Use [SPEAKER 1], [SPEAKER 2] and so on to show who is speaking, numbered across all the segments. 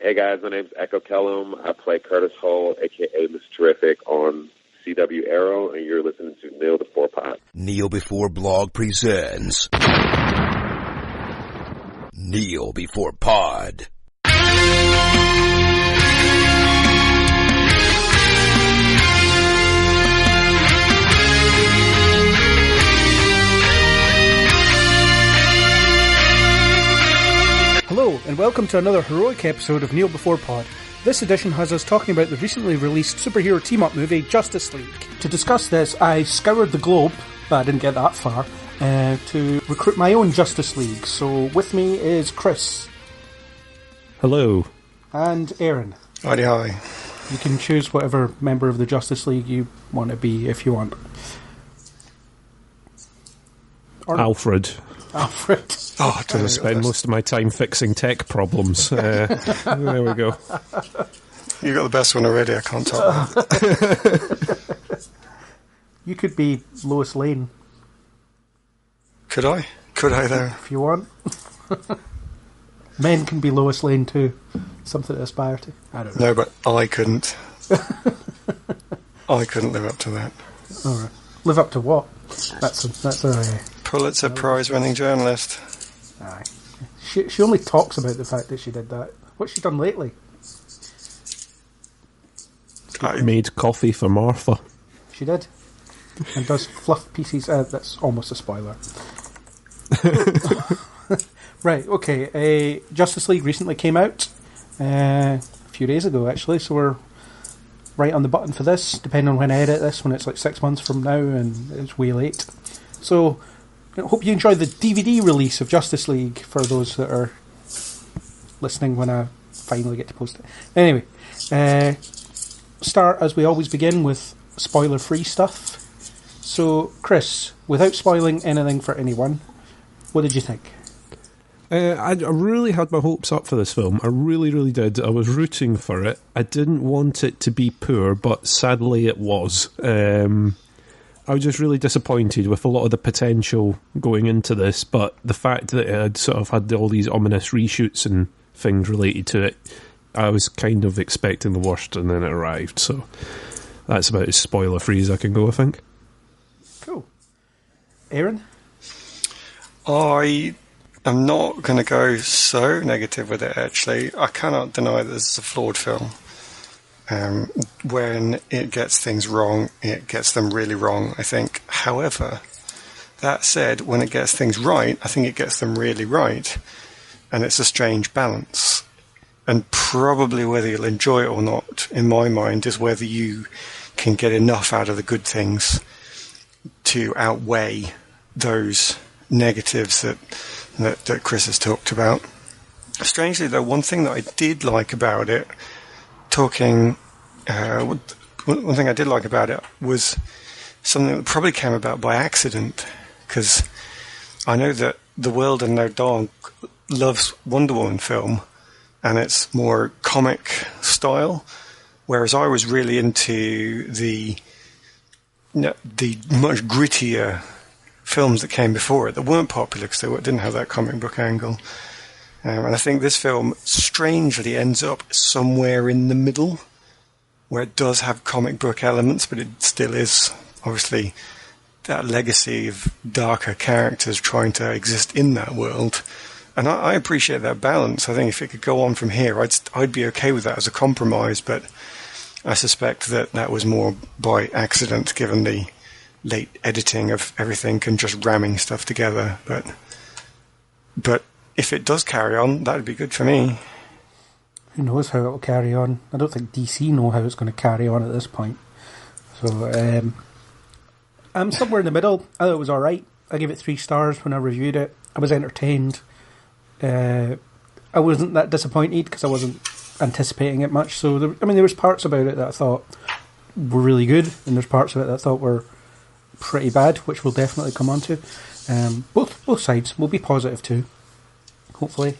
[SPEAKER 1] Hey guys, my name's Echo Kellum. I play Curtis Hull, aka Mr. Terrific, on CW Arrow, and you're listening to Kneel Before Pod.
[SPEAKER 2] Kneel Before Blog presents Kneel Before Pod.
[SPEAKER 3] Hello, and welcome to another heroic episode of Kneel Before Pod. This edition has us talking about the recently released superhero team-up movie, Justice League. To discuss this, I scoured the globe, but I didn't get that far, to recruit my own Justice League. So with me is Chris.
[SPEAKER 4] Hello.
[SPEAKER 3] And Aaron.
[SPEAKER 5] Howdy, hi.
[SPEAKER 3] You can choose whatever member of the Justice League you want to be, if you want.
[SPEAKER 4] Alfred.
[SPEAKER 3] Alfred.
[SPEAKER 4] Oh, I spend most of my time fixing tech problems. There we go.
[SPEAKER 5] You got the best one already, I can't top that.
[SPEAKER 3] You could be Lois Lane.
[SPEAKER 5] Could I? Could I, though?
[SPEAKER 3] If you want. Men can be Lois Lane too. Something to aspire to. I don't know.
[SPEAKER 5] No, but I couldn't. I couldn't live up to that.
[SPEAKER 3] Alright. Live up to what? That's a
[SPEAKER 5] Pulitzer Prize-winning journalist.
[SPEAKER 3] Aye. She only talks about the fact that she did that. What's she done lately?
[SPEAKER 4] I made coffee for Martha.
[SPEAKER 3] She did. And does fluff pieces. That's almost a spoiler. Right, okay. Justice League recently came out. A few days ago, actually, so we're right on the button for this, depending on when I edit this, when it's like 6 months from now, and it's way late. So, I hope you enjoy the DVD release of Justice League for those that are listening when I finally get to post it. Anyway, start as we always begin with spoiler-free stuff. So, Chris, without spoiling anything for anyone, what did you think?
[SPEAKER 4] I really had my hopes up for this film. I really, really did. I was rooting for it. I didn't want it to be poor, but sadly it was. I was just really disappointed with a lot of the potential going into this, but the fact that it had sort of had all these ominous reshoots and things related to it, I was kind of expecting the worst, and then it arrived. So that's about as spoiler-free as I can go, I think.
[SPEAKER 3] Cool. Aaron?
[SPEAKER 5] I'm not going to go so negative with it, actually. I cannot deny that this is a flawed film. When it gets things wrong, it gets them really wrong, I think. However, that said, when it gets things right, I think it gets them really right. And it's a strange balance. And probably whether you'll enjoy it or not, in my mind, is whether you can get enough out of the good things to outweigh those negatives that Chris has talked about. Strangely, though, one thing that I did like about it, one thing I did like about it was something that probably came about by accident, because I know that the world and no dog loves Wonder Woman film, and it's more comic style, whereas I was really into the much grittier films that came before it that weren't popular because they didn't have that comic book angle. And I think this film strangely ends up somewhere in the middle, where it does have comic book elements, but it still is obviously that legacy of darker characters trying to exist in that world. And I appreciate that balance. I think if it could go on from here, I'd be okay with that as a compromise, but I suspect that was more by accident, given the late editing of everything and just ramming stuff together. But if it does carry on, that'd be good for me.
[SPEAKER 3] Who knows how it'll carry on? I don't think DC know how it's going to carry on at this point. So, I'm somewhere in the middle. I thought it was alright. I gave it 3 stars when I reviewed it. I was entertained. I wasn't that disappointed because I wasn't anticipating it much. So, there was parts about it that I thought were really good, and there's parts of it that I thought were pretty bad, which we'll definitely come on to. Both sides will be positive too, hopefully.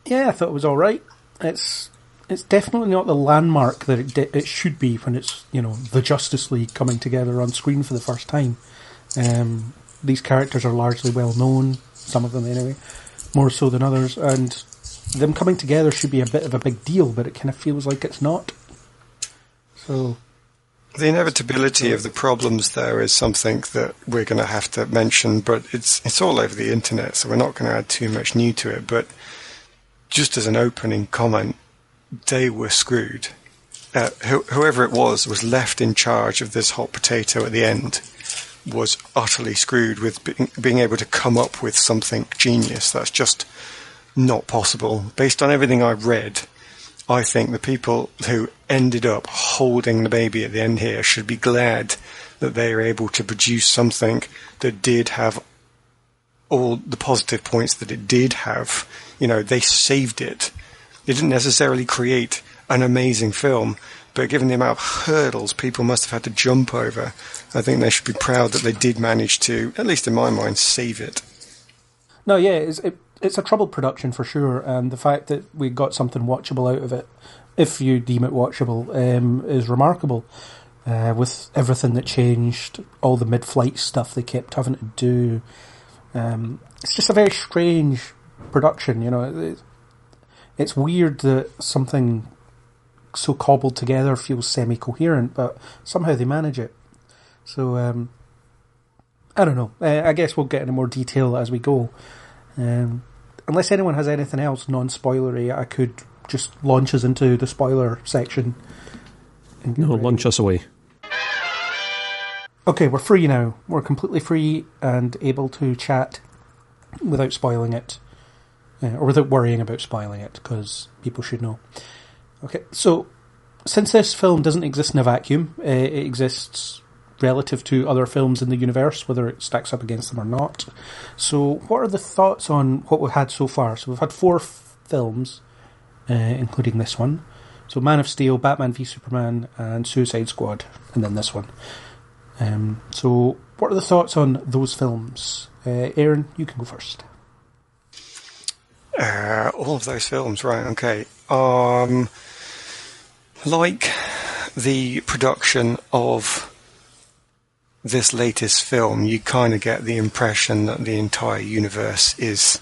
[SPEAKER 3] Yeah, I thought it was alright. It's definitely not the landmark that it should be when it's, the Justice League coming together on screen for the first time. These characters are largely well known, some of them anyway, more so than others, and them coming together should be a bit of a big deal, but it kind of feels like it's not. So
[SPEAKER 5] the inevitability of the problems there is something that we're going to have to mention, but it's all over the internet, so we're not going to add too much new to it. But just as an opening comment, they were screwed. Whoever it was left in charge of this hot potato at the end was utterly screwed with being able to come up with something genius. That's just not possible. Based on everything I've read, I think the people who ended up holding the baby at the end here should be glad that they are able to produce something that did have all the positive points that it did have. They saved it. They didn't necessarily create an amazing film, but given the amount of hurdles people must have had to jump over, I think they should be proud that they did manage to, at least in my mind, save it.
[SPEAKER 3] No, yeah, it's a troubled production for sure, and the fact that we got something watchable out of it, if you deem it watchable, is remarkable. With everything that changed, all the mid-flight stuff they kept having to do. It's just a very strange production, It's weird that something so cobbled together feels semi-coherent, but somehow they manage it. So, I don't know. I guess we'll get into more detail as we go. Unless anyone has anything else non-spoilery, I could just launch us into the spoiler section.
[SPEAKER 4] No, launch us away.
[SPEAKER 3] Okay, we're free now. We're completely free and able to chat without spoiling it. Or without worrying about spoiling it, because people should know. Okay, so since this film doesn't exist in a vacuum, it exists relative to other films in the universe, whether it stacks up against them or not. So what are the thoughts on what we've had so far? So we've had 4 films, including this one. So Man of Steel, Batman v Superman, and Suicide Squad, and then this one. So what are the thoughts on those films? Aaron, you can go first.
[SPEAKER 5] All of those films, right, okay. Like the production of this latest film, you kind of get the impression that the entire universe is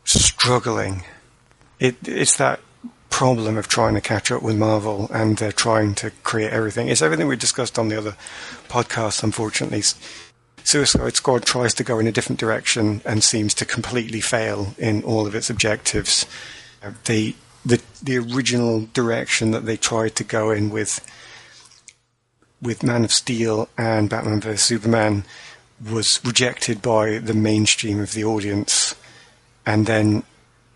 [SPEAKER 5] struggling. It's that problem of trying to catch up with Marvel, and they're trying to create everything. It's everything we discussed on the other podcast, unfortunately. Suicide Squad tries to go in a different direction and seems to completely fail in all of its objectives. The original direction that they tried to go in with Man of Steel and Batman vs Superman was rejected by the mainstream of the audience, and then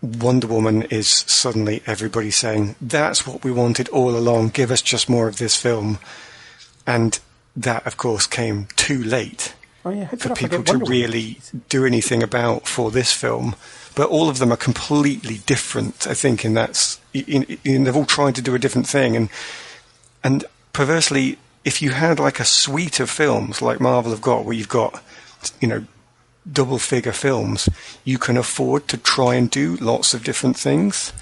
[SPEAKER 5] Wonder Woman is suddenly everybody saying, that's what we wanted all along, give us just more of this film. And that, of course, came too late.
[SPEAKER 3] Oh, yeah,
[SPEAKER 5] for people to really do anything about for this film. But all of them are completely different, I think, they've all tried to do a different thing. And perversely, if you had like a suite of films like Marvel have got, where you've got, double-figure films, you can afford to try and do lots of different things.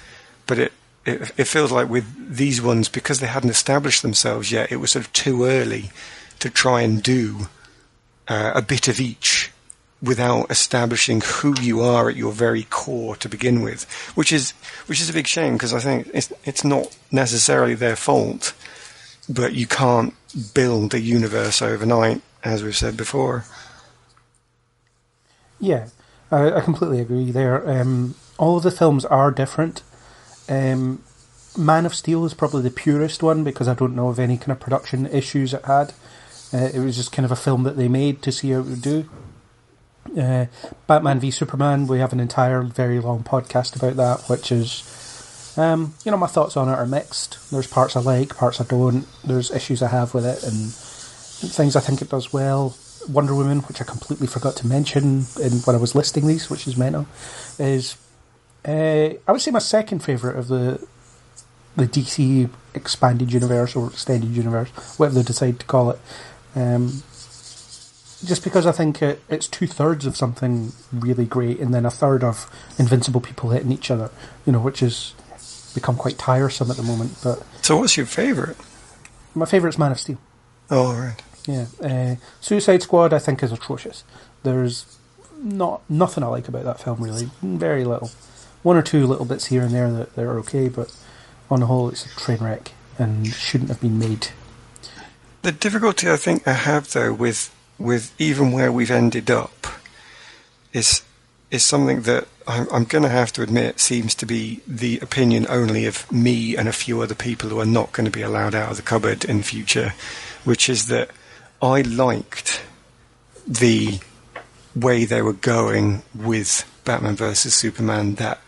[SPEAKER 5] But it feels like with these ones, because they hadn't established themselves yet, it was sort of too early to try and do a bit of each without establishing who you are at your very core to begin with, which is a big shame, because I think it's not necessarily their fault, but you can't build a universe overnight, as we've said before.
[SPEAKER 3] Yeah, I completely agree there. All of the films are different. Man of Steel is probably the purest one, because I don't know of any kind of production issues it had. It was just kind of a film that they made to see how it would do. Batman v Superman, we have an entire very long podcast about that, which is, my thoughts on it are mixed. There's parts I like, parts I don't. There's issues I have with it, and things I think it does well. Wonder Woman, which I completely forgot to mention when I was listing these, which is mental, is I would say my second favourite of the DC expanded universe or extended universe, whatever they decide to call it. Just because I think it's 2/3 of something really great, and then 1/3 of invincible people hitting each other, which has become quite tiresome at the moment. But
[SPEAKER 5] so, what's your favourite?
[SPEAKER 3] My favourite's Man of Steel.
[SPEAKER 5] Oh, right.
[SPEAKER 3] Yeah, Suicide Squad I think is atrocious. There's nothing I like about that film, really. Very little. one or two little bits here and there that are okay, but on the whole, it's a train wreck and shouldn't have been made.
[SPEAKER 5] The difficulty I think I have, though, with even where we've ended up is something that I'm going to have to admit seems to be the opinion only of me and a few other people who are not going to be allowed out of the cupboard in the future, which is that I liked the way they were going with Batman vs Superman, that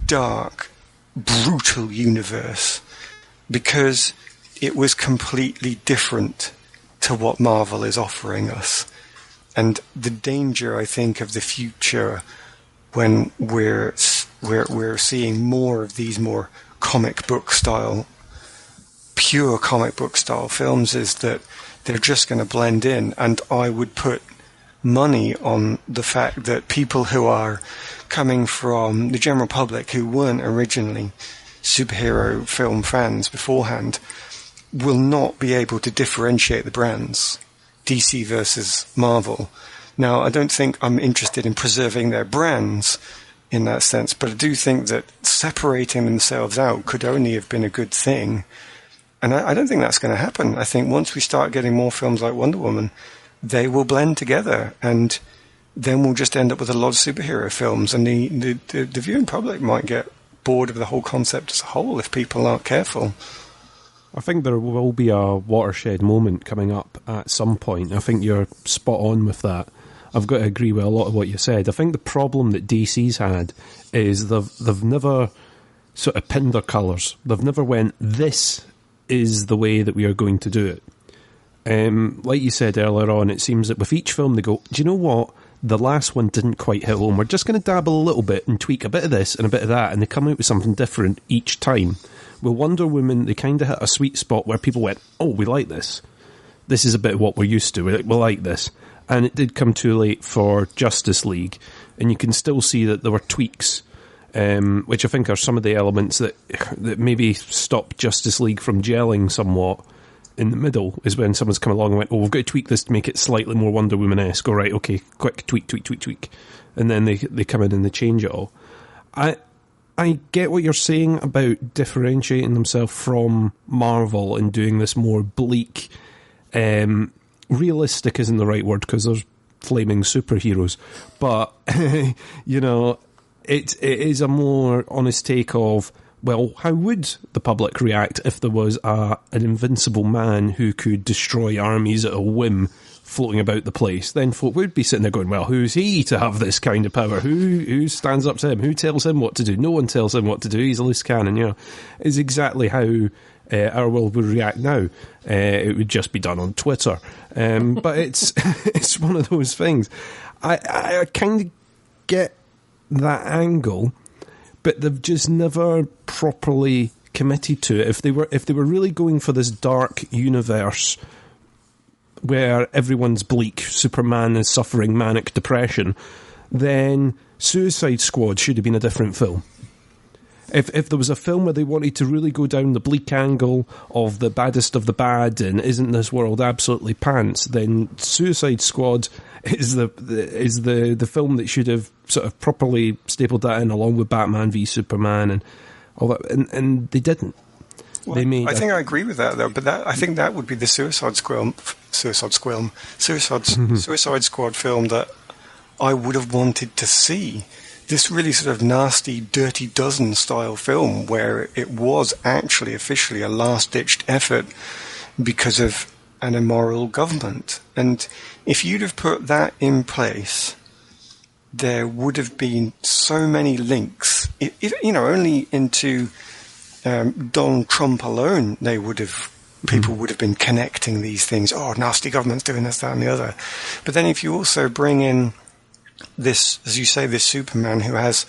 [SPEAKER 5] dark, brutal universe, because it was completely different to what Marvel is offering us. And the danger, I think, of the future when we're seeing more of these more comic book style, pure comic book style films, is that they're just going to blend in. And I would put money on the fact that people who are coming from the general public who weren't originally superhero film fans beforehand will not be able to differentiate the brands, DC versus Marvel. Now, I don't think I'm interested in preserving their brands in that sense, but I do think that separating themselves out could only have been a good thing. And I don't think that's going to happen. I think once we start getting more films like Wonder Woman, they will blend together, and then we'll just end up with a lot of superhero films, and the viewing public might get bored of the whole concept as a whole if people aren't careful.
[SPEAKER 4] I think there will be a watershed moment coming up at some point. I think you're spot on with that. I've got to agree with a lot of what you said. I think the problem that DC's had is they've never sort of pinned their colours. They've never went, this is the way that we are going to do it. Like you said earlier on, it seems that with each film they go, do you know what? The last one didn't quite hit home. We're just going to dabble a little bit and tweak a bit of this and a bit of that, and they come out with something different each time. With Wonder Woman, they kind of hit a sweet spot where people went, oh, we like this. This is a bit of what we're used to. We like this. And it did come too late for Justice League. And you can still see that there were tweaks, which I think are some of the elements that maybe stop Justice League from gelling somewhat in the middle, is when someone's come along and went, oh, we've got to tweak this to make it slightly more Wonder Woman-esque. All right, okay, quick, tweak. And then they come in and they change it all. I get what you're saying about differentiating themselves from Marvel and doing this more bleak, realistic isn't the right word because there's flaming superheroes, but, you know, it is a more honest take of, well, how would the public react if there was an invincible man who could destroy armies at a whim floating about the place? Then folk would be sitting there going, well, who's he to have this kind of power? Who stands up to him? Who tells him what to do? No one tells him what to do. He's a loose cannon, you know. It's exactly how our world would react now. It would just be done on Twitter. But it's one of those things. I kind of get that angle, but they've just never properly committed to it. If they were really going for this dark universe where everyone's bleak, Superman is suffering manic depression, then Suicide Squad should have been a different film. If there was a film where they wanted to really go down the bleak angle of the baddest of the bad and isn't this world absolutely pants, then Suicide Squad is the film that should have sort of properly stapled that in along with Batman v Superman and all that, and they didn't.
[SPEAKER 5] Well, I think I agree with that though, but I think that would be the Suicide Squad film that I would have wanted to see. This really sort of nasty, Dirty Dozen style film where it was actually officially a last-ditched effort because of an immoral government. And if you'd have put that in place, there would have been so many links. If only into Donald Trump alone, people would have been connecting these things. Oh, nasty government's doing this, that, and the other. But then if you also bring in this, as you say, this Superman who has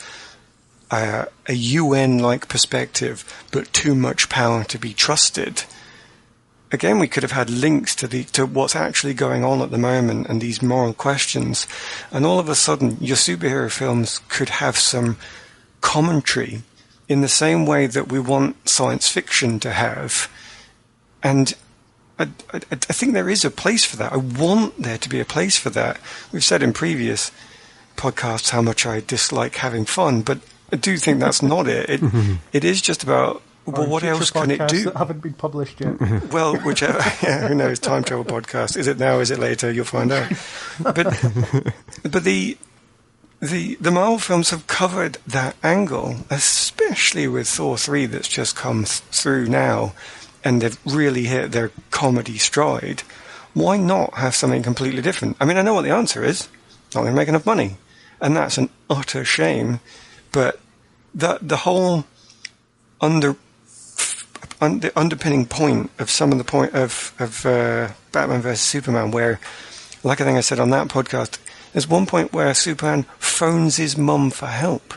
[SPEAKER 5] a UN-like perspective, but too much power to be trusted. Again, we could have had links to what's actually going on at the moment and these moral questions. And all of a sudden, your superhero films could have some commentary in the same way that we want science fiction to have. And I think there is a place for that. I want there to be a place for that. We've said in previous podcasts how much I dislike having fun, but do think that's not it. It is just about, well, what else can it do?
[SPEAKER 3] That haven't been published yet.
[SPEAKER 5] Well, whichever. Yeah, who knows? Time travel podcast. Is it now? Is it later? You'll find out. But the Marvel films have covered that angle, especially with Thor 3 that's just come through now, and they've really hit their comedy stride. Why not have something completely different? I mean, I know what the answer is. Not going to make enough money. And that's an utter shame. But the whole underpinning point of some of the point of Batman vs Superman, where, like I think I said on that podcast, there's one point where Superman phones his mum for help.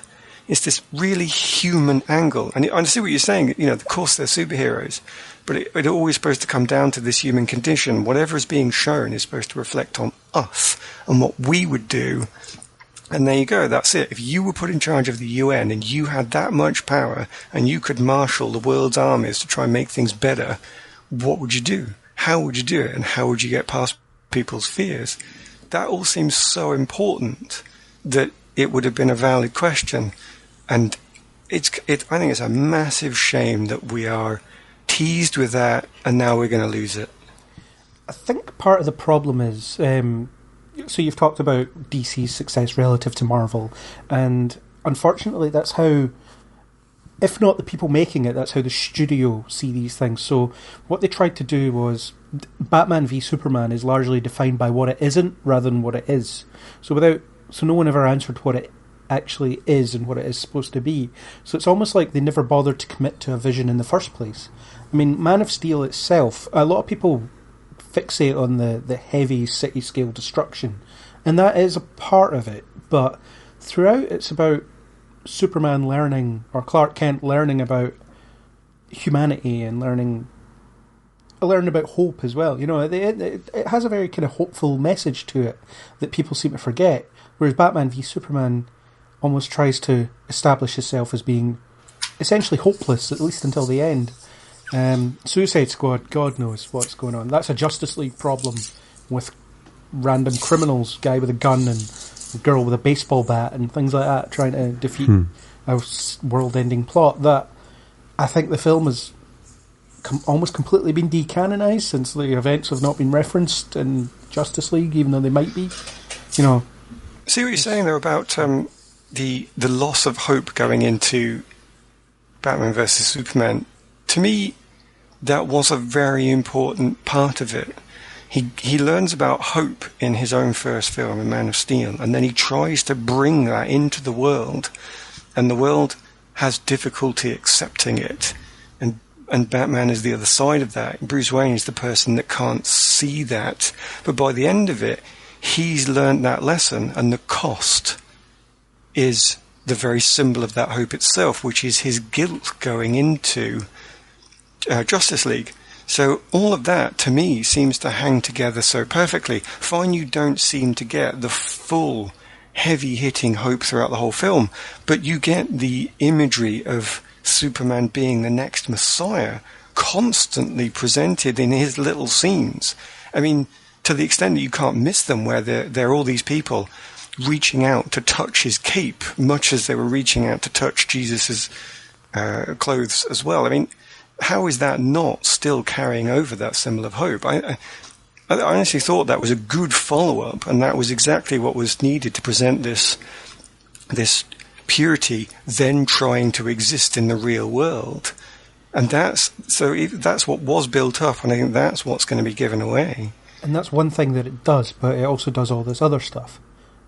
[SPEAKER 5] It's this really human angle. And I see what you're saying. You know, of course they're superheroes, but it's always supposed to come down to this human condition. Whatever is being shown is supposed to reflect on us and what we would do. And there you go, that's it. If you were put in charge of the UN and you had that much power and you could marshal the world's armies to try and make things better, what would you do? How would you do it? And how would you get past people's fears? That all seems so important that it would have been a valid question. And I think it's a massive shame that we are teased with that and now we're going to lose it.
[SPEAKER 3] I think part of the problem is... So you've talked about DC's success relative to Marvel, and unfortunately that's how, if not the people making it, that's how the studio see these things. So what they tried to do was, Batman v Superman is largely defined by what it isn't rather than what it is. So no one ever answered what it actually is and what it is supposed to be. So it's almost like they never bothered to commit to a vision in the first place. I mean, Man of Steel itself, a lot of people fixate on the heavy city-scale destruction, and that is a part of it, but throughout it's about Superman learning, or Clark Kent learning about humanity and learning about hope as well. You know, it has a very kind of hopeful message to it that people seem to forget, whereas Batman v Superman almost tries to establish itself as being essentially hopeless, at least until the end. Suicide Squad, God knows what's going on. That's a Justice League problem with random criminals, guy with a gun and a girl with a baseball bat and things like that, trying to defeat a world-ending plot. That I think the film has almost completely been decanonised since the events have not been referenced in Justice League, even though they might be. You know,
[SPEAKER 5] see what you're saying there about the loss of hope going into Batman versus Superman. To me, that was a very important part of it. He learns about hope in his own first film, in Man of Steel, and then he tries to bring that into the world, and the world has difficulty accepting it. And Batman is the other side of that. Bruce Wayne is the person that can't see that. But by the end of it, he's learned that lesson, and the cost is the very symbol of that hope itself, which is his guilt going into Justice League. So all of that, to me, seems to hang together so perfectly. Fine, you don't seem to get the full, heavy-hitting hope throughout the whole film, but you get the imagery of Superman being the next Messiah constantly presented in his little scenes. I mean, to the extent that you can't miss them, where there are all these people reaching out to touch his cape, much as they were reaching out to touch Jesus's clothes as well. I mean, how is that not still carrying over that symbol of hope? I honestly thought that was a good follow-up, and that was exactly what was needed to present this purity then trying to exist in the real world. And that's what was built up, and I think that's what's going to be given away.
[SPEAKER 3] And that's one thing that it does, but it also does all this other stuff.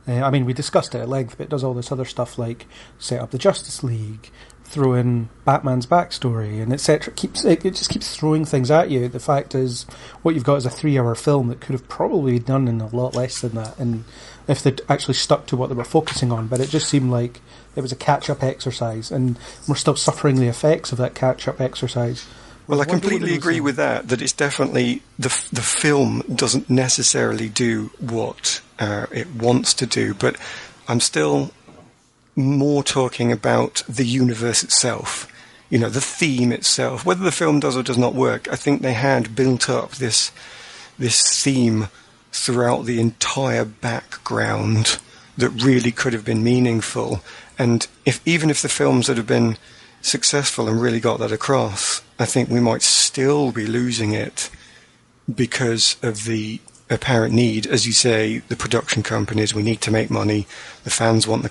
[SPEAKER 3] I mean, we discussed it at length, but it does all this other stuff like set up the Justice League, throw in Batman's backstory, and etc. It just keeps throwing things at you. The fact is, what you've got is a 3-hour film that could have probably been done in a lot less than that, and if they'd actually stuck to what they were focusing on. But it just seemed like it was a catch-up exercise, and we're still suffering the effects of that catch-up exercise.
[SPEAKER 5] Well, I completely agree with that it's definitely the film doesn't necessarily do what it wants to do, but I'm still more talking about the universe itself, you know, the theme itself. Whether the film does or does not work, I think they had built up this theme throughout the entire background that really could have been meaningful. And even if the films that have been successful and really got that across, I think we might still be losing it because of the apparent need, as you say, the production companies, we need to make money, the fans want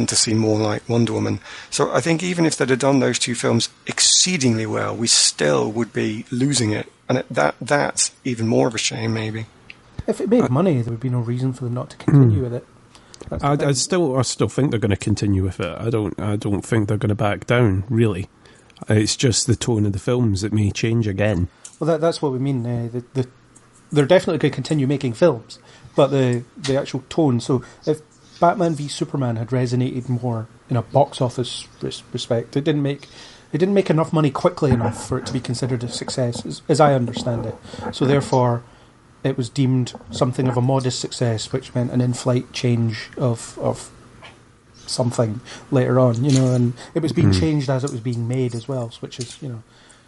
[SPEAKER 5] to see more like Wonder Woman. So I think even if they'd have done those two films exceedingly well, we still would be losing it, and that's even more of a shame, maybe.
[SPEAKER 3] If it made money, there would be no reason for them not to continue with it.
[SPEAKER 4] I still think they're going to continue with it. I don't think they're going to back down, really. It's just the tone of the films that may change again.
[SPEAKER 3] Well, that's what we mean. They're definitely going to continue making films, but the actual tone. So if Batman v Superman had resonated more in a box office respect, it didn't make enough money quickly enough for it to be considered a success, as I understand it. So therefore, it was deemed something of a modest success, which meant an in-flight change of something later on, and it was being changed as it was being made as well, which is,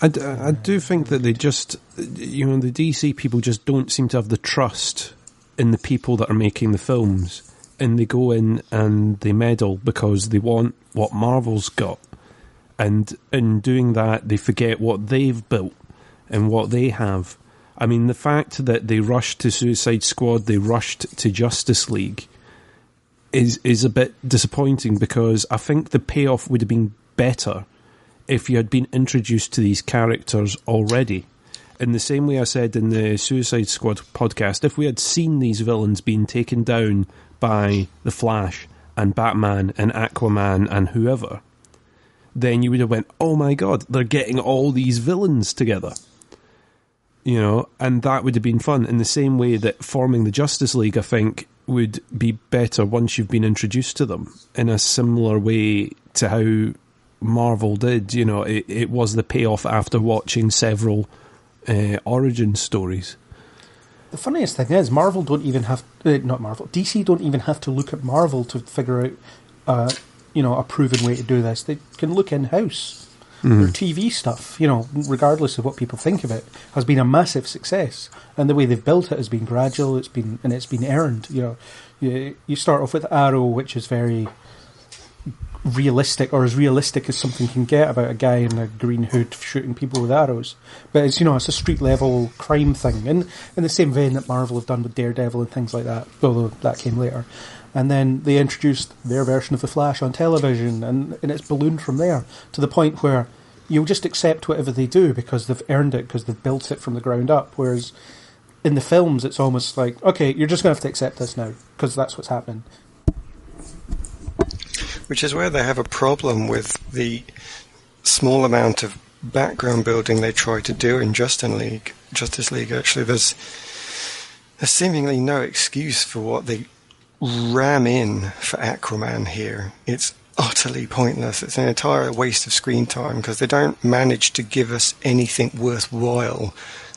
[SPEAKER 4] I do think that they just, the DC people just don't seem to have the trust in the people that are making the films, and they go in and they meddle because they want what Marvel's got, and in doing that they forget what they've built and what they have. I mean, the fact that they rushed to Suicide Squad, they rushed to Justice League is a bit disappointing, because I think the payoff would have been better if you had been introduced to these characters already. In the same way I said in the Suicide Squad podcast, if we had seen these villains being taken down by The Flash and Batman and Aquaman and whoever, then you would have went, oh my god, they're getting all these villains together. And that would have been fun. In the same way that forming the Justice League, I think, would be better once you've been introduced to them, in a similar way to how Marvel did. It was the payoff after watching several origin stories.
[SPEAKER 3] The funniest thing is, DC don't even have to look at Marvel to figure out, a proven way to do this. They can look in-house. Their TV stuff, regardless of what people think of it, has been a massive success, and the way they've built it has been gradual. It's been earned. You start off with Arrow, which is very realistic, or as realistic as something can get, about a guy in a green hood shooting people with arrows. But it's it's a street level crime thing, and in the same vein that Marvel have done with Daredevil and things like that, although that came later. And then they introduced their version of The Flash on television, and it's ballooned from there to the point where you'll just accept whatever they do because they've earned it, because they've built it from the ground up. Whereas in the films, it's almost like, okay, you're just going to have to accept this now because that's what's happening.
[SPEAKER 5] Which is where they have a problem with the small amount of background building they try to do in Justice League. Actually, there's seemingly no excuse for what they ram in for Aquaman here. It's utterly pointless. It's an entire waste of screen time because they don't manage to give us anything worthwhile.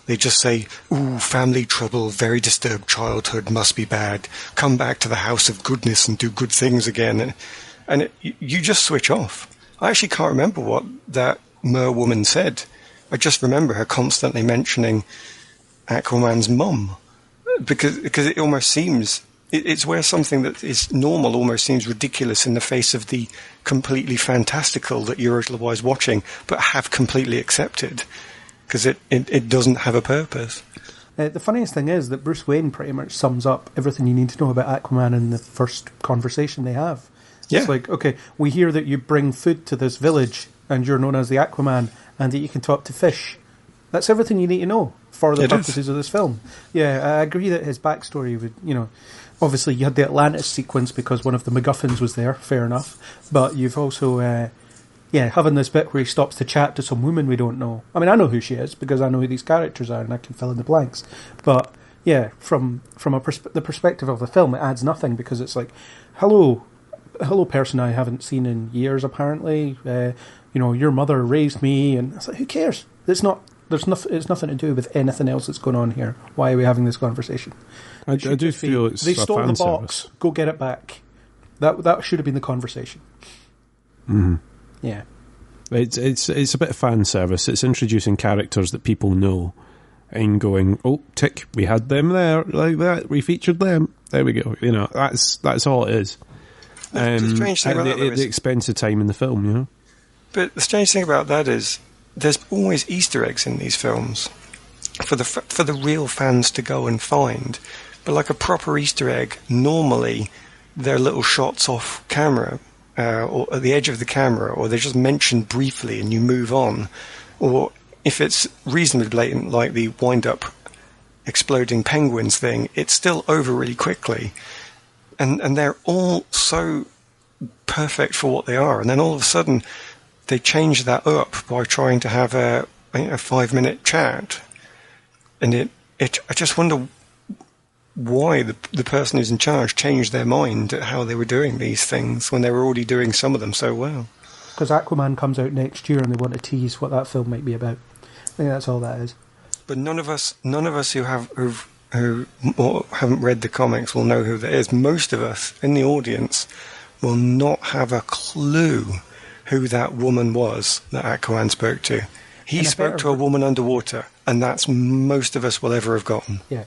[SPEAKER 5] They just say, ooh, family trouble, very disturbed childhood, must be bad. Come back to the house of goodness and do good things again. And you just switch off. I actually can't remember what that Mer woman said. I just remember her constantly mentioning Aquaman's mum. Because it almost seems... It's where something that is normal almost seems ridiculous in the face of the completely fantastical that you're otherwise watching, but have completely accepted, because it doesn't have a purpose.
[SPEAKER 3] The funniest thing is that Bruce Wayne pretty much sums up everything you need to know about Aquaman in the first conversation they have.
[SPEAKER 5] Yeah.
[SPEAKER 3] It's like, okay, we hear that you bring food to this village, and you're known as the Aquaman, and that you can talk to fish. That's everything you need to know for the purposes of this film. Yeah, I agree that his backstory would, obviously you had the Atlantis sequence because one of the MacGuffins was there, fair enough. But you've also, having this bit where he stops to chat to some woman we don't know. I mean, I know who she is because I know who these characters are and I can fill in the blanks. But, yeah, from the perspective of the film, it adds nothing because it's like, hello person I haven't seen in years, apparently. Your mother raised me, and it's like, who cares? It's nothing to do with anything else that's going on here. Why are we having this conversation?
[SPEAKER 4] I do feel it's
[SPEAKER 3] they
[SPEAKER 4] a
[SPEAKER 3] stole
[SPEAKER 4] fan
[SPEAKER 3] the box.
[SPEAKER 4] service.
[SPEAKER 3] Go get it back. That should have been the conversation.
[SPEAKER 4] Mm-hmm.
[SPEAKER 3] Yeah,
[SPEAKER 4] it's a bit of fan service. It's introducing characters that people know and going, oh, tick, we had them there like that. We featured them. There we go. You know, that's all it is.
[SPEAKER 5] The strange thing
[SPEAKER 4] at
[SPEAKER 5] about that
[SPEAKER 4] the expense of time in the film, you know.
[SPEAKER 5] But the strange thing about that is there's always Easter eggs in these films for the real fans to go and find. But like a proper Easter egg, normally they're little shots off camera or at the edge of the camera, or they're just mentioned briefly and you move on. Or if it's reasonably blatant, like the wind-up exploding penguins thing, it's still over really quickly. And they're all so perfect for what they are. And then all of a sudden, they change that up by trying to have a 5-minute chat. And I just wonder why the person who's in charge changed their mind at how they were doing these things when they were already doing some of them so well.
[SPEAKER 3] Because Aquaman comes out next year and they want to tease what that film might be about. I think that's all that is.
[SPEAKER 5] But none of us who haven't read the comics will know who that is. Most of us in the audience will not have a clue who that woman was that Aquaman spoke to. He spoke to a woman underwater, and that's most of us will ever have gotten.
[SPEAKER 3] Yeah.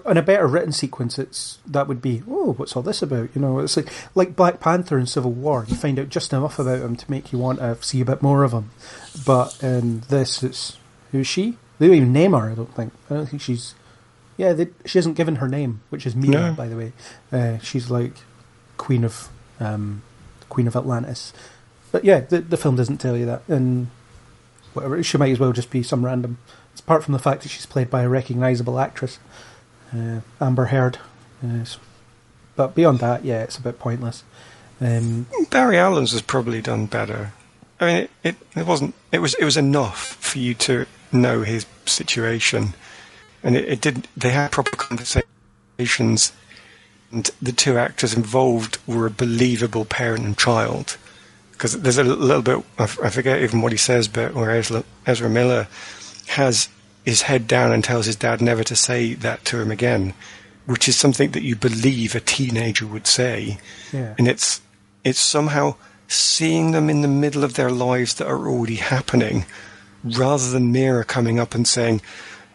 [SPEAKER 3] In a better written sequence, that would be, oh, what's all this about? You know, it's like Black Panther in Civil War. You find out just enough about him to make you want to see a bit more of him. But in this, it's, who's she? They don't even name her, I don't think. I don't think she's... Yeah, she hasn't given her name, which is Mira, by the way. She's like Queen of Atlantis. But yeah, the film doesn't tell you that. And whatever, she might as well just be some random... Apart from the fact that she's played by a recognisable actress. Amber Heard. But beyond that, yeah, it's a bit pointless.
[SPEAKER 5] Barry Allen's has probably done better. I mean, it wasn't. It was enough for you to know his situation, and it did. They had proper conversations, and the two actors involved were a believable parent and child. Because there's a little bit. I forget even what he says, but where Ezra Miller has his head down and tells his dad never to say that to him again, which is something that you believe a teenager would say.
[SPEAKER 3] Yeah.
[SPEAKER 5] And it's somehow seeing them in the middle of their lives that are already happening, rather than Mira coming up and saying,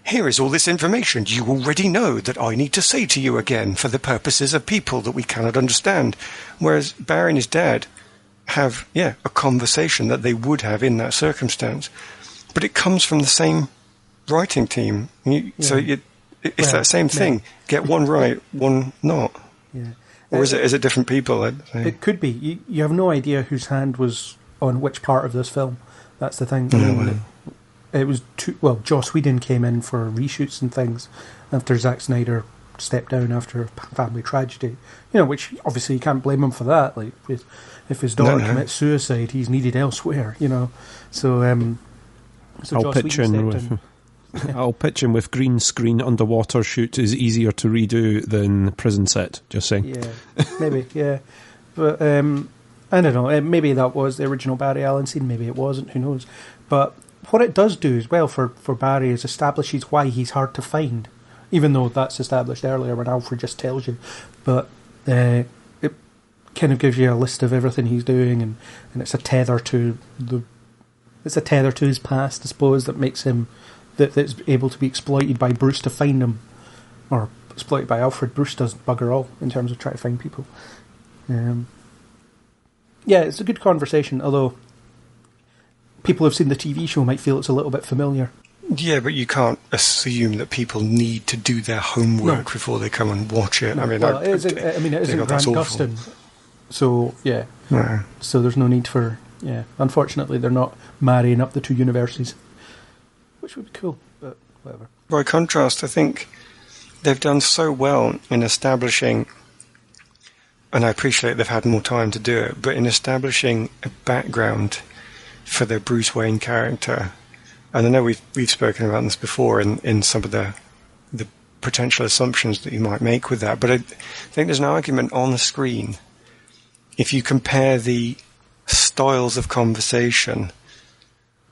[SPEAKER 5] here is all this information you already know that I need to say to you again for the purposes of people that we cannot understand. Whereas Barry and his dad have, a conversation that they would have in that circumstance. But it comes from the same writing team. So it's that same thing. Get one right, one not.
[SPEAKER 3] Yeah.
[SPEAKER 5] Or is it different people?
[SPEAKER 3] It could be. You have no idea whose hand was on which part of this film. That's the thing. It was Joss Whedon came in for reshoots and things after Zack Snyder stepped down after a family tragedy. Which obviously you can't blame him for that. Like if his daughter commits suicide, he's needed elsewhere. So
[SPEAKER 4] I'll pitch in with green screen underwater shoot is easier to redo than prison set, just saying.
[SPEAKER 3] Yeah, maybe, yeah. But I don't know, maybe that was the original Barry Allen scene, maybe it wasn't, who knows. But what it does do as well for Barry is establishes why he's hard to find, even though that's established earlier when Alfred just tells you. But it kind of gives you a list of everything he's doing, and it's a tether to his past, I suppose, that makes him that's able to be exploited by Bruce to find him, or exploited by Alfred. Bruce does bugger all in terms of trying to find people. It's a good conversation, although people who've seen the TV show might feel it's a little bit familiar.
[SPEAKER 5] Yeah, but you can't assume that people need to do their homework before they come and watch it.
[SPEAKER 3] No,
[SPEAKER 5] I mean,
[SPEAKER 3] it isn't Grant Gustin, so yeah.
[SPEAKER 5] No.
[SPEAKER 3] So there's no need for Unfortunately, they're not marrying up the two universes, which would be cool, but whatever.
[SPEAKER 5] By contrast, I think they've done so well in establishing, and I appreciate they've had more time to do it, but in establishing a background for their Bruce Wayne character. And I know we've spoken about this before in some of the potential assumptions that you might make with that, but I think there's an argument on the screen. If you compare the styles of conversation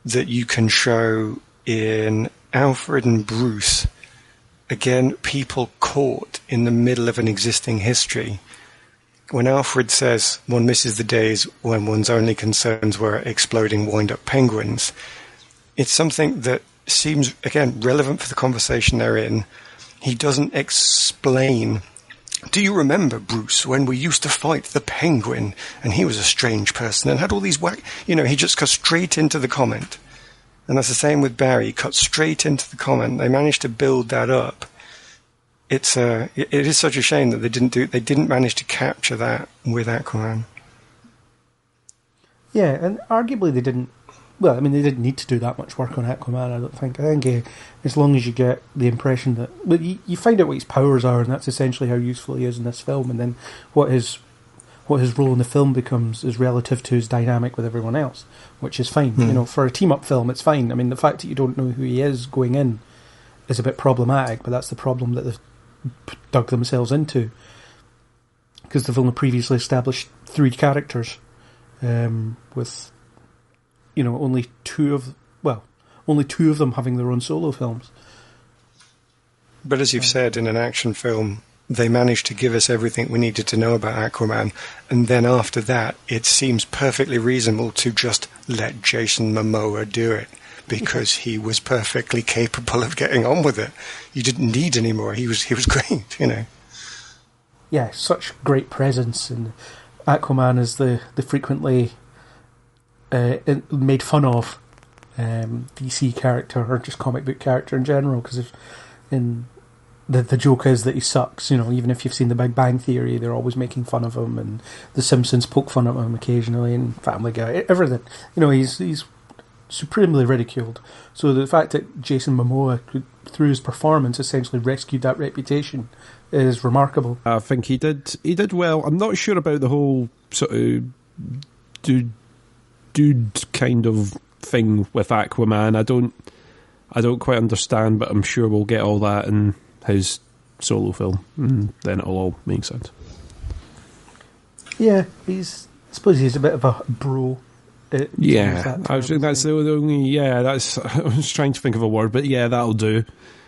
[SPEAKER 5] that you can show in Alfred and Bruce, again, people caught in the middle of an existing history. When Alfred says one misses the days when one's only concerns were exploding wind-up penguins, it's something that seems, again, relevant for the conversation they're in. He doesn't explain do you remember, Bruce, when we used to fight the Penguin, and he was a strange person and had all these he just cut straight into the comment. And that's the same with Barry, cut straight into the comment. They managed to build that up. It is such a shame that they didn't manage to capture that with Aquaman.
[SPEAKER 3] Yeah, and arguably they didn't. Well, I mean, they didn't need to do that much work on Aquaman, I don't think. I think as long as you get the impression that... But you find out what his powers are, and that's essentially how useful he is in this film, and then what his role in the film becomes is relative to his dynamic with everyone else, which is fine. You know, for a team-up film, it's fine. I mean, the fact that you don't know who he is going in is a bit problematic, but that's the problem that they've dug themselves into. Because the film had previously established 3 characters, with... only two of them having their own solo films.
[SPEAKER 5] But as you've said, in an action film, they managed to give us everything we needed to know about Aquaman, and then after that, it seems perfectly reasonable to just let Jason Momoa do it, because he was perfectly capable of getting on with it. You didn't need any more. He was great,
[SPEAKER 3] Yeah, such great presence, and Aquaman is the frequently... made fun of DC character, or just comic book character in general, because the joke is that he sucks. Even if you've seen The Big Bang Theory, they're always making fun of him, and The Simpsons poke fun at him occasionally, and Family Guy, everything. He's supremely ridiculed. So the fact that Jason Momoa, through his performance, essentially rescued that reputation is remarkable.
[SPEAKER 4] I think he did well. I'm not sure about the whole sort of dude kind of thing with Aquaman. I don't quite understand, but I'm sure we'll get all that in his solo film, and then it'll all make sense.
[SPEAKER 3] Yeah, I suppose he's a bit of a bro.
[SPEAKER 4] Yeah, I was trying to think of a word, but yeah, that'll do.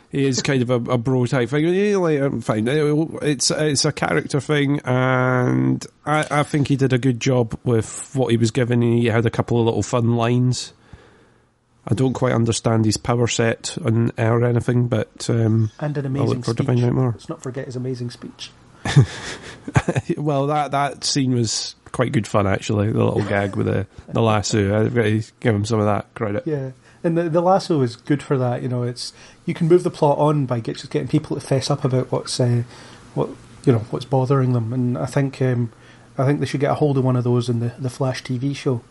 [SPEAKER 4] He is kind of a bro type thing. Fine. It's a character thing, and I think he did a good job with what he was given. He had a couple of little fun lines. I don't quite understand his power set or anything, but
[SPEAKER 3] and an amazing speech.
[SPEAKER 4] To find out more.
[SPEAKER 3] Let's not forget his amazing speech.
[SPEAKER 4] Well, that scene was quite good fun, actually. The little gag with the lasso. I've got to give him some of that credit.
[SPEAKER 3] Yeah. And the lasso is good for that. You can move the plot on by just getting people to fess up about what's bothering them. And I think they should get a hold of one of those in the Flash TV show.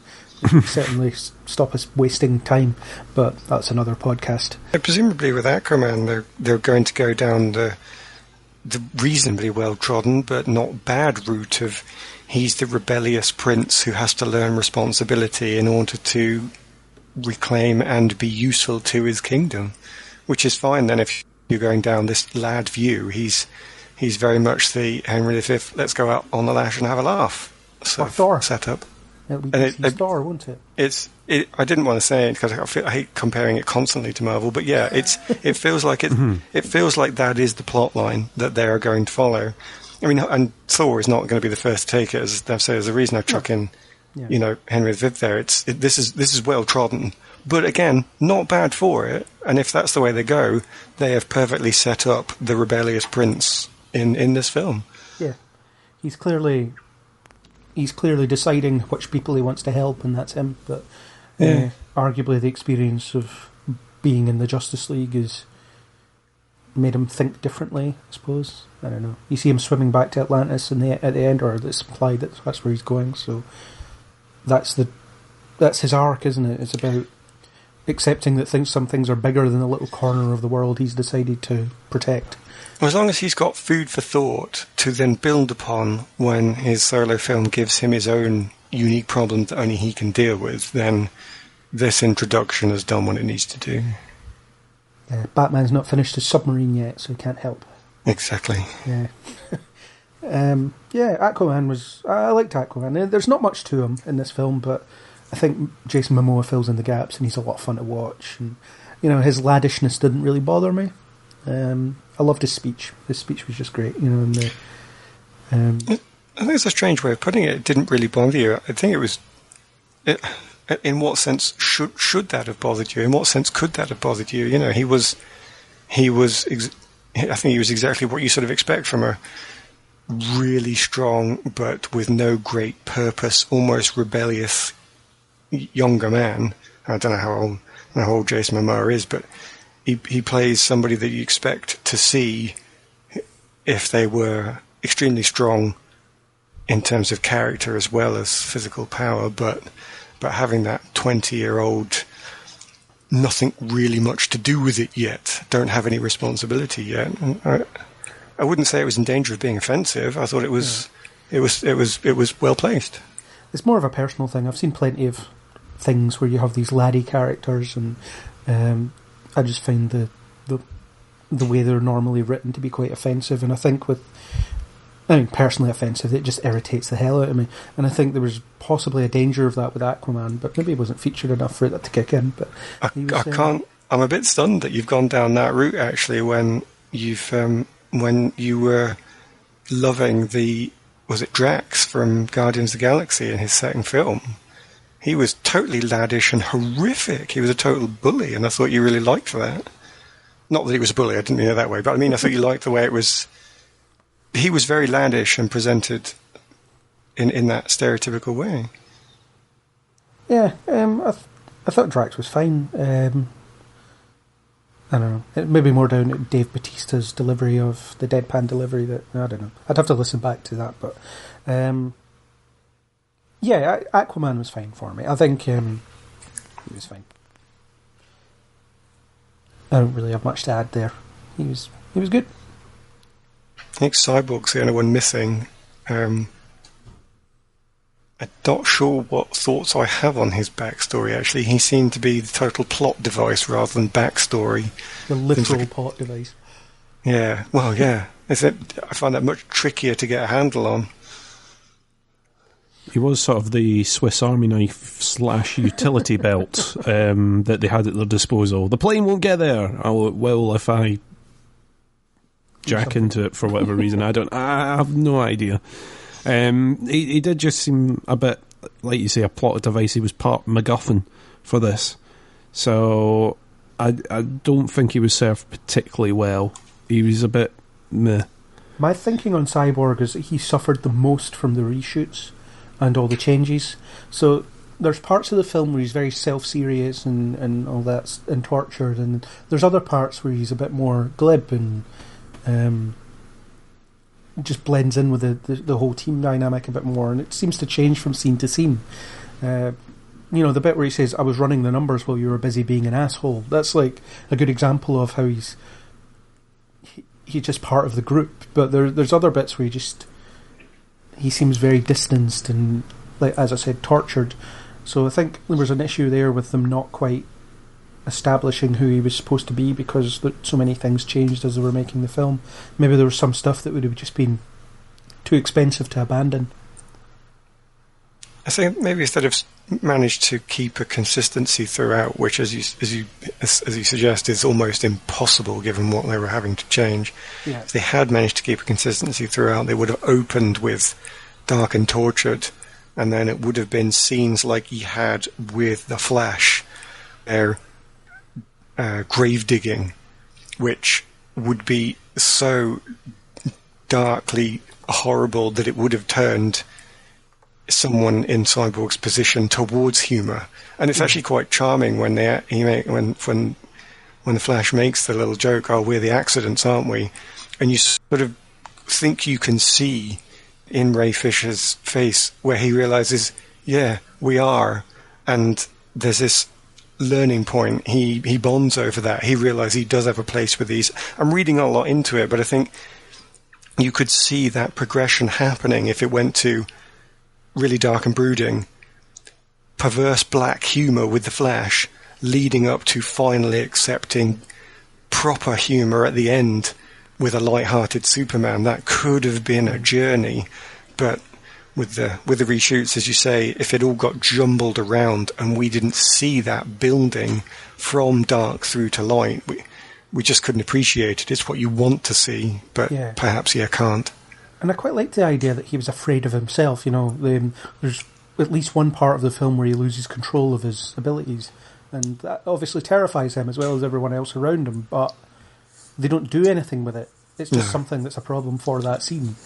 [SPEAKER 3] It would certainly stop us wasting time, but that's another podcast.
[SPEAKER 5] Presumably with Aquaman, they're going to go down the reasonably well trodden but not bad route of he's the rebellious prince who has to learn responsibility in order to reclaim and be useful to his kingdom, which is fine then if you're going down this lad view. He's very much the Henry V, let's go out on the lash and have a laugh setup.
[SPEAKER 3] It'll be Thor, won't it?
[SPEAKER 5] I didn't want to say it because I hate comparing it constantly to Marvel, but yeah, it feels like it feels like that is the plot line that they are going to follow. I mean, and Thor is not going to be the first to take it. As Dev says, there's a reason I chuck in, Henry V there. This is well trodden, but again, not bad for it. And if that's the way they go, they have perfectly set up the rebellious prince in this film.
[SPEAKER 3] Yeah, he's clearly deciding which people he wants to help, and that's him. But arguably, the experience of being in the Justice League has made him think differently, I suppose. I don't know. You see him swimming back to Atlantis at the end, or it's implied that that's where he's going. So that's his arc, isn't it? It's about accepting that some things are bigger than the little corner of the world he's decided to protect.
[SPEAKER 5] As long as he's got food for thought to then build upon when his solo film gives him his own unique problems that only he can deal with, then this introduction has done what it needs to do.
[SPEAKER 3] Batman's not finished his submarine yet, so he can't help.
[SPEAKER 5] Exactly.
[SPEAKER 3] Yeah. Aquaman was... I liked Aquaman. There's not much to him in this film, but I think Jason Momoa fills in the gaps, and he's a lot of fun to watch. And his laddishness didn't really bother me. I loved his speech. His speech was just great. I think
[SPEAKER 5] it's a strange way of putting it. It didn't really bother you. I think it was... in what sense should that have bothered you? In what sense could that have bothered you? He was I think he was exactly what you sort of expect from really strong but with no great purpose, almost rebellious younger man. I don't know how old Jason Momoa is, but he plays somebody that you expect to see if they were extremely strong in terms of character as well as physical power, but having that 20-year-old, nothing really much to do with it yet, don't have any responsibility yet. And I wouldn't say it was in danger of being offensive. I thought it was well placed.
[SPEAKER 3] It's more of a personal thing. I've seen plenty of things where you have these laddie characters, and I just find the way they're normally written to be quite offensive. And I think personally offensive, it just irritates the hell out of me. And I think there was possibly a danger of that with Aquaman, but maybe it wasn't featured enough for it to kick in. But
[SPEAKER 5] I'm a bit stunned that you've gone down that route, actually, when you were loving was it Drax from Guardians of the Galaxy in his second film? He was totally laddish and horrific. He was a total bully, and I thought you really liked that. Not that he was a bully, I didn't mean it that way, but I mean I thought you liked the way it was. He was very laddish and presented in that stereotypical way.
[SPEAKER 3] Yeah, I thought Drax was fine. I don't know. It may be more down to Dave Bautista's delivery of the deadpan delivery. I don't know. I'd have to listen back to that, but yeah, Aquaman was fine for me. I think he was fine. I don't really have much to add there. He was good.
[SPEAKER 5] I think Cyborg's the only one missing. I'm not sure what thoughts I have on his backstory, actually. He seemed to be the total plot device rather than backstory.
[SPEAKER 3] The literal plot device.
[SPEAKER 5] Yeah, well, yeah. I find that much trickier to get a handle on.
[SPEAKER 4] He was sort of the Swiss Army knife / utility belt that they had at their disposal. The plane won't get there. Oh, well, if I jack into it for whatever reason, I have no idea. He did just seem a bit, like you say, a plot device. He was part MacGuffin for this. So I don't think he was served particularly well. He was a bit meh. My
[SPEAKER 3] thinking on Cyborg is that he suffered the most from the reshoots and all the changes. So there's parts of the film where he's very self-serious and all that, and tortured, and there's other parts where he's a bit more glib and just blends in with the whole team dynamic a bit more, and it seems to change from scene to scene. The bit where he says, "I was running the numbers while you were busy being an asshole," that's like a good example of how he's just part of the group. But there's other bits where he seems very distanced and, like as I said, tortured. So I think there was an issue there with them not quite establishing who he was supposed to be, because so many things changed as they were making the film. Maybe there was some stuff that would have just been too expensive to abandon.
[SPEAKER 5] I think maybe if they'd have managed to keep a consistency throughout, which, as you suggest, is almost impossible given what they were having to change.
[SPEAKER 3] Yeah.
[SPEAKER 5] If they had managed to keep a consistency throughout, they would have opened with Dark and Tortured, and then it would have been scenes like he had with The Flash, where grave digging, which would be so darkly horrible that it would have turned someone in Cyborg's position towards humour. And it's actually quite charming when when the Flash makes the little joke, "Oh, we're the accidents, aren't we?" And you sort of think you can see in Ray Fisher's face where he realises, yeah, we are. And there's this learning point. He bonds over that. He realises he does have a place with these. I'm reading a lot into it, but I think you could see that progression happening if it went to really dark and brooding, perverse black humour with the Flash, leading up to finally accepting proper humour at the end with a light-hearted Superman. That could have been a journey, but with the reshoots, as you say, if it all got jumbled around and we didn't see that building from dark through to light, we just couldn't appreciate it. It's what you want to see, but perhaps can't.
[SPEAKER 3] And I quite like the idea that he was afraid of himself. There's at least one part of the film where he loses control of his abilities, and that obviously terrifies him as well as everyone else around him, but they don't do anything with it. It's just something that's a problem for that scene,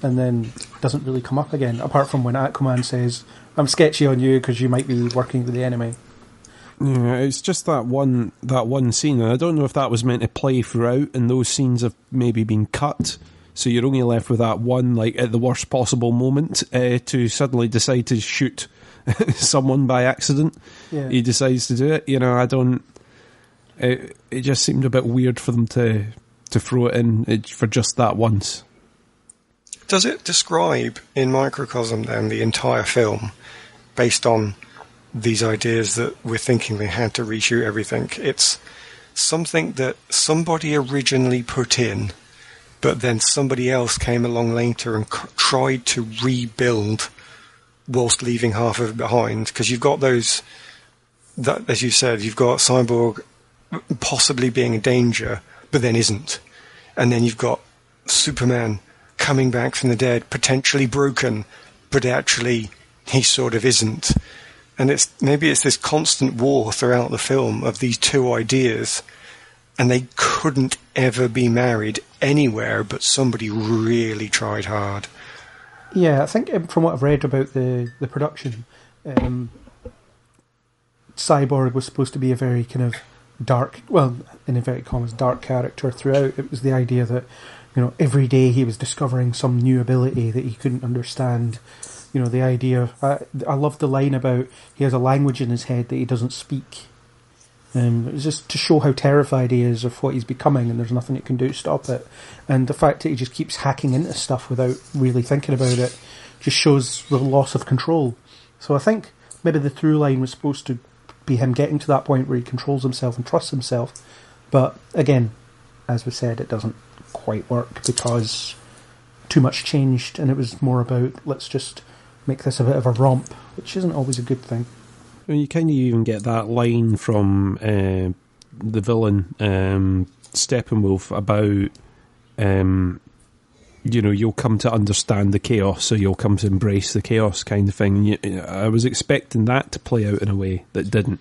[SPEAKER 3] and then doesn't really come up again, apart from when Aquaman says, I'm sketchy on you because you might be working with the enemy.
[SPEAKER 4] Yeah, it's just that one scene, and I don't know if that was meant to play throughout, and those scenes have maybe been cut, so you're only left with that one, like, at the worst possible moment, to suddenly decide to shoot someone by accident.
[SPEAKER 3] Yeah.
[SPEAKER 4] He decides to do it. You know, I don't... It just seemed a bit weird for them to throw it in for just that once.
[SPEAKER 5] Does it describe, in microcosm then, the entire film, based on these ideas that we're thinking they had to reshoot everything? It's something that somebody originally put in, but then somebody else came along later and tried to rebuild whilst leaving half of it behind. Because you've got those, that, as you said, you've got Cyborg possibly being in danger, but then isn't. And then you've got Superman coming back from the dead, potentially broken, but actually he sort of isn't. And maybe it's this constant war throughout the film of these two ideas, and they couldn't ever be married anywhere, but somebody really tried hard.
[SPEAKER 3] Yeah, I think from what I've read about the production, Cyborg was supposed to be a very kind of dark, well, in inverted commas, dark character throughout. It was the idea that, you know, every day he was discovering some new ability that he couldn't understand. You know, the idea... I love the line about he has a language in his head that he doesn't speak. It was just to show how terrified he is of what he's becoming, and there's nothing he can do to stop it. And the fact that he just keeps hacking into stuff without really thinking about it just shows the loss of control. So I think maybe the through line was supposed to be him getting to that point where he controls himself and trusts himself. But again, as we said, it doesn't quite work because too much changed, and it was more about, let's just make this a bit of a romp, which isn't always a good thing.
[SPEAKER 4] I mean, you kind of even get that line from the villain, Steppenwolf, about, you know, you'll come to understand the chaos, so you'll come to embrace the chaos kind of thing. I was expecting that to play out in a way that didn't.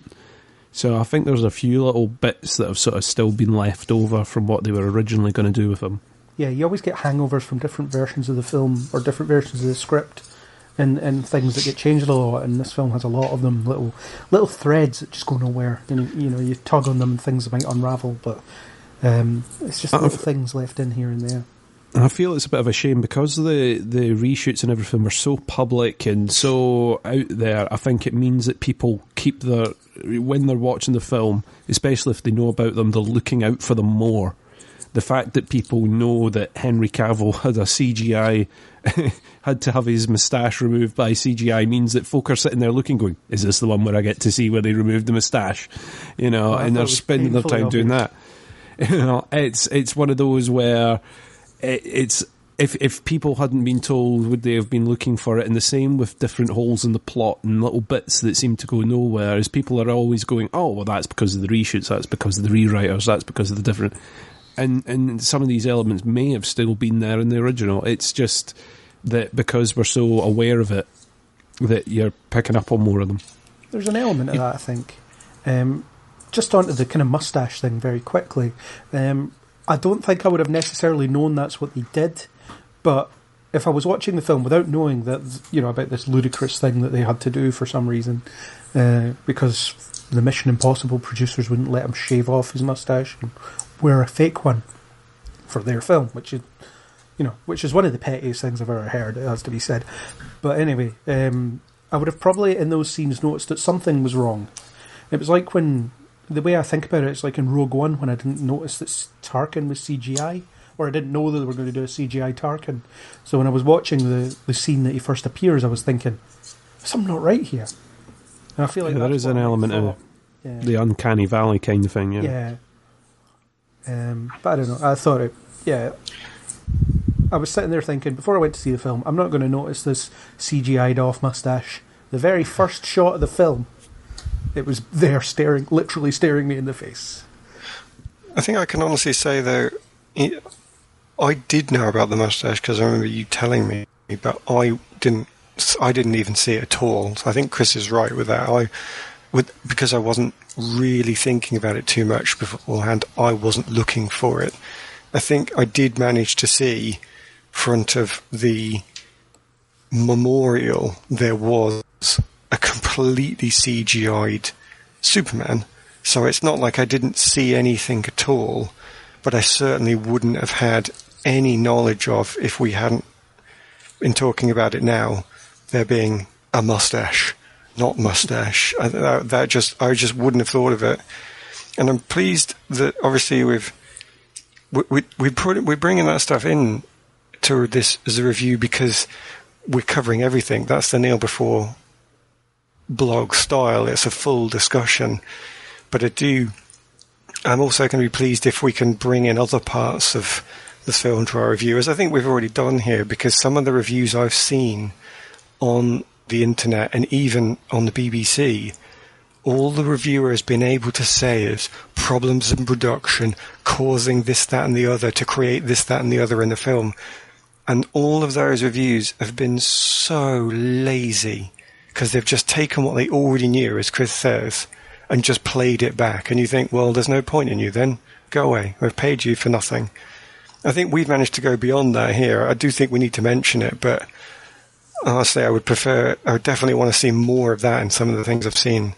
[SPEAKER 4] So I think there's a few little bits that have sort of still been left over from what they were originally going to do with him. Yeah,
[SPEAKER 3] you always get hangovers from different versions of the film or different versions of the script. And things that get changed a lot, and this film has a lot of them, little threads that just go nowhere. And you know, you tug on them and things might unravel, but it's just little things left in here and there.
[SPEAKER 4] I feel it's a bit of a shame because the reshoots and everything were so public and so out there. I think it means that people keep when they're watching the film, especially if they know about them, they're looking out for them more. The fact that people know that Henry Cavill had a CGI, had to have his moustache removed by CGI means that folk are sitting there looking, going, is this the one where I get to see where they removed the moustache? You know, and they're spending their time doing that. You know, it's one of those where it's if people hadn't been told, would they have been looking for it? And the same with different holes in the plot and little bits that seem to go nowhere, as people are always going, oh, well, that's because of the reshoots, that's because of the rewriters, that's because of the different... And some of these elements may have still been there in the original. It's just that because we're so aware of it, that you're picking up on more of them.
[SPEAKER 3] There's an element of that, I think. Just onto the kind of moustache thing very quickly. I don't think I would have necessarily known that's what they did, but if I was watching the film without knowing that, you know, about this ludicrous thing that they had to do for some reason, because the Mission Impossible producers wouldn't let him shave off his moustache and wear a fake one for their film, which is one of the pettiest things I've ever heard, it has to be said. But anyway, I would have probably in those scenes noticed that something was wrong. It was like when, the way I think about it, it's like in Rogue One when I didn't notice that Tarkin was CGI, or I didn't know that they were going to do a CGI Tarkin. So when I was watching the scene that he first appears, I was thinking, something not right here. And I feel like
[SPEAKER 4] there is an element of the uncanny valley kind of thing.
[SPEAKER 3] Yeah. But I don't know. I thought I was sitting there thinking, before I went to see the film, I'm not going to notice this CGI'd off moustache. The very first shot of the film, it was there literally staring me in the face.
[SPEAKER 5] I think I can honestly say, though, I did know about the moustache because I remember you telling me, but I didn't even see it at all. So I think Chris is right with that. Because I wasn't really thinking about it too much beforehand, I wasn't looking for it. I think I did manage to see front of the memorial there was a completely CGI'd Superman. So it's not like I didn't see anything at all, but I certainly wouldn't have had any knowledge of, if we hadn't been talking about it now, there being a mustache, not mustache. I just wouldn't have thought of it. And I'm pleased that obviously we're bringing that stuff in to this as a review because we're covering everything. That's the Neil Before blog style. It's a full discussion. But I'm also going to be pleased if we can bring in other parts of this film to our review, as I think we've already done here, because some of the reviews I've seen on the internet and even on the BBC, all the reviewer has been able to say is problems in production causing this, that and the other to create this, that and the other in the film. And all of those reviews have been so lazy because they've just taken what they already knew, as Chris says, and just played it back. And you think, well, there's no point in you then. Go away. We've paid you for nothing. I think we've managed to go beyond that here. I do think we need to mention it, but honestly, I would definitely want to see more of that in some of the things I've seen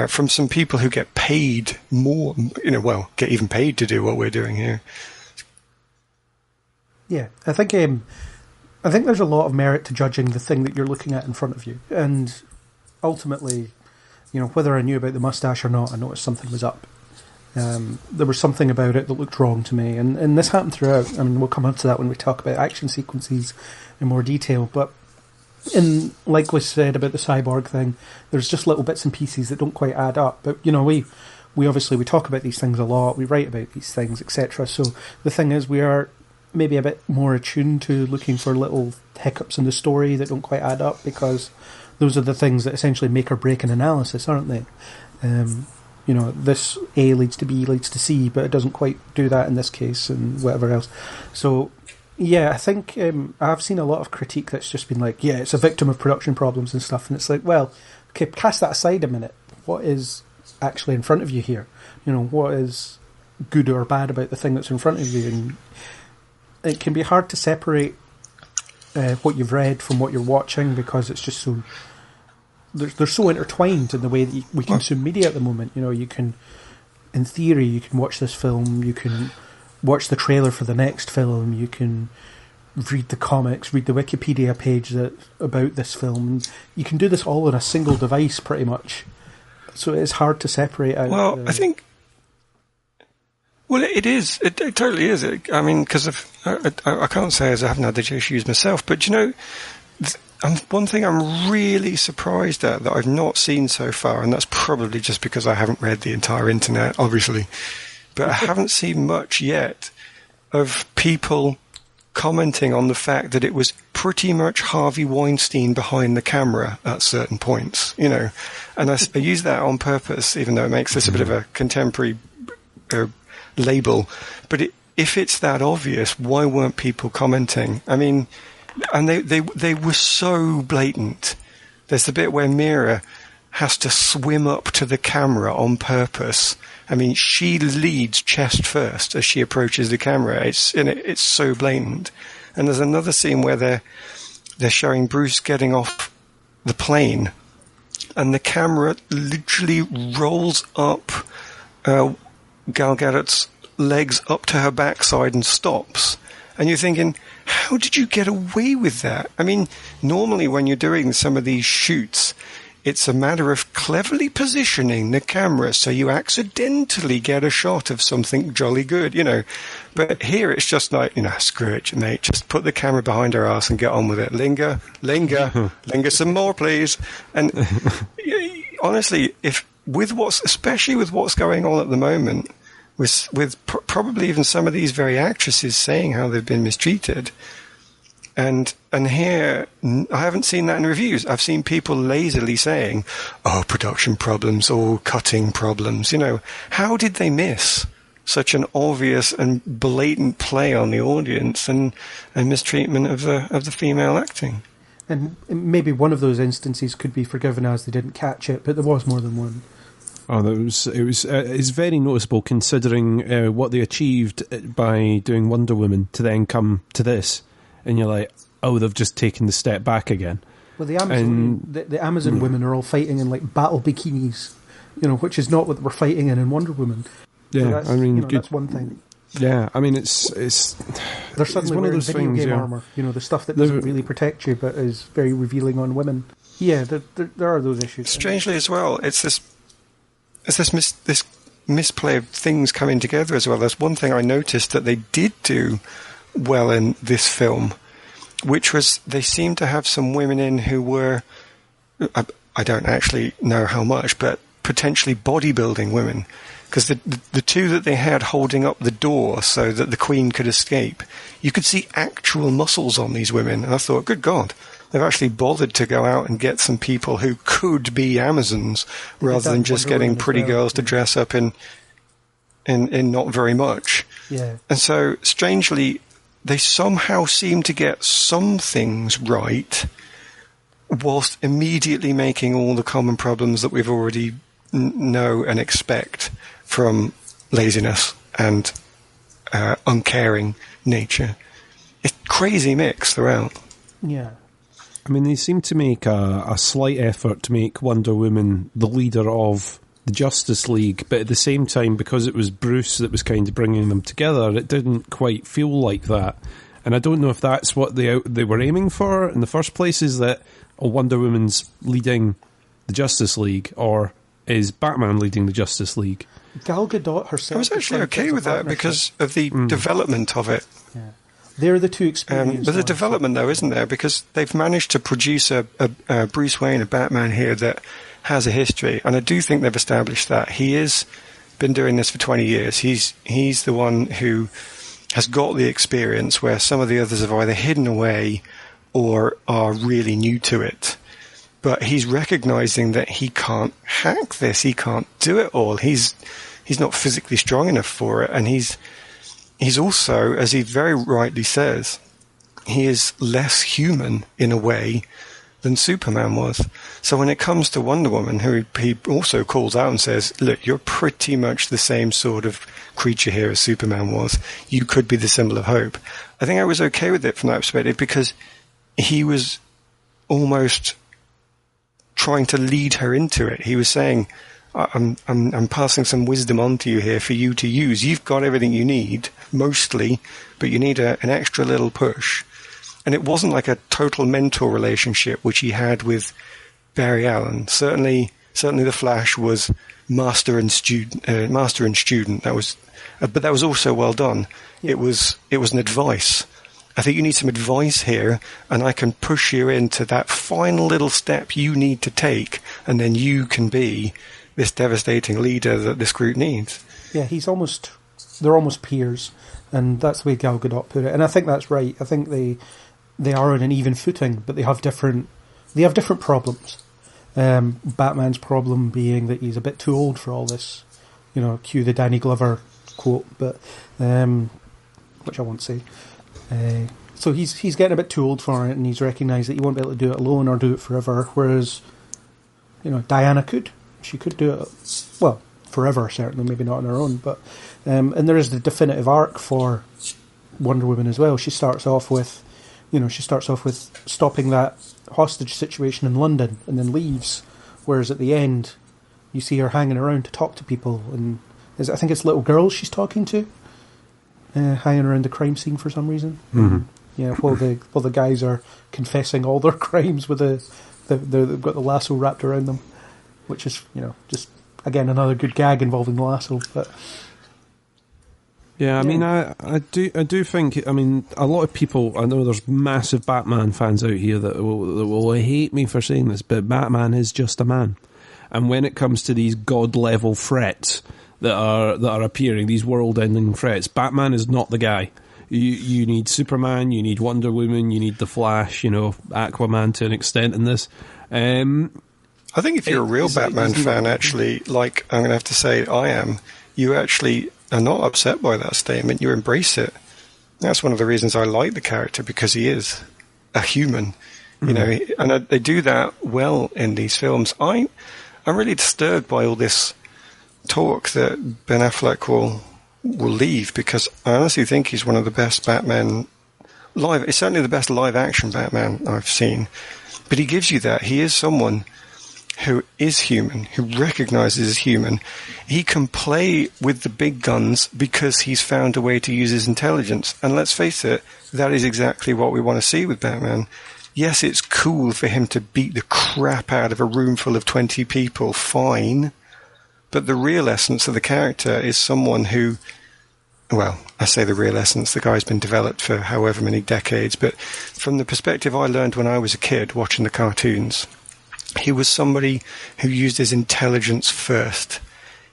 [SPEAKER 5] from some people who get paid more, get even paid to do what we're doing here.
[SPEAKER 3] Yeah, I think there's a lot of merit to judging the thing that you're looking at in front of you, and ultimately, whether I knew about the mustache or not, I noticed something was up. There was something about it that looked wrong to me, and this happened throughout. I mean, we'll come on to that when we talk about action sequences in more detail, but like we said about the cyborg thing, there's just little bits and pieces that don't quite add up. But, we obviously, we talk about these things a lot, we write about these things, etc. So the thing is, we are maybe a bit more attuned to looking for little hiccups in the story that don't quite add up, because those are the things that essentially make or break an analysis, aren't they? This A leads to B leads to C, but it doesn't quite do that in this case, and whatever else. So, yeah, I think I've seen a lot of critique that's just been like, yeah, it's a victim of production problems and stuff, and it's like, well, okay, cast that aside a minute. What is actually in front of you here? What is good or bad about the thing that's in front of you? And it can be hard to separate what you've read from what you're watching, because it's just so... They're so intertwined in the way that we consume media at the moment. You can, in theory, you can watch this film, you can watch the trailer for the next film, you can read the comics, read the Wikipedia page about this film. You can do this all on a single device, pretty much. So it's hard to separate out.
[SPEAKER 5] Well, I think... Well, it is. It totally is. I mean, because I can't say as I haven't had the issues myself, but one thing I'm really surprised at that I've not seen so far, and that's probably just because I haven't read the entire internet, obviously, but I haven't seen much yet of people commenting on the fact that it was pretty much Harvey Weinstein behind the camera at certain points, and I use that on purpose, even though it makes this a bit of a contemporary label. But if it's that obvious, why weren't people commenting? I mean... And they were so blatant. There's the bit where Mira has to swim up to the camera on purpose. I mean, she leads chest first as she approaches the camera. It's so blatant. And there's another scene where they're showing Bruce getting off the plane, and the camera literally rolls up Gal Gadot's legs up to her backside and stops. And you're thinking, how did you get away with that? I mean, normally when you're doing some of these shoots, it's a matter of cleverly positioning the camera so you accidentally get a shot of something jolly good, But here it's just like, screw it, mate. Just put the camera behind her ass and get on with it. Linger some more, please. And honestly, especially with what's going on at the moment, with probably even some of these very actresses saying how they've been mistreated. And here, I haven't seen that in reviews. I've seen people lazily saying, production problems or cutting problems. How did they miss such an obvious and blatant play on the audience and mistreatment of the female acting? And
[SPEAKER 3] maybe one of those instances could be forgiven as they didn't catch it, but there was more than one.
[SPEAKER 4] Oh, it's very noticeable considering what they achieved by doing Wonder Woman to then come to this, and you're like, oh, they've just taken the step back again.
[SPEAKER 3] Well, the Amazon women are all fighting in like battle bikinis, which is not what we're fighting in Wonder Woman.
[SPEAKER 4] Yeah,
[SPEAKER 3] so that's one thing.
[SPEAKER 4] Yeah, I mean, it's
[SPEAKER 3] they're suddenly
[SPEAKER 4] one
[SPEAKER 3] wearing
[SPEAKER 4] of those
[SPEAKER 3] video
[SPEAKER 4] things,
[SPEAKER 3] game armor. The stuff that doesn't really protect you, but is very revealing on women. Yeah, there are those issues.
[SPEAKER 5] Strangely, as well, it's this misplay of things coming together as well. There's one thing I noticed that they did do well in this film, which was they seemed to have some women in who were, I don't actually know how much, but potentially bodybuilding women. Because the two that they had holding up the door so that the Queen could escape, you could see actual muscles on these women. And I thought, good God, they've actually bothered to go out and get some people who could be Amazons rather than just getting pretty girls to dress up in not very much.
[SPEAKER 3] Yeah.
[SPEAKER 5] And so, strangely, they somehow seem to get some things right whilst immediately making all the common problems that we've already know and expect from laziness and uncaring nature. It's crazy mix throughout.
[SPEAKER 3] Yeah.
[SPEAKER 4] I mean, they seem to make a slight effort to make Wonder Woman the leader of the Justice League, but at the same time, because it was Bruce that was kind of bringing them together, it didn't quite feel like that. And I don't know if that's what they were aiming for in the first place, is that Wonder Woman's leading the Justice League, or is Batman leading the Justice League?
[SPEAKER 3] Gal Gadot herself.
[SPEAKER 5] I was actually okay with that because of the development of it.
[SPEAKER 3] Yeah. They're the two experienced
[SPEAKER 5] There's a development, though, isn't there? Because they've managed to produce a Bruce Wayne, a Batman here that has a history. And I do think they've established that. He has been doing this for 20 years. He's the one who has got the experience where some of the others have either hidden away or are really new to it. But he's recognizing that he can't hack this. He can't do it all. He's not physically strong enough for it. And he's also, as he very rightly says, he is less human in a way than Superman was. So when it comes to Wonder Woman, who he also calls out and says, look, you're pretty much the same sort of creature here as Superman was. You could be the symbol of hope. I think I was okay with it from that perspective because he was almost trying to lead her into it. He was saying, I'm passing some wisdom on to you here for you to use. You've got everything you need, mostly, but you need an extra little push. And it wasn't like a total mentor relationship, which he had with Barry Allen. Certainly the Flash was master and student. That was, but that was also well done. Yeah. It was an advice. I think you need some advice here, and I can push you into that final little step you need to take, and then you can be this devastating leader that this group needs.
[SPEAKER 3] Yeah, they're almost peers, and that's the way Gal Gadot put it. And I think that's right. I think they are on an even footing, but they have different problems. Batman's problem being that he's a bit too old for all this. Cue the Danny Glover quote, but which I won't say. So he's getting a bit too old for it, and he's recognised that he won't be able to do it alone or do it forever. Whereas, Diana could. She could do it, well, forever certainly, maybe not on her own. But and there is the definitive arc for Wonder Woman as well. She starts off with stopping that hostage situation in London, and then leaves. Whereas at the end, you see her hanging around to talk to people, and I think it's little girls she's talking to. Hanging around the crime scene for some reason.
[SPEAKER 4] Mm-hmm.
[SPEAKER 3] Yeah, while the guys are confessing all their crimes with they've got the lasso wrapped around them, which is just again another good gag involving the lasso. But
[SPEAKER 4] yeah, I mean, I do think. I mean, a lot of people. I know there's massive Batman fans out here that will hate me for saying this, but Batman is just a man, and when it comes to these god level threats that are appearing, these world-ending threats, Batman is not the guy. You need Superman, you need Wonder Woman, you need the Flash, Aquaman to an extent in this.
[SPEAKER 5] I think if you're a real Batman fan, actually, like I'm going to have to say I am, you actually are not upset by that statement. You embrace it. That's one of the reasons I like the character, because he is a human, and they do that well in these films. I'm really disturbed by all this talk that Ben Affleck will leave, because I honestly think he's one of the best Batman live. It's certainly the best live action Batman I've seen. But he gives you that. He is someone who is human, who recognizes as human. He can play with the big guns because he's found a way to use his intelligence. And let's face it, that is exactly what we want to see with Batman. Yes, it's cool for him to beat the crap out of a room full of 20 people, fine. But the real essence of the character is someone who, well, I say the real essence, the guy's been developed for however many decades, but from the perspective I learned when I was a kid watching the cartoons, he was somebody who used his intelligence first.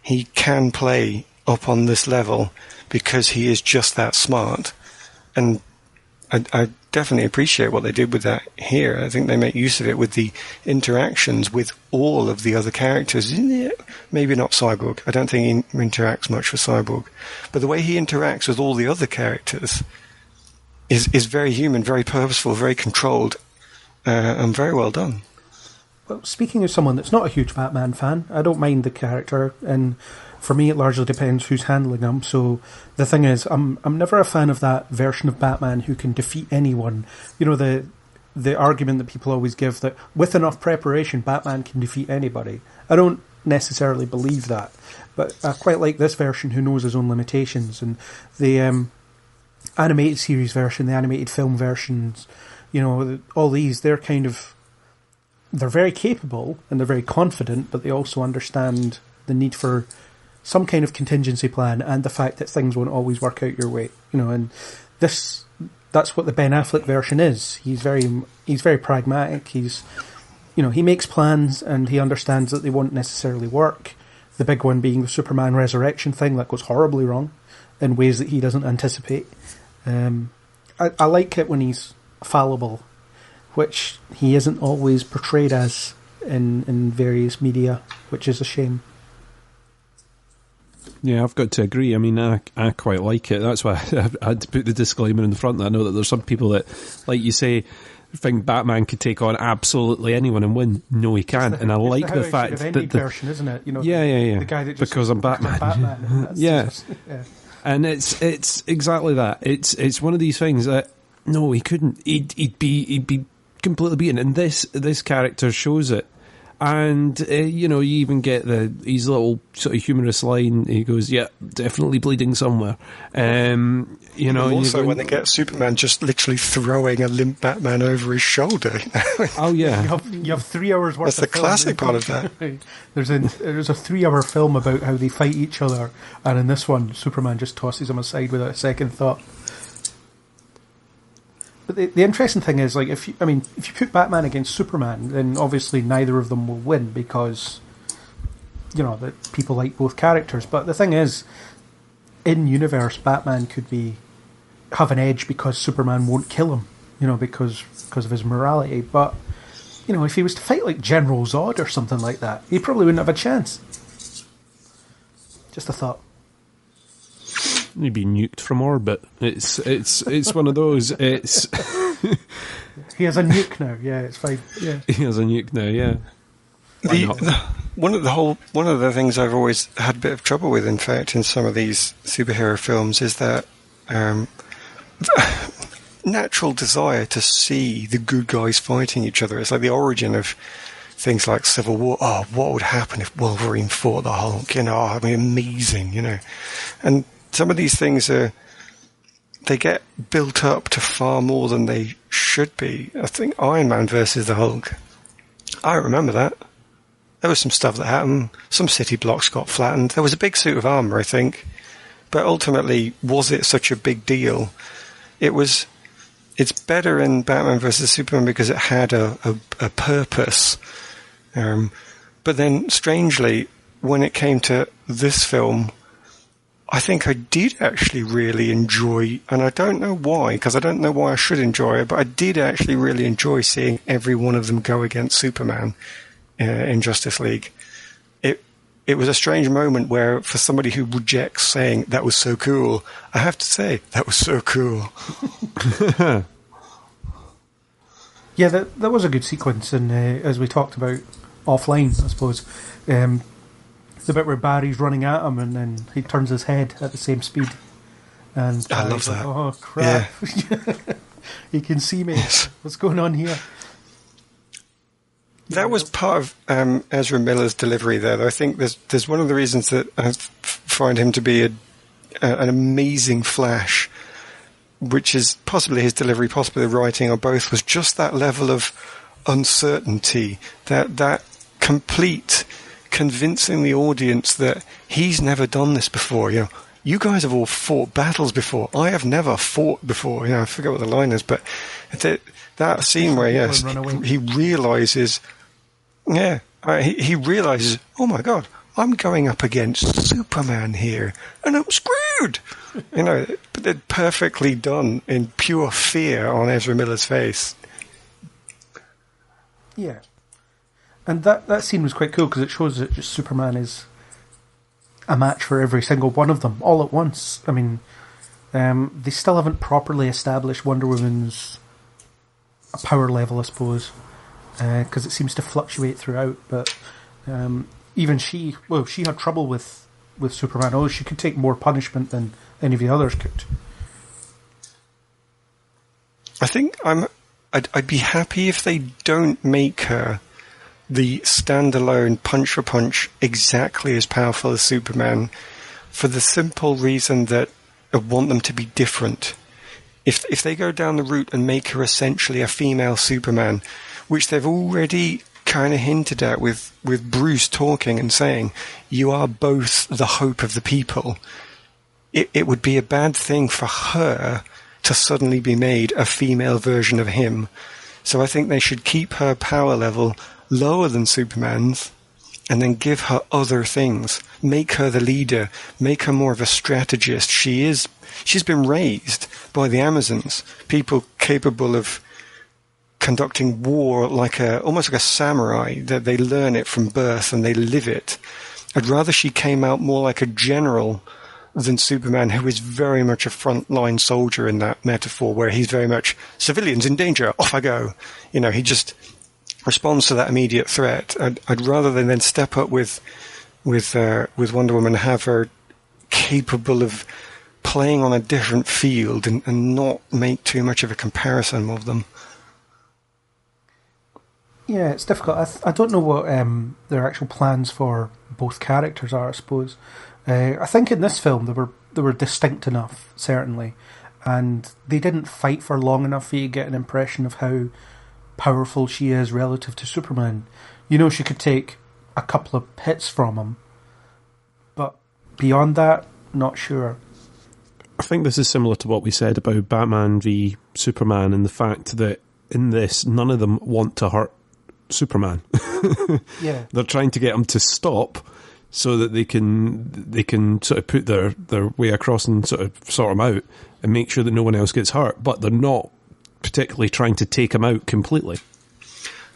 [SPEAKER 5] He can play up on this level because he is just that smart. And I definitely appreciate what they did with that here. I think they make use of it with the interactions with all of the other characters. Maybe not Cyborg. I don't think he interacts much with Cyborg. But the way he interacts with all the other characters is very human, very purposeful, very controlled, and very well done.
[SPEAKER 3] Well, speaking as someone that's not a huge Batman fan, I don't mind the character, and for me it largely depends who's handling him. So the thing is, I'm never a fan of that version of Batman who can defeat anyone. You know, the argument that people always give that with enough preparation Batman can defeat anybody. I don't necessarily believe that, but I quite like this version who knows his own limitations. And the animated series version, the animated film versions, you know, all these, they're very capable and they're very confident, but they also understand the need for some kind of contingency plan and the fact that things won't always work out your way. You know, and that's what the Ben Affleck version is. He's very pragmatic. He makes plans and he understands that they won't necessarily work. The big one being the Superman resurrection thing that goes horribly wrong in ways that he doesn't anticipate. I like it when he's fallible, which he isn't always portrayed as in various media, which is a shame.
[SPEAKER 4] Yeah, I've got to agree. I mean, I quite like it. That's why I had to put the disclaimer in the front that I know that there's some people that, like you say, think Batman could take on absolutely anyone and win. No, he can't. And I like the fact that the
[SPEAKER 3] version, isn't it? You know,
[SPEAKER 4] yeah.
[SPEAKER 3] The guy that just
[SPEAKER 4] because I'm Batman. Yeah. And it's exactly that. It's one of these things that no, he couldn't. He'd be completely beaten. And this character shows it. And, you even get his little sort of humorous line. He goes, yeah, definitely bleeding somewhere.
[SPEAKER 5] Also, when they get Superman just literally throwing a limp Batman over his shoulder.
[SPEAKER 4] Oh, yeah.
[SPEAKER 3] You have 3 hours worth
[SPEAKER 5] That's the classic part of that.
[SPEAKER 3] There's a 3-hour film about how they fight each other, and in this one, Superman just tosses him aside without a second thought. But the interesting thing is, like, if you put Batman against Superman, then obviously neither of them will win because, that people like both characters. But the thing is, in universe, Batman could have an edge because Superman won't kill him, because of his morality. But, if he was to fight like General Zod or something like that, he probably wouldn't have a chance. Just a thought.
[SPEAKER 4] He'd be nuked from orbit. It's one of those. It's
[SPEAKER 3] he has a nuke now. Yeah, it's fine. Yeah,
[SPEAKER 4] he has a nuke now. Yeah.
[SPEAKER 5] One of the things I've always had a bit of trouble with, in fact, in some of these superhero films, is that natural desire to see the good guys fighting each other. It's like the origin of things like Civil War. Oh, what would happen if Wolverine fought the Hulk? I mean, amazing. And some of these things they get built up to far more than they should be. I think Iron Man versus the Hulk, I remember that. There was some stuff that happened. Some city blocks got flattened. There was a big suit of armour, I think. But ultimately, was it such a big deal? It's better in Batman versus Superman because it had a purpose. But then, strangely, when it came to this film, I think I did actually really enjoy, and I don't know why, because I don't know why I should enjoy it, but I did actually really enjoy seeing every one of them go against Superman in Justice League. It was a strange moment where, for somebody who rejects saying that was so cool, I have to say that was so cool.
[SPEAKER 3] Yeah, that was a good sequence, and as we talked about offline, I suppose, the bit where Barry's running at him and then he turns his head at the same speed. And
[SPEAKER 5] I love that.
[SPEAKER 3] Oh crap! Yeah. He can see me. Yes. What's going on here?
[SPEAKER 5] That was part of Ezra Miller's delivery there. Though. I think there's one of the reasons that I find him to be an amazing Flash, which is possibly his delivery, possibly the writing, or both, was just that level of uncertainty, that complete convincing the audience that he's never done this before. You guys have all fought battles before. I have never fought before. I forget what the line is, but that scene where he realizes, he realizes, oh my God, I'm going up against Superman here, and I'm screwed. But they're perfectly done in pure fear on Ezra Miller's face.
[SPEAKER 3] Yeah, and that scene was quite cool because it shows that just Superman is a match for every single one of them all at once. I mean, they still haven't properly established Wonder Woman's power level, I suppose, because it seems to fluctuate throughout. But even she had trouble with Superman. Oh, she could take more punishment than any of the others could.
[SPEAKER 5] I think I'd be happy if they don't make her the standalone punch for punch exactly as powerful as Superman, for the simple reason that I want them to be different. If they go down the route and make her essentially a female Superman, which they've already kind of hinted at with Bruce talking and saying, you are both the hope of the people, it would be a bad thing for her to suddenly be made a female version of him. So I think they should keep her power level lower than Superman's, and then give her other things. Make her the leader. Make her more of a strategist. She's been raised by the Amazons, people capable of conducting war almost like a samurai, that they learn it from birth and they live it. I'd rather she came out more like a general than Superman, who is very much a frontline soldier in that metaphor, where he's very much civilians in danger, off I go. He just responds to that immediate threat. I'd rather than then step up with Wonder Woman, have her capable of playing on a different field and not make too much of a comparison of them.
[SPEAKER 3] Yeah, it's difficult. I don't know what their actual plans for both characters are, I suppose. I think in this film they were distinct enough, certainly, and they didn't fight for long enough for you to get an impression of how powerful she is relative to Superman. She could take a couple of hits from him, but beyond that, not sure.
[SPEAKER 4] I think this is similar to what we said about Batman v Superman, and the fact that in this, none of them want to hurt Superman.
[SPEAKER 3] Yeah,
[SPEAKER 4] they're trying to get him to stop so that they can sort of put their way across and sort him out and make sure that no one else gets hurt, but they're not particularly trying to take him out completely.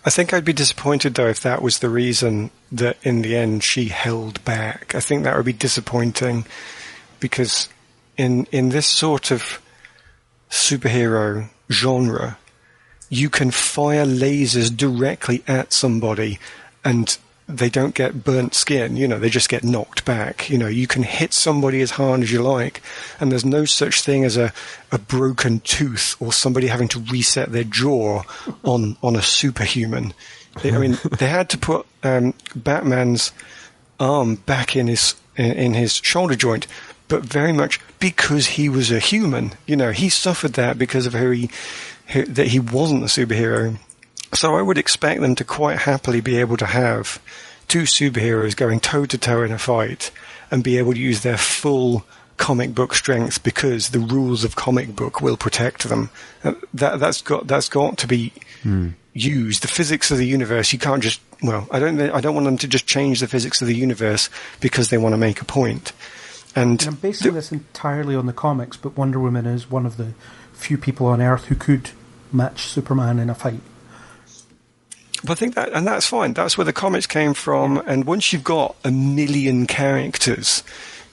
[SPEAKER 5] I think I'd be disappointed, though, if that was the reason that in the end she held back. I think that would be disappointing, because in this sort of superhero genre, you can fire lasers directly at somebody and they don't get burnt skin, they just get knocked back. You can hit somebody as hard as you like, and there's no such thing as a broken tooth or somebody having to reset their jaw on a superhuman. They had to put Batman's arm back in his shoulder joint, but very much because he was a human. He suffered that because of that he wasn't a superhero. So I would expect them to quite happily be able to have two superheroes going toe-to-toe in a fight and be able to use their full comic book strength, because the rules of comic book will protect them. That's got to be used. The physics of the universe, you can't just... Well, I don't want them to just change the physics of the universe because they want to make a point. And
[SPEAKER 3] I'm basing this entirely on the comics, but Wonder Woman is one of the few people on Earth who could match Superman in a fight.
[SPEAKER 5] But I think that's fine. That's where the comics came from. And once you've got a million characters,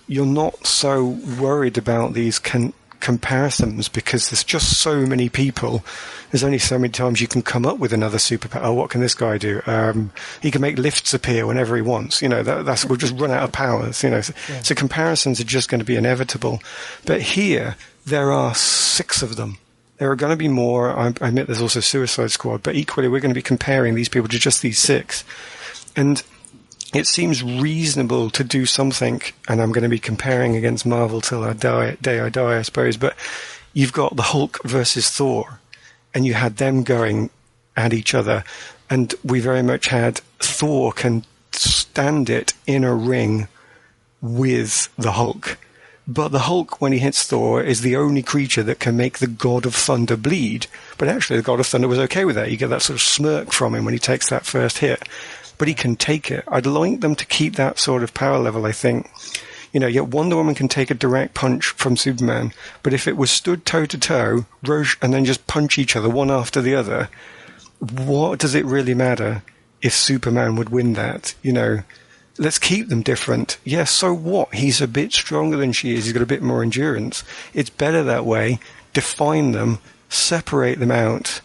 [SPEAKER 5] you're not so worried about these comparisons because there's just so many people. There's only so many times you can come up with another superpower. Oh, what can this guy do? He can make lifts appear whenever he wants. You know, we'll just run out of powers. You know, so comparisons are just going to be inevitable. But here there are 6 of them. There are going to be more. I admit there's also Suicide Squad, but equally we're going to be comparing these people to just these 6. And it seems reasonable to do something, and I'm going to be comparing against Marvel till day I die, I suppose, but you've got the Hulk versus Thor, and you had them going at each other, and we very much had Thor can stand it in a ring with the Hulk. But the Hulk, when he hits Thor, is the only creature that can make the God of Thunder bleed. But actually, the God of Thunder was okay with that. You get that sort of smirk from him when he takes that first hit. But he can take it. I'd like them to keep that sort of power level, I think. You know, yet Wonder Woman can take a direct punch from Superman. But if it was stood toe-to-toe, and then just punch each other one after the other, what does it really matter if Superman would win that? You know, let's keep them different. Yes, so what? He's a bit stronger than she is. He's got a bit more endurance. It's better that way. Define them, separate them out.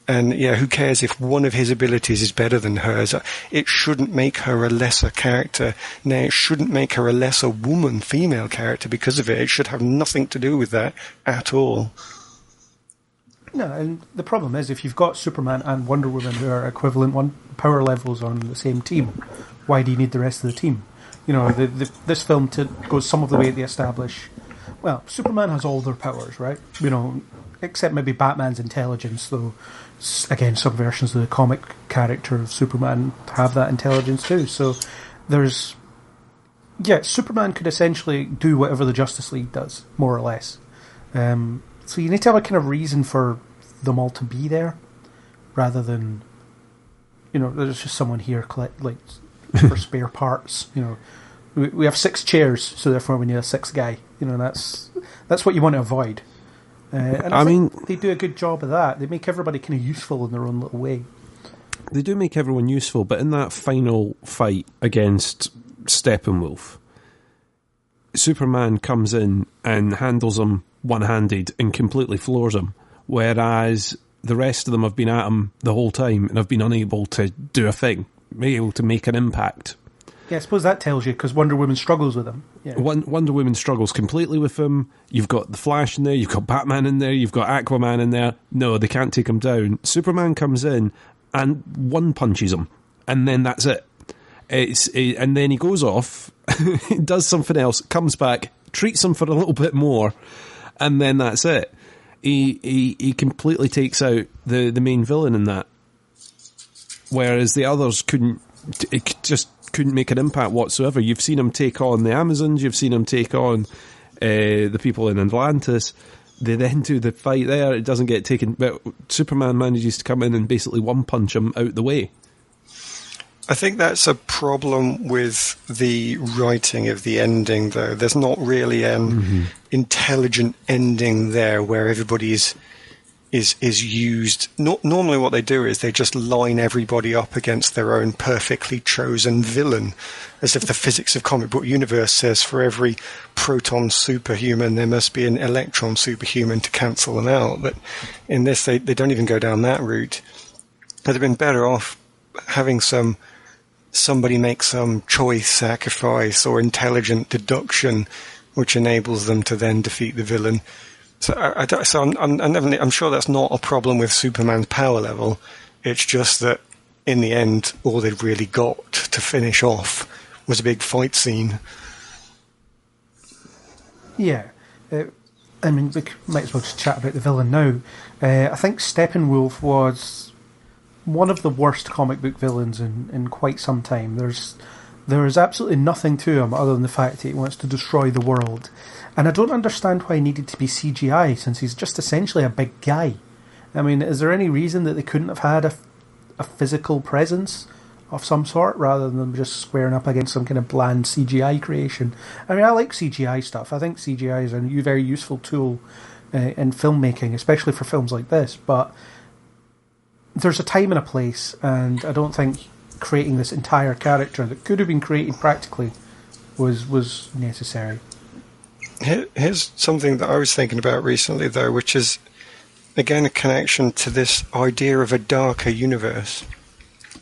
[SPEAKER 5] And, yeah, who cares if one of his abilities is better than hers? It shouldn't make her a lesser character. Now, it shouldn't make her a lesser woman, female character because of it. It should have nothing to do with that at all.
[SPEAKER 3] No, and the problem is if you've got Superman and Wonder Woman who are equivalent power levels on the same team, why do you need the rest of the team? You know, this film goes some of the way to establish, well, Superman has all their powers, right? You know, except maybe Batman's intelligence, though, again, some versions of the comic character of Superman have that intelligence too. So there's, yeah, Superman could essentially do whatever the Justice League does, more or less. So you need to have a kind of reason for them all to be there, rather than, you know, there's just someone here like for spare parts. You know, we have 6 chairs, so therefore we need a 6th guy. You know, that's what you want to avoid. And I mean, they do a good job of that. They make everybody kind of useful in their own little way.
[SPEAKER 4] They do make everyone useful, but in that final fight against Steppenwolf, Superman comes in and handles him one-handed and completely floors him, whereas the rest of them have been at him the whole time and have been unable to do a thing, able to make an impact.
[SPEAKER 3] Yeah, I suppose that tells you, because Wonder Woman struggles with him. Yeah.
[SPEAKER 4] Wonder Woman struggles completely with him. You've got the Flash in there, you've got Batman in there, you've got Aquaman in there. No, they can't take him down. Superman comes in and one punches him, and then that's it. And then he goes off, does something else, comes back, treats him for a little bit more, and then that's it. He completely takes out the main villain in that, whereas the others couldn't make an impact whatsoever. You've seen him take on the Amazons, you've seen him take on the people in Atlantis. They then do the fight there, it doesn't get taken, but Superman manages to come in and basically one-punch him out the way.
[SPEAKER 5] I think that's a problem with the writing of the ending, though. There's not really an intelligent ending there where everybody is used. Normally what they do is they just line everybody up against their own perfectly chosen villain, as if the physics of comic book universe says for every proton superhuman there must be an electron superhuman to cancel them out. But in this they don't even go down that route. They'd have been better off having somebody make some choice, sacrifice, or intelligent deduction which enables them to then defeat the villain. So, I'm sure that's not a problem with Superman's power level. It's just that in the end, all they've really got to finish off was a big fight scene.
[SPEAKER 3] Yeah. I mean, we might as well just chat about the villain now. I think Steppenwolf was one of the worst comic book villains in quite some time. There is absolutely nothing to him other than the fact that he wants to destroy the world. And I don't understand why he needed to be CGI, since he's just essentially a big guy. I mean, is there any reason that they couldn't have had a physical presence of some sort, rather than just squaring up against some kind of bland CGI creation? I mean, I like CGI stuff. I think CGI is a very useful tool in filmmaking, especially for films like this, but there's a time and a place, and I don't think creating this entire character that could have been created practically was necessary.
[SPEAKER 5] Here's something that I was thinking about recently, though, which is, again, a connection to this idea of a darker universe.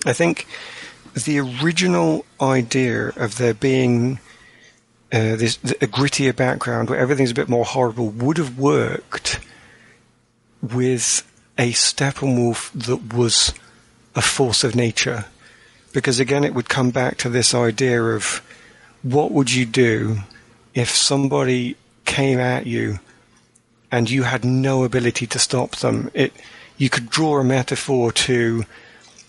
[SPEAKER 5] I think the original idea of there being a grittier background where everything's a bit more horrible would have worked with a Steppenwolf that was a force of nature. Because, again, it would come back to this idea of what would you do if somebody came at you and you had no ability to stop them. You could draw a metaphor to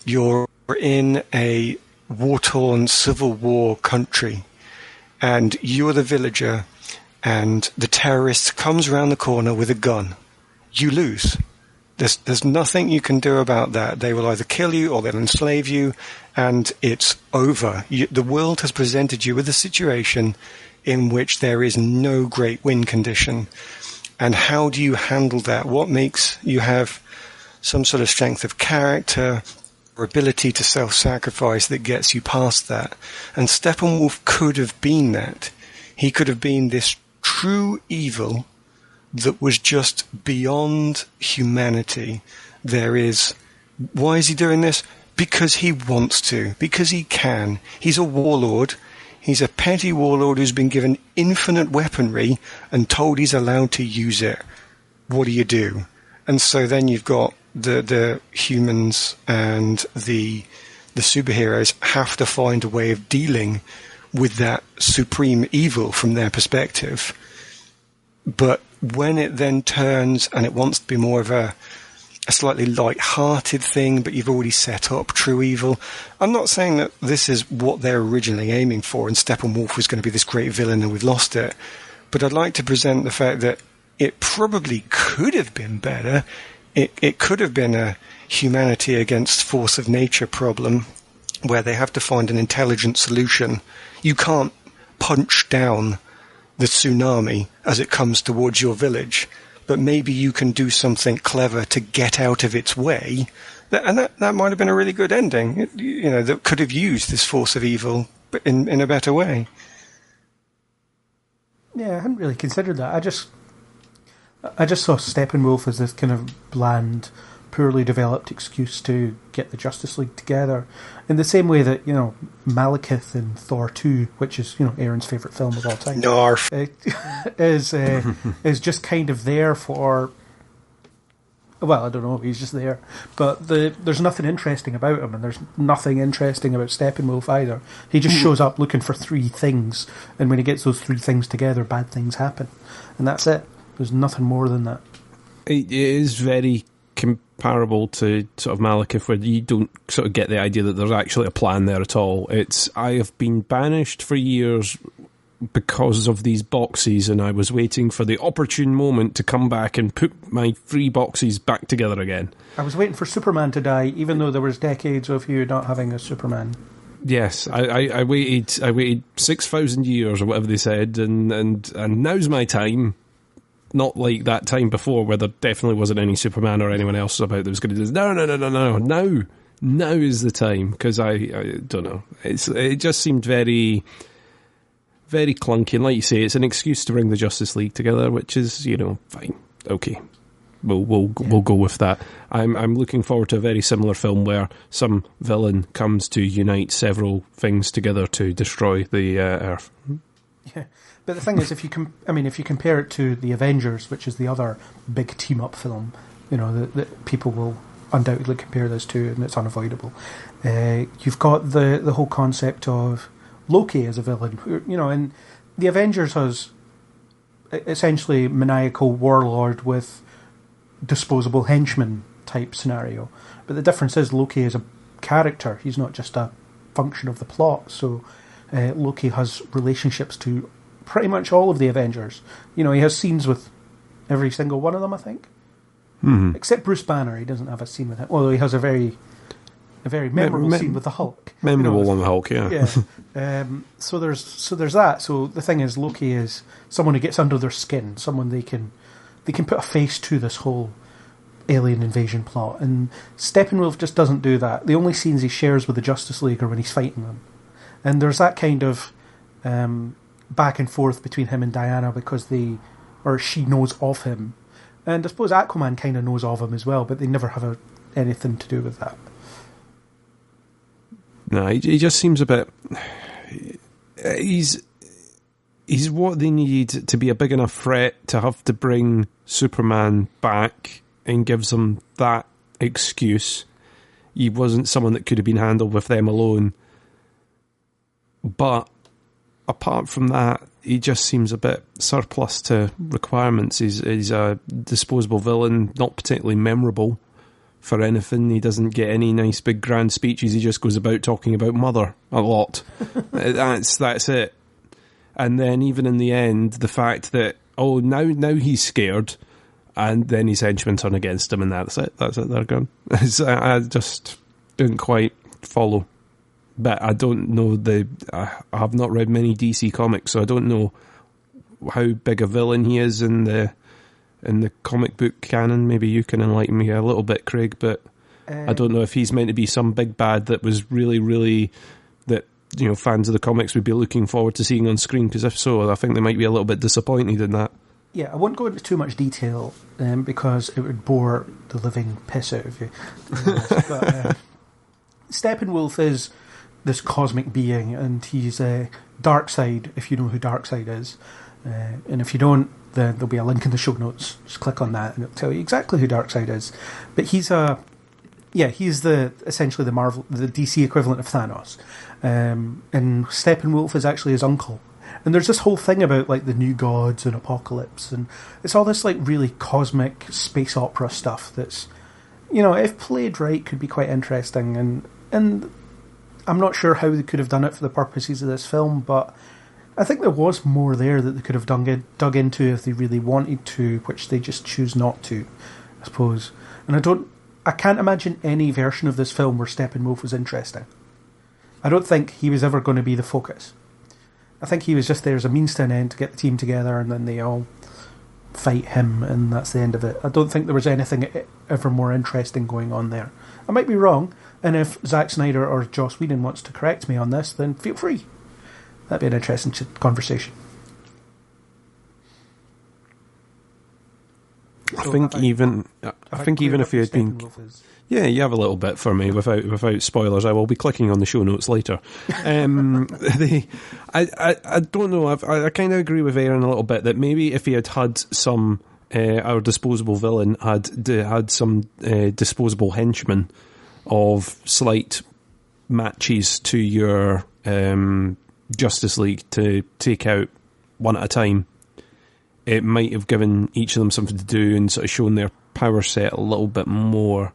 [SPEAKER 5] you're in a war-torn civil war country and you're the villager and the terrorist comes around the corner with a gun. You lose. There's nothing you can do about that. They will either kill you or they'll enslave you, and it's over. The world has presented you with a situation in which there is no great win condition. And how do you handle that? What makes you have some sort of strength of character or ability to self-sacrifice that gets you past that? And Steppenwolf could have been that. He could have been this true evil that was just beyond humanity. Why is he doing this? Because he wants to, because he can. He's a warlord. He's a petty warlord who's been given infinite weaponry and told he's allowed to use it. What do you do? And so then you've got the humans and the superheroes have to find a way of dealing with that supreme evil from their perspective. But when it then turns and it wants to be more of a slightly light-hearted thing, but you've already set up true evil. I'm not saying that this is what they're originally aiming for, and Steppenwolf was going to be this great villain and we've lost it. But I'd like to present the fact that it probably could have been better. It could have been a humanity against force of nature problem where they have to find an intelligent solution. You can't punch down the tsunami as it comes towards your village, but maybe you can do something clever to get out of its way, and that might have been a really good ending, that could have used this force of evil in a better way.
[SPEAKER 3] Yeah, I hadn't really considered that. I just saw Steppenwolf as this kind of bland, poorly developed excuse to get the Justice League together, in the same way that Malekith in Thor 2, which is Aaron's favourite film of all time, is just kind of there for. Well, I don't know. He's just there, but there's nothing interesting about him, and there's nothing interesting about Steppenwolf either. He just shows up looking for three things, and when he gets those three things together, bad things happen, and that's it. There's nothing more than that.
[SPEAKER 4] It is very comparable to sort of Malekith, where you don't sort of get the idea that there's actually a plan there at all. I have been banished for years because of these boxes, and I was waiting for the opportune moment to come back and put my 3 boxes back together again. I
[SPEAKER 3] was waiting for Superman to die, even though there was decades of you not having a Superman.
[SPEAKER 4] Yes, I waited 6,000 years or whatever they said, and now's my time. Not like that time before where there definitely wasn't any Superman or anyone else about that was going to do this. No. Now is the time, because I don't know. It just seemed very, very clunky. And like you say, it's an excuse to bring the Justice League together, which is, fine. Okay. We'll go with that. I'm looking forward to a very similar film where some villain comes to unite several things together to destroy the Earth.
[SPEAKER 3] Yeah. But the thing is, if you compare it to the Avengers, which is the other big team-up film, that people will undoubtedly compare this to, and it's unavoidable. You've got the whole concept of Loki as a villain. And the Avengers has essentially maniacal warlord with disposable henchman type scenario. But the difference is Loki is a character. He's not just a function of the plot. So Loki has relationships to pretty much all of the Avengers. He has scenes with every single one of them, I think. Mm-hmm. Except Bruce Banner, he doesn't have a scene with him. Although he has a very memorable scene with the Hulk.
[SPEAKER 4] Memorable one, the Hulk, yeah.
[SPEAKER 3] Yeah. So there's that. So the thing is, Loki is someone who gets under their skin, someone they can put a face to this whole alien invasion plot. And Steppenwolf just doesn't do that. The only scenes he shares with the Justice League are when he's fighting them. And there's that kind of back and forth between him and Diana because she knows of him. And I suppose Aquaman kind of knows of him as well, but they never have anything to do with that.
[SPEAKER 4] No, he just seems a bit... He's what they need to be a big enough threat to have to bring Superman back, and gives them that excuse. He wasn't someone that could have been handled with them alone. But apart from that, he just seems a bit surplus to requirements. He's a disposable villain, not particularly memorable for anything. He doesn't get any nice big grand speeches. He just goes about talking about Mother a lot. That's it. And then even in the end, the fact that, now he's scared, and then his henchmen turn against him, and that's it, they're gone. I just didn't quite follow. But I don't know I have not read many DC comics, so I don't know how big a villain he is in the comic book canon. Maybe you can enlighten me a little bit, Craig, but I don't know if he's meant to be some big bad that was really, really, that, fans of the comics would be looking forward to seeing on screen, because if so, I think they might be a little bit disappointed in that.
[SPEAKER 3] Yeah, I won't go into too much detail because it would bore the living piss out of you. But Steppenwolf is this cosmic being, and he's Darkseid, if you know who Darkseid is. And if you don't, then there'll be a link in the show notes. Just click on that and it'll tell you exactly who Darkseid is. But he's essentially the DC equivalent of Thanos. And Steppenwolf is actually his uncle. And there's this whole thing about like the new gods and apocalypse, and it's all this like really cosmic space opera stuff that's, if played right, could be quite interesting. And I'm not sure how they could have done it for the purposes of this film, but I think there was more there that they could have dug into if they really wanted to, which they just choose not to, I suppose. And I can't imagine any version of this film where Steppenwolf was interesting. I don't think he was ever going to be the focus. I think he was just there as a means to an end to get the team together, and then they all fight him, and that's the end of it. I don't think there was anything ever more interesting going on there. I might be wrong, and if Zack Snyder or Joss Whedon wants to correct me on this, then feel free. That'd be an interesting conversation.
[SPEAKER 4] I think even if he had been... Yeah, you have a little bit for me without spoilers. I will be clicking on the show notes later. I don't know. I kind of agree with Aaron a little bit that maybe if he had some, our disposable villain had some disposable henchmen of slight matches to your Justice League to take out one at a time, it might have given each of them something to do and sort of shown their power set a little bit more.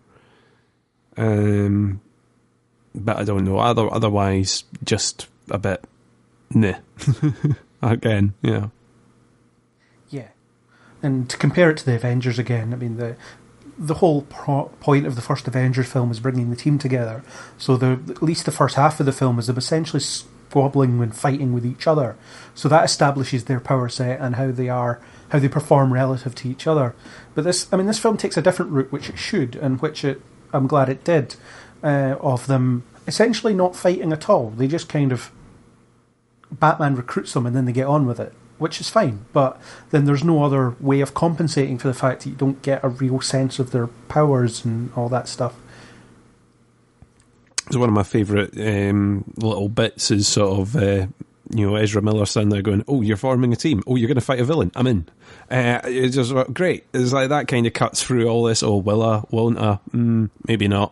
[SPEAKER 4] But I don't know. Otherwise, just a bit, nah. Again, yeah. Yeah,
[SPEAKER 3] and to compare it to the Avengers again, I mean the whole point of the first Avengers film is bringing the team together. So at least the first half of the film is them essentially squabbling and fighting with each other. So that establishes their power set and how they perform relative to each other. But this film takes a different route, which it should, and I'm glad it did, of them essentially not fighting at all. They just kind of... Batman recruits them and then they get on with it, which is fine. But then there's no other way of compensating for the fact that you don't get a real sense of their powers and all that stuff.
[SPEAKER 4] So one of my favourite little bits is sort of... Ezra Miller standing there going, "Oh, you're forming a team. Oh, you're going to fight a villain. I'm in." It's just great. It's like that kind of cuts through all this. Oh, will I? Won't I? Maybe not.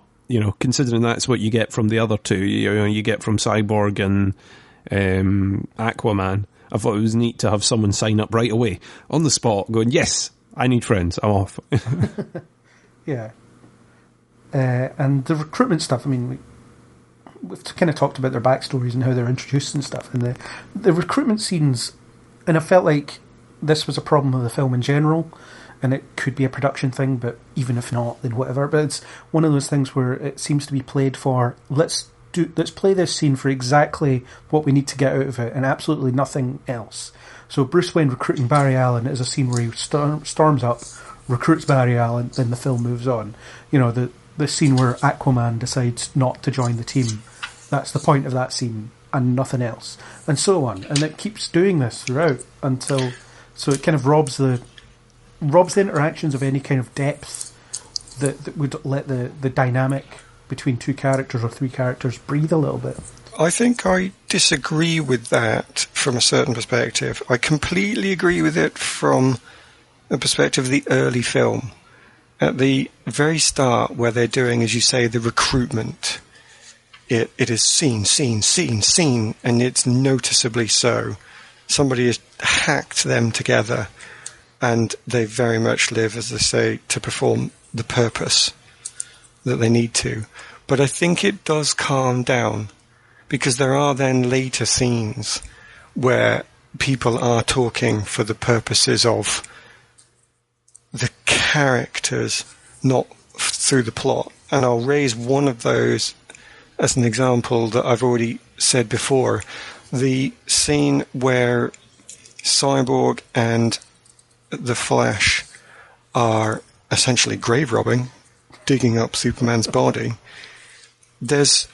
[SPEAKER 4] Considering that's what you get from the other two. You get from Cyborg and Aquaman. I thought it was neat to have someone sign up right away on the spot, going, "Yes, I need friends. I'm off."
[SPEAKER 3] Yeah. And the recruitment stuff. I mean, we've kind of talked about their backstories and how they're introduced and stuff, and the recruitment scenes, and I felt like this was a problem with the film in general, and it could be a production thing, but even if not, then whatever. But it's one of those things where it seems to be played for, let's play this scene for exactly what we need to get out of it, and absolutely nothing else. So Bruce Wayne recruiting Barry Allen is a scene where he storms up, recruits Barry Allen, then the film moves on. The scene where Aquaman decides not to join the team, that's the point of that scene. and nothing else, and so on. And it keeps doing this throughout so it kind of robs the interactions of any kind of depth that would let the dynamic between two characters or three characters breathe a little bit.
[SPEAKER 5] I think I disagree with that from a certain perspective. I completely agree with it from the perspective of the early film. At the very start, where they're doing, as you say, the recruitment, it is scene, and it's noticeably so. Somebody has hacked them together, and they very much live, as they say, to perform the purpose that they need to. But I think it does calm down, because there are then later scenes where people are talking for the purposes of the characters, not through the plot. And I'll raise one of those as an example that I've already said before. The scene where Cyborg and the Flash are essentially grave robbing, digging up Superman's body. There's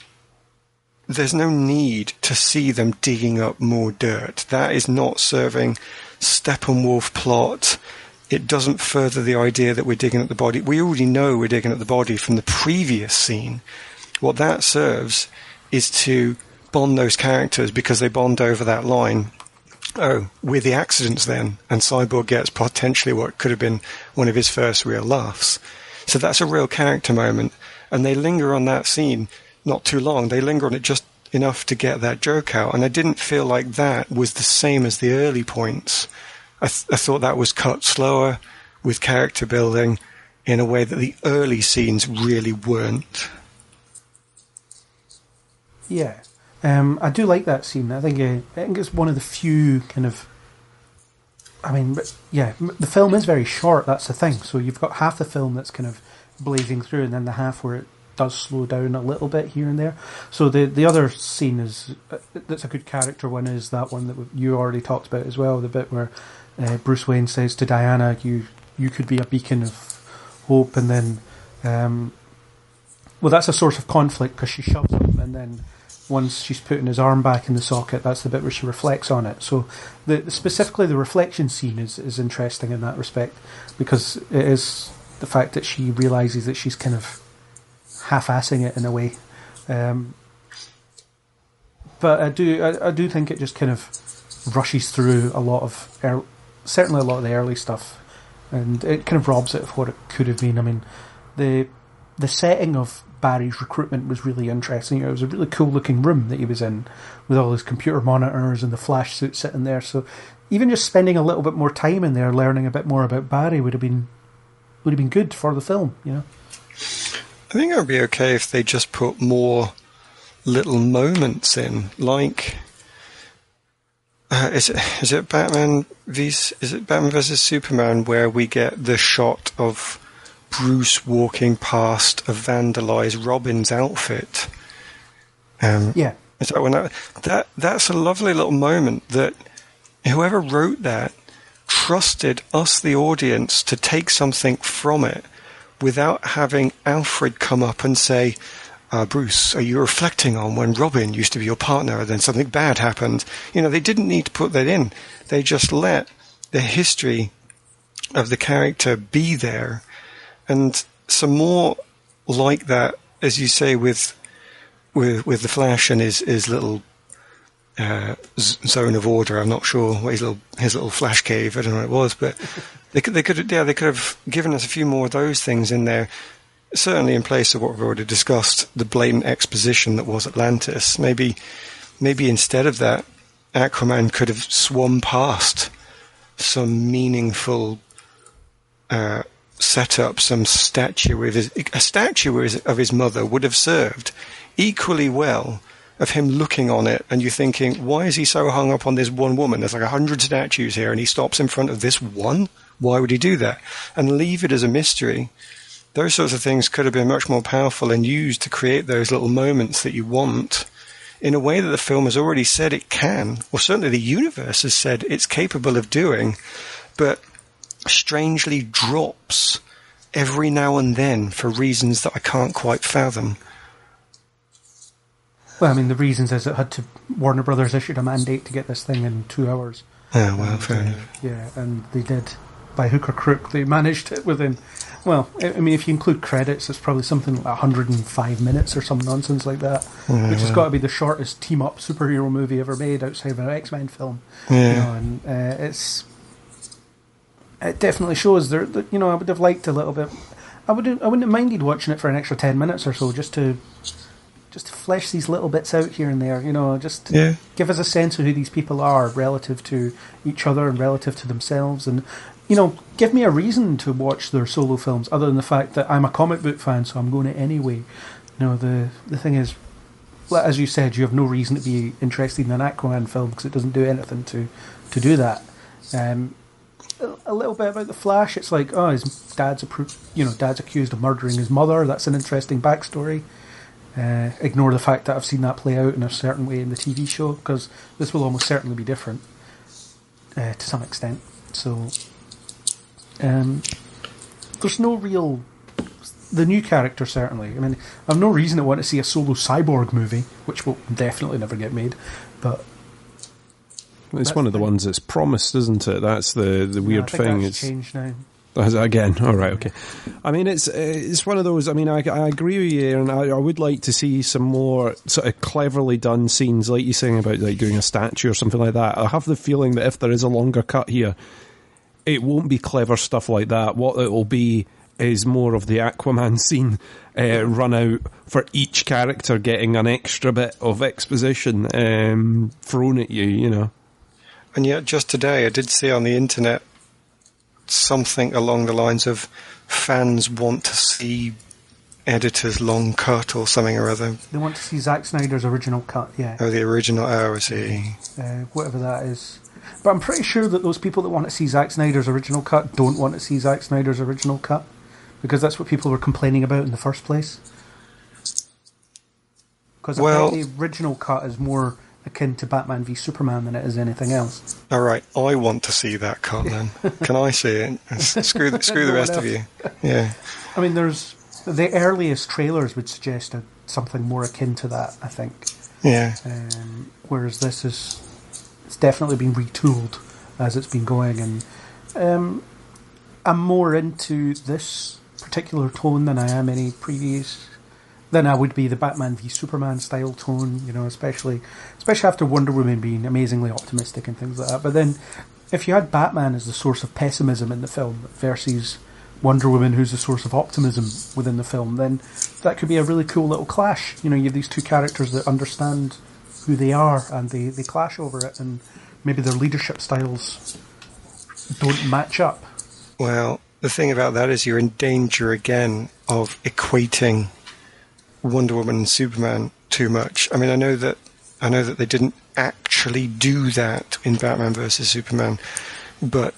[SPEAKER 5] no need to see them digging up more dirt. That is not serving Steppenwolf plot. It doesn't further the idea that we're digging at the body. We already know we're digging at the body from the previous scene. What that serves is to bond those characters, because they bond over that line. Oh, we're the accidents then. And Cyborg gets potentially what could have been one of his first real laughs. So that's a real character moment. And they linger on that scene not too long. They linger on it just enough to get that joke out. And I didn't feel like that was the same as the early points. I thought that was cut slower with character building in a way that the early scenes really weren't.
[SPEAKER 3] Yeah. I do like that scene. I think it's one of the few kind of... I mean, but yeah, the film is very short, that's the thing. So you've got half the film that's kind of blazing through, and then the half where it does slow down a little bit here and there. So the other scene is that's a good character one, is that one that you already talked about as well, the bit where Bruce Wayne says to Diana, you could be a beacon of hope, and then well, that's a source of conflict because she shoves him, and then once she's putting his arm back in the socket, that's the bit where she reflects on it. So specifically the reflection scene is interesting in that respect, because it is the fact that she realises that she's kind of half-assing it in a way. But I do think it just kind of rushes through a lot of certainly a lot of the early stuff, and it kind of robs it of what it could have been. I mean, the setting of Barry's recruitment was really interesting. It was a really cool looking room that he was in, with all his computer monitors and the Flash suit sitting there. So even just spending a little bit more time in there, learning a bit more about Barry would have been good for the film, you know.
[SPEAKER 5] I think it would be okay if they just put more little moments in, like is it Batman versus Superman, where we get the shot of Bruce walking past a vandalized Robin's outfit.
[SPEAKER 3] Yeah.
[SPEAKER 5] Is that when that's a lovely little moment that whoever wrote that trusted us, the audience, to take something from it without having Alfred come up and say, Bruce, are you reflecting on when Robin used to be your partner and then something bad happened? You know, they didn't need to put that in. They just let the history of the character be there. And some more like that, as you say, with the Flash and his little zone of order. I'm not sure what his little Flash cave. I don't know what it was, but they could have given us a few more of those things in there. Certainly, in place of what we've already discussed, the blatant exposition that was Atlantis. Maybe instead of that, Aquaman could have swum past some meaningful set up, some statue of his mother would have served equally well of him looking on it and you thinking, why is he so hung up on this one woman? There's like 100 statues here and he stops in front of this one? Why would he do that? And leave it as a mystery. Those sorts of things could have been much more powerful and used to create those little moments that you want in a way that the film has already said it can, or certainly the universe has said it's capable of doing, but strangely drops every now and then for reasons that I can't quite fathom.
[SPEAKER 3] Well, I mean, the reasons is Warner Brothers issued a mandate to get this thing in 2 hours.
[SPEAKER 5] Oh, well, fair enough.
[SPEAKER 3] Yeah, and they did. By hook or crook, they managed it within... Well, I mean, if you include credits, it's probably something like 105 minutes or some nonsense like that, which has got to be the shortest team-up superhero movie ever made outside of an X-Men film.
[SPEAKER 5] Yeah.
[SPEAKER 3] You know, and it definitely shows there that, you know, I would have liked a little bit... I wouldn't have minded watching it for an extra 10 minutes or so, just to flesh these little bits out here and there, you know, just to give us a sense of who these people are relative to each other and relative to themselves, and, you know, give me a reason to watch their solo films other than the fact that I'm a comic book fan, so I'm going to anyway. You know, the thing is, as you said, you have no reason to be interested in an Aquaman film because it doesn't do anything to do that. A little bit about the Flash, it's like, oh, his dad's accused of murdering his mother. That's an interesting backstory. Ignore the fact that I've seen that play out in a certain way in the TV show, because this will almost certainly be different to some extent. So there's no real... The new character, certainly. I mean, I've no reason to want to see a solo cyborg movie, which will definitely never get made, but...
[SPEAKER 4] It's one of the ones that's promised, isn't it? That's the weird thing.
[SPEAKER 3] It's changed now.
[SPEAKER 4] Again, all right, okay. I mean, it's one of those. I mean, I agree with you, and I would like to see some more sort of cleverly done scenes, like you're saying about like doing a statue or something like that. I have the feeling that if there is a longer cut here, it won't be clever stuff like that. What it will be is more of the Aquaman scene run out for each character getting an extra bit of exposition thrown at you, you know.
[SPEAKER 5] And yet, just today, I did see on the internet something along the lines of fans want to see editor's long cut or something or other.
[SPEAKER 3] They want to see Zack Snyder's original cut, yeah.
[SPEAKER 5] Oh, the original, I see.
[SPEAKER 3] Whatever that is. But I'm pretty sure that those people that want to see Zack Snyder's original cut don't want to see Zack Snyder's original cut, because that's what people were complaining about in the first place. Because the original cut is more akin to Batman v Superman than it is anything else.
[SPEAKER 5] All right, I want to see that cut then. Can I see it? Screw the rest of you. Yeah. I
[SPEAKER 3] mean, there's the earliest trailers would suggest something more akin to that, I think.
[SPEAKER 5] Yeah.
[SPEAKER 3] Whereas this it's definitely been retooled as it's been going, and I'm more into this particular tone than I am any previous. Than I would be the Batman v Superman style tone, you know, especially after Wonder Woman being amazingly optimistic and things like that. But then, if you had Batman as the source of pessimism in the film versus Wonder Woman, who's the source of optimism within the film, then that could be a really cool little clash. You know, you have these two characters that understand who they are, and they clash over it, and maybe their leadership styles don't match up.
[SPEAKER 5] Well, the thing about that is you're in danger again of equating Wonder Woman and Superman too much. I mean, I know that they didn't actually do that in Batman vs Superman, but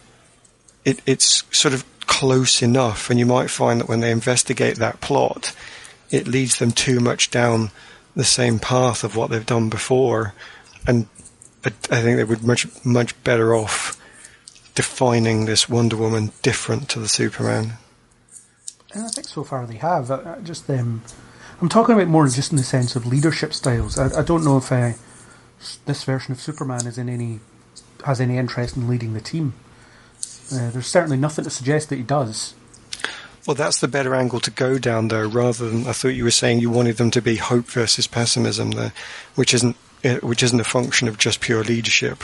[SPEAKER 5] it's sort of close enough, and you might find that when they investigate that plot, it leads them too much down the same path of what they've done before, and I think they would much better off defining this Wonder Woman different to the Superman.
[SPEAKER 3] And I think so far they have. I'm talking about more just in the sense of leadership styles. I don't know if this version of Superman has any interest in leading the team. There's certainly nothing to suggest that he does.
[SPEAKER 5] Well, that's the better angle to go down, though, rather than, I thought you were saying you wanted them to be hope versus pessimism there, which isn't a function of just pure leadership.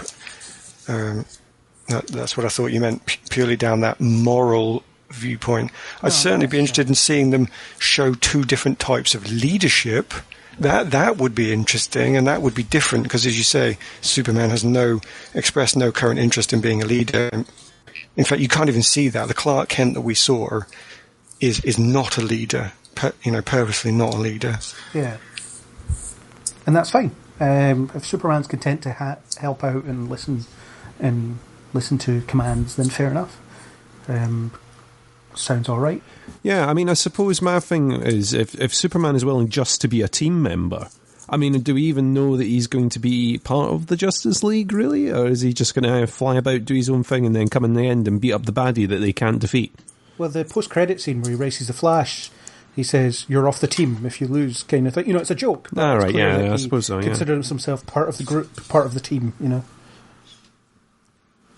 [SPEAKER 5] That's what I thought you meant, purely down that moral viewpoint. I'd certainly be interested in seeing them show two different types of leadership. That would be interesting, and that would be different, because, as you say, Superman has expressed no current interest in being a leader. In fact, you can't even see that. The Clark Kent that we saw is not a leader, purposely not a leader.
[SPEAKER 3] Yeah. And that's fine. If Superman's content to help out and listen to commands, then fair enough. Sounds all right.
[SPEAKER 4] Yeah, I mean, I suppose my thing is, if Superman is willing just to be a team member, I mean, do we even know that he's going to be part of the Justice League, really? Or is he just going to fly about, do his own thing, and then come in the end and beat up the baddie that they can't defeat?
[SPEAKER 3] Well, the post-credit scene where he races the Flash, He says, "You're off the team if you lose," kind of thing. It's a joke.
[SPEAKER 4] Ah, right, yeah, I
[SPEAKER 3] he
[SPEAKER 4] suppose so, yeah.
[SPEAKER 3] considers himself part of the group, part of the team,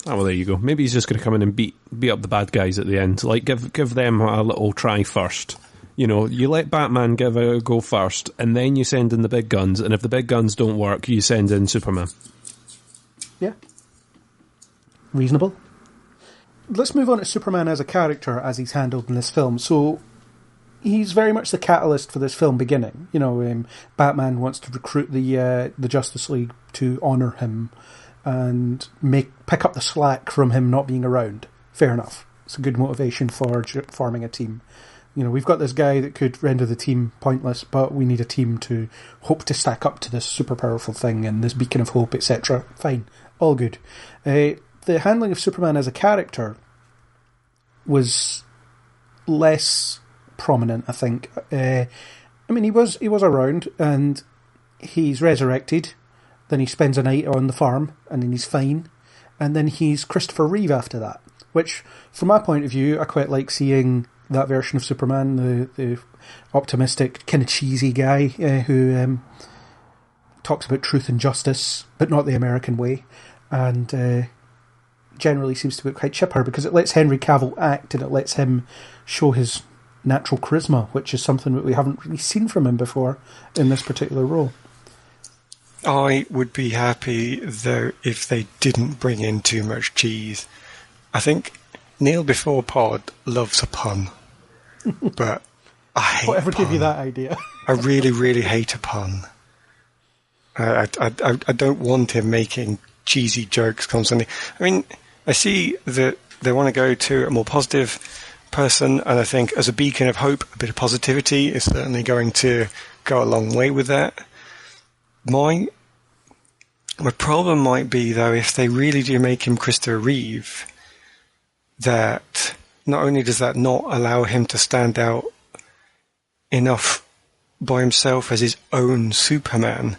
[SPEAKER 4] Oh, well, there you go. Maybe he's just going to come in and beat up the bad guys at the end. Like, give them a little try first. You let Batman give it a go first, and then you send in the big guns, and if the big guns don't work, you send in Superman.
[SPEAKER 3] Yeah. Reasonable. Let's move on to Superman as a character, as he's handled in this film. So, he's very much the catalyst for this film beginning. Batman wants to recruit the Justice League to honour him and pick up the slack from him not being around. Fair enough. It's a good motivation for forming a team. We've got this guy that could render the team pointless, but we need a team to hope to stack up to this super powerful thing and this beacon of hope, etc. Fine. All good. The handling of Superman as a character was less prominent, I think. He was around, and he's resurrected. Then he spends a night on the farm, and then he's fine. And then he's Christopher Reeve after that, which, from my point of view, I quite like seeing that version of Superman, the optimistic, kind of cheesy guy who talks about truth and justice, but not the American way, and generally seems to be quite chipper, because it lets Henry Cavill act, and it lets him show his natural charisma, which is something that we haven't really seen from him before in this particular role.
[SPEAKER 5] I would be happy, though, if they didn't bring in too much cheese. I think Neil before Pod loves a pun, but I hate
[SPEAKER 3] Whatever
[SPEAKER 5] a pun.
[SPEAKER 3] gave you that idea?
[SPEAKER 5] I really, really hate a pun. I don't want him making cheesy jokes constantly. I see that they want to go to a more positive person, and I think as a beacon of hope, a bit of positivity is certainly going to go a long way with that. My problem might be, though, if they really do make him Christopher Reeve, that not only does that not allow him to stand out enough by himself as his own Superman,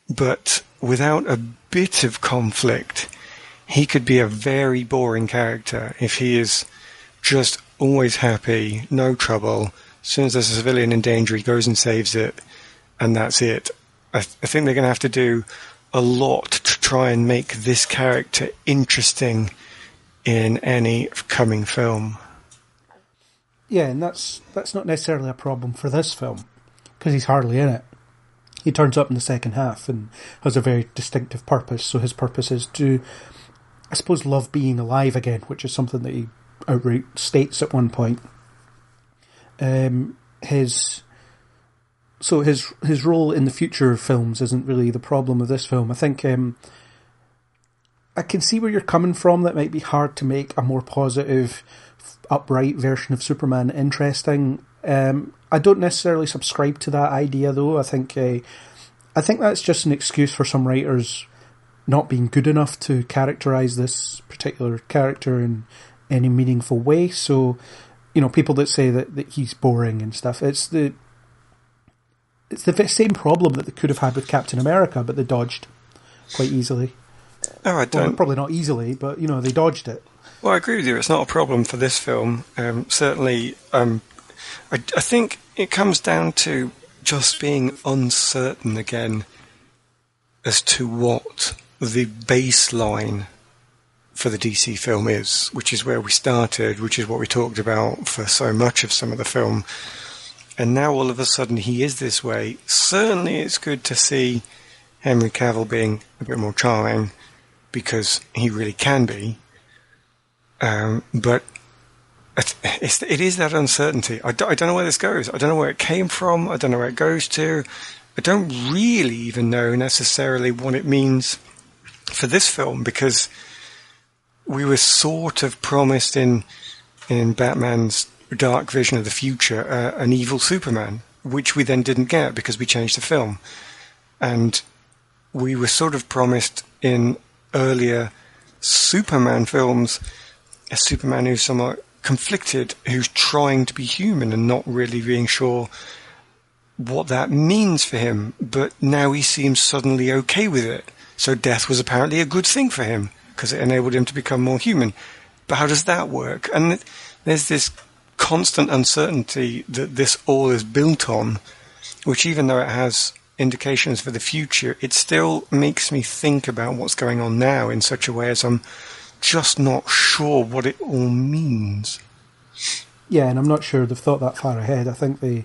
[SPEAKER 5] but without a bit of conflict, he could be a very boring character if he is just always happy, no trouble. As soon as there's a civilian in danger, he goes and saves it, and that's it. I think they're going to have to do a lot to try and make this character interesting in any coming film.
[SPEAKER 3] Yeah, and that's not necessarily a problem for this film, because he's hardly in it. He turns up in the second half and has a very distinctive purpose. So his purpose is to, I suppose, love being alive again, which is something that he outright states at one point. His role in the future films isn't really the problem of this film. I think I can see where you're coming from. That might be hard to make a more positive, upright version of Superman interesting. I don't necessarily subscribe to that idea, though. I think that's just an excuse for some writers not being good enough to characterize this particular character in any meaningful way. So, people that say that he's boring and stuff, it's the same problem that they could have had with Captain America, but they dodged quite easily.
[SPEAKER 5] Oh, I don't.
[SPEAKER 3] Well, probably not easily, but they dodged it.
[SPEAKER 5] Well, I agree with you. It's not a problem for this film. Certainly, I think it comes down to just being uncertain again as to what the baseline for the DC film is, which is where we started, which is what we talked about for so much of some of the film. And now all of a sudden he is this way. Certainly it's good to see Henry Cavill being a bit more charming, because he really can be. But it is that uncertainty. I don't know where this goes. I don't know where it came from. I don't know where it goes to. I don't really even know necessarily what it means for this film, because we were sort of promised in Batman's dark vision of the future an evil Superman, which we then didn't get because we changed the film. And we were sort of promised in earlier Superman films a Superman who's somewhat conflicted, who's trying to be human and not really being sure what that means for him, but now he seems suddenly okay with it. So death was apparently a good thing for him because it enabled him to become more human. But how does that work? And there's this constant uncertainty that this all is built on, which even though it has indications for the future, it still makes me think about what's going on now in such a way as I'm just not sure what it all means.
[SPEAKER 3] Yeah, and I'm not sure they've thought that far ahead. I think the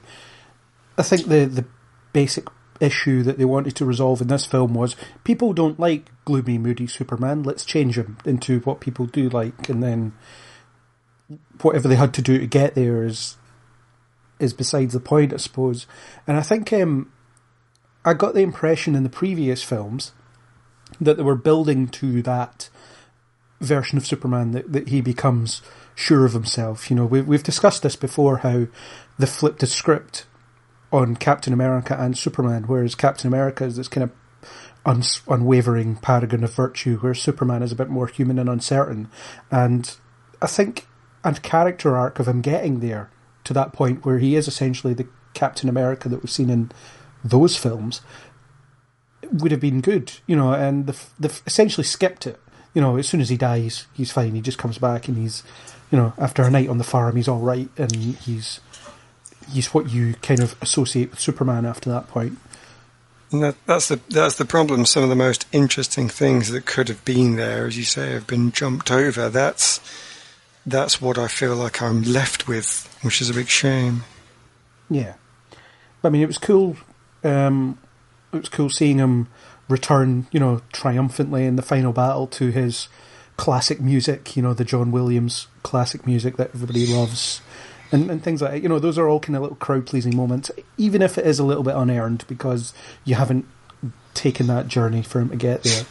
[SPEAKER 3] basic issue that they wanted to resolve in this film was people don't like gloomy, moody Superman. Let's change him into what people do like, and then whatever they had to do to get there is besides the point, I suppose. And I think I got the impression in the previous films that they were building to that version of Superman that he becomes sure of himself. You know, we've discussed this before, how they flipped the script on Captain America and Superman, whereas Captain America is this kind of unwavering paragon of virtue, whereas Superman is a bit more human and uncertain. And I think a character arc of him getting there to that point where he is essentially the Captain America that we've seen in those films would have been good, you know, and they've essentially skipped it. You know, as soon as he dies, he's fine. He just comes back and he's, you know, after a night on the farm, he's all right, and he's what you kind of associate with Superman after that point.
[SPEAKER 5] And that's the problem. Some of the most interesting things that could have been there, as you say, have been jumped over. That's what I feel like I'm left with, which is a big shame.
[SPEAKER 3] Yeah, but I mean, it was cool. It was cool seeing him return, you know, triumphantly in the final battle to his classic music, you know, the John Williams classic music that everybody loves, and things like that. You know, those are all kind of little crowd-pleasing moments, even if it is a little bit unearned because you haven't taken that journey for him to get there.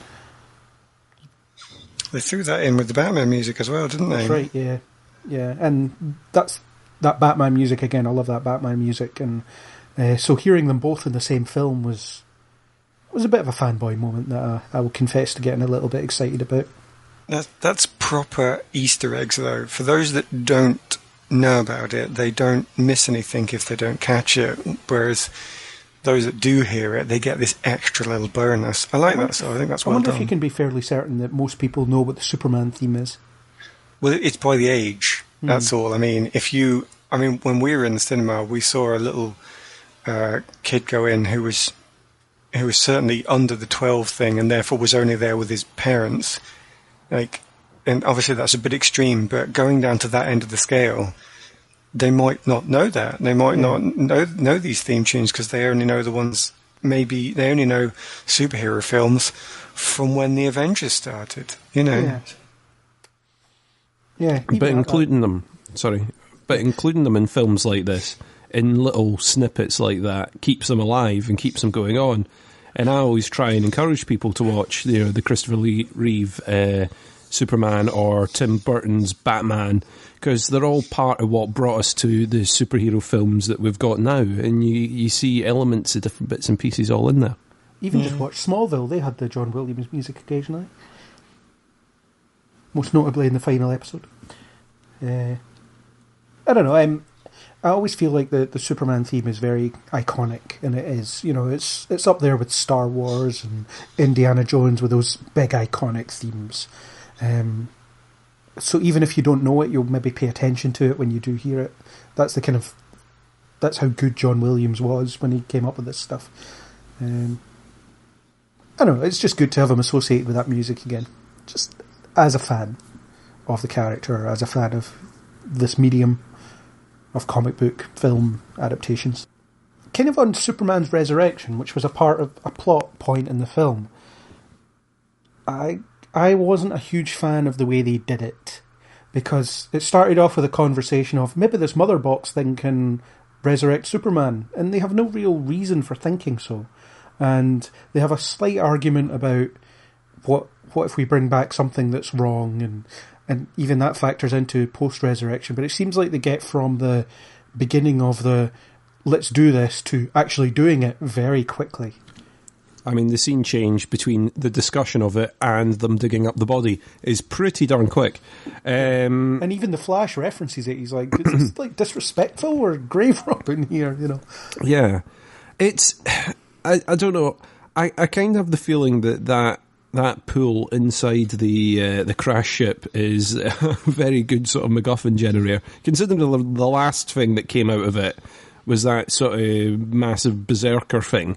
[SPEAKER 5] They threw that in with the Batman music as well, didn't they?
[SPEAKER 3] That's right, yeah. Yeah, and that Batman music, again, I love that Batman music, and so hearing them both in the same film was a bit of a fanboy moment that I will confess to getting a little bit excited about.
[SPEAKER 5] That's proper Easter eggs, though. For those that don't know about it, they don't miss anything if they don't catch it, whereas those that do hear it, they get this extra little bonus. I like that, so I think that's well done.
[SPEAKER 3] I wonder if you can be fairly certain that most people know what the Superman theme is.
[SPEAKER 5] Well, it's by the age, that's all. I mean, when we were in the cinema, we saw a little kid go in who was certainly under the 12 thing and therefore was only there with his parents. And obviously that's a bit extreme, but going down to that end of the scale, they might not know that. They might not know these theme tunes because they only know the ones, maybe they only know superhero films from when the Avengers started, you know.
[SPEAKER 3] Yeah.
[SPEAKER 4] But including them in films like this, in little snippets like that, keeps them alive and keeps them going on. And I always try and encourage people to watch, you know, the Christopher Reeve Superman or Tim Burton's Batman, because they're all part of what brought us to the superhero films that we've got now. And you see elements of different bits and pieces all in there.
[SPEAKER 3] Even just watch Smallville, they had the John Williams music occasionally. Most notably in the final episode. I don't know, I always feel like the Superman theme is very iconic, and it is. You know, it's up there with Star Wars and Indiana Jones with those big iconic themes. So even if you don't know it, you'll maybe pay attention to it when you do hear it. That's how good John Williams was when he came up with this stuff. I don't know, it's just good to have him associated with that music again. Just as a fan of the character, as a fan of this medium of comic book film adaptations. Kind of on Superman's resurrection, which was a part of a plot point in the film, I wasn't a huge fan of the way they did it, because it started off with a conversation of maybe this mother box thing can resurrect Superman, and they have no real reason for thinking so. And they have a slight argument about what if we bring back something that's wrong, and even that factors into post-resurrection. But it seems like they get from the beginning of the let's do this to actually doing it very quickly.
[SPEAKER 4] I mean, the scene change between the discussion of it and them digging up the body is pretty darn quick.
[SPEAKER 3] And even the Flash references it. He's like, is this like disrespectful or grave robbing here, you know?
[SPEAKER 4] Yeah. It's... I don't know. I kind of have the feeling that that pool inside the crash ship is a very good sort of MacGuffin generator. Considering the last thing that came out of it was that sort of massive berserker thing.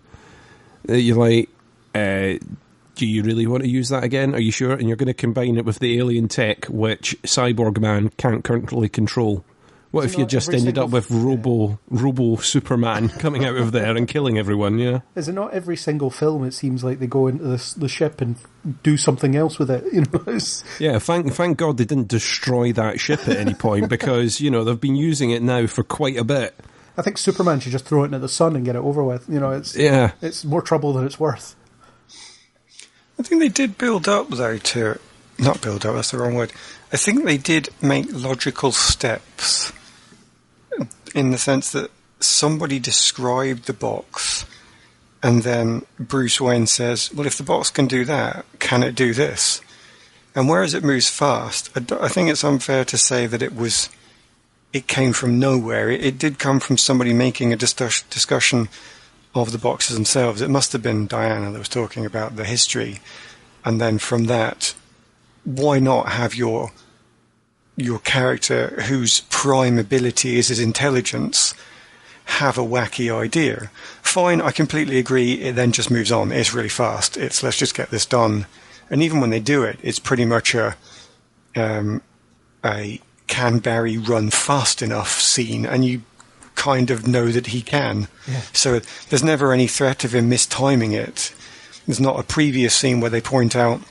[SPEAKER 4] You're like, do you really want to use that again? Are you sure? And you're going to combine it with the alien tech, which Cyborg Man can't currently control. What if you just ended up with Robo Superman coming out of there and killing everyone, yeah?
[SPEAKER 3] Is it not every single film it seems like they go into the ship and do something else with it? You know,
[SPEAKER 4] yeah, thank God they didn't destroy that ship at any point because, you know, they've been using it now for quite a bit.
[SPEAKER 3] I think Superman should just throw it into the sun and get it over with. You know, it's more trouble than it's worth.
[SPEAKER 5] I think they did build up, though, to... Not build up, that's the wrong word. I think they did make logical steps in the sense that somebody described the box and then Bruce Wayne says, well, if the box can do that, can it do this? And whereas it moves fast, I think it's unfair to say that it came from nowhere. It did come from somebody making a discussion of the boxes themselves. It must have been Diana that was talking about the history. And then from that, why not have your character, whose prime ability is his intelligence, have a wacky idea? Fine, I completely agree. It then just moves on. It's really fast. It's let's just get this done. And even when they do it, it's pretty much a can Barry run fast enough scene, and you kind of know that he can. Yeah. So there's never any threat of him mistiming it. There's not a previous scene where they point out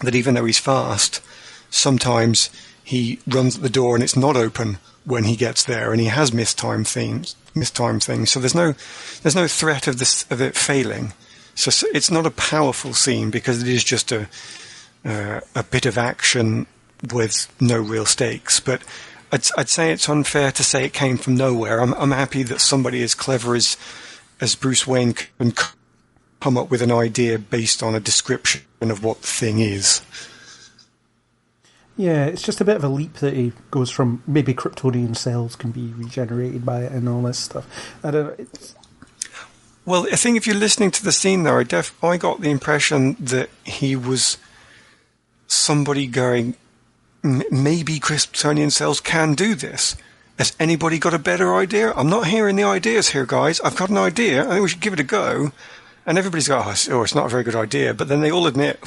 [SPEAKER 5] that even though he's fast, sometimes he runs at the door and it's not open when he gets there, and he has mistimed things. So there's no threat of it failing. So it's not a powerful scene because it is just a bit of action with no real stakes. But I'd say it's unfair to say it came from nowhere. I'm happy that somebody as clever as Bruce Wayne can come up with an idea based on a description of what the thing is.
[SPEAKER 3] Yeah, it's just a bit of a leap that he goes from maybe Kryptonian cells can be regenerated by it and all this stuff. I don't know.
[SPEAKER 5] Well, I think if you're listening to the scene there, I got the impression that he was somebody going, maybe Kryptonian cells can do this. Has anybody got a better idea? I'm not hearing the ideas here, guys. I've got an idea. I think we should give it a go. And everybody's going, oh, it's not a very good idea. But then they all admit,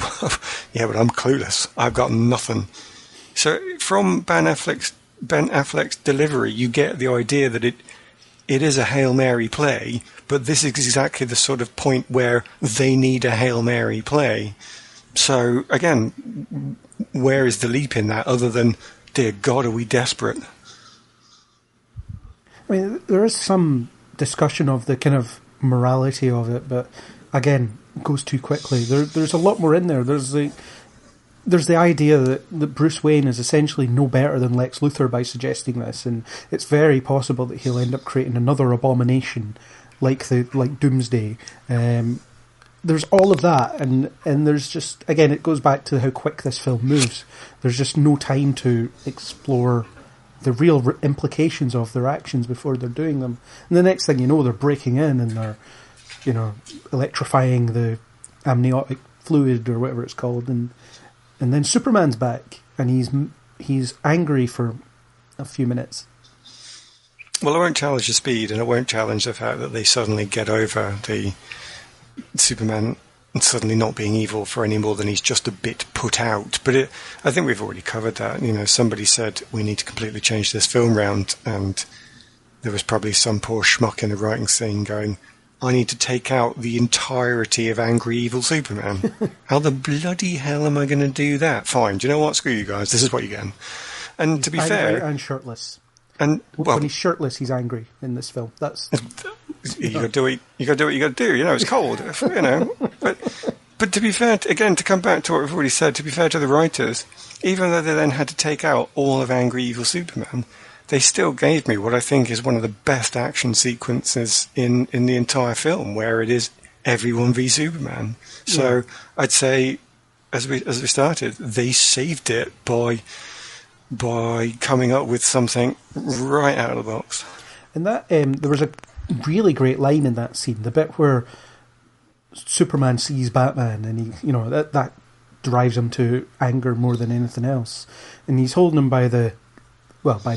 [SPEAKER 5] yeah, but I'm clueless. I've got nothing. So from Ben Affleck's delivery, you get the idea that it is a Hail Mary play, but this is exactly the sort of point where they need a Hail Mary play. So, again, where is the leap in that other than, dear God, are we desperate?
[SPEAKER 3] I mean, there is some discussion of the kind of morality of it, but again, it goes too quickly. There's a lot more in there. There's the idea that Bruce Wayne is essentially no better than Lex Luthor by suggesting this, and it's very possible that he'll end up creating another abomination like Doomsday. There's all of that, and there's just, again, it goes back to how quick this film moves. There's just no time to explore the real implications of their actions before they're doing them. And the next thing you know, they're breaking in and they're, you know, electrifying the amniotic fluid or whatever it's called, and then Superman's back, and he's angry for a few minutes.
[SPEAKER 5] Well, I won't challenge the speed, and I won't challenge the fact that they suddenly get over the Superman suddenly not being evil for any more than he's just a bit put out. But I think we've already covered that. You know, somebody said we need to completely change this film round, and there was probably some poor schmuck in the writing scene going, I need to take out the entirety of angry evil Superman. How the bloody hell am I going to do that? Fine, do you know what? Screw you guys. This is what you're getting. And
[SPEAKER 3] he's
[SPEAKER 5] to be
[SPEAKER 3] angry
[SPEAKER 5] fair,
[SPEAKER 3] and shirtless.
[SPEAKER 5] And
[SPEAKER 3] when he's shirtless, he's angry in this film. That's
[SPEAKER 5] you got to do what you got to do. You know, it's cold. You know, but to be fair, again, to come back to what we've already said, to be fair to the writers, even though they then had to take out all of angry evil Superman, they still gave me what I think is one of the best action sequences in the entire film, where it is everyone v Superman. So yeah. I'd say, as we started, they saved it by coming up with something right out of the box.
[SPEAKER 3] And that there was a really great line in that scene, the bit where Superman sees Batman, and he, you know, that drives him to anger more than anything else. And he's holding him by the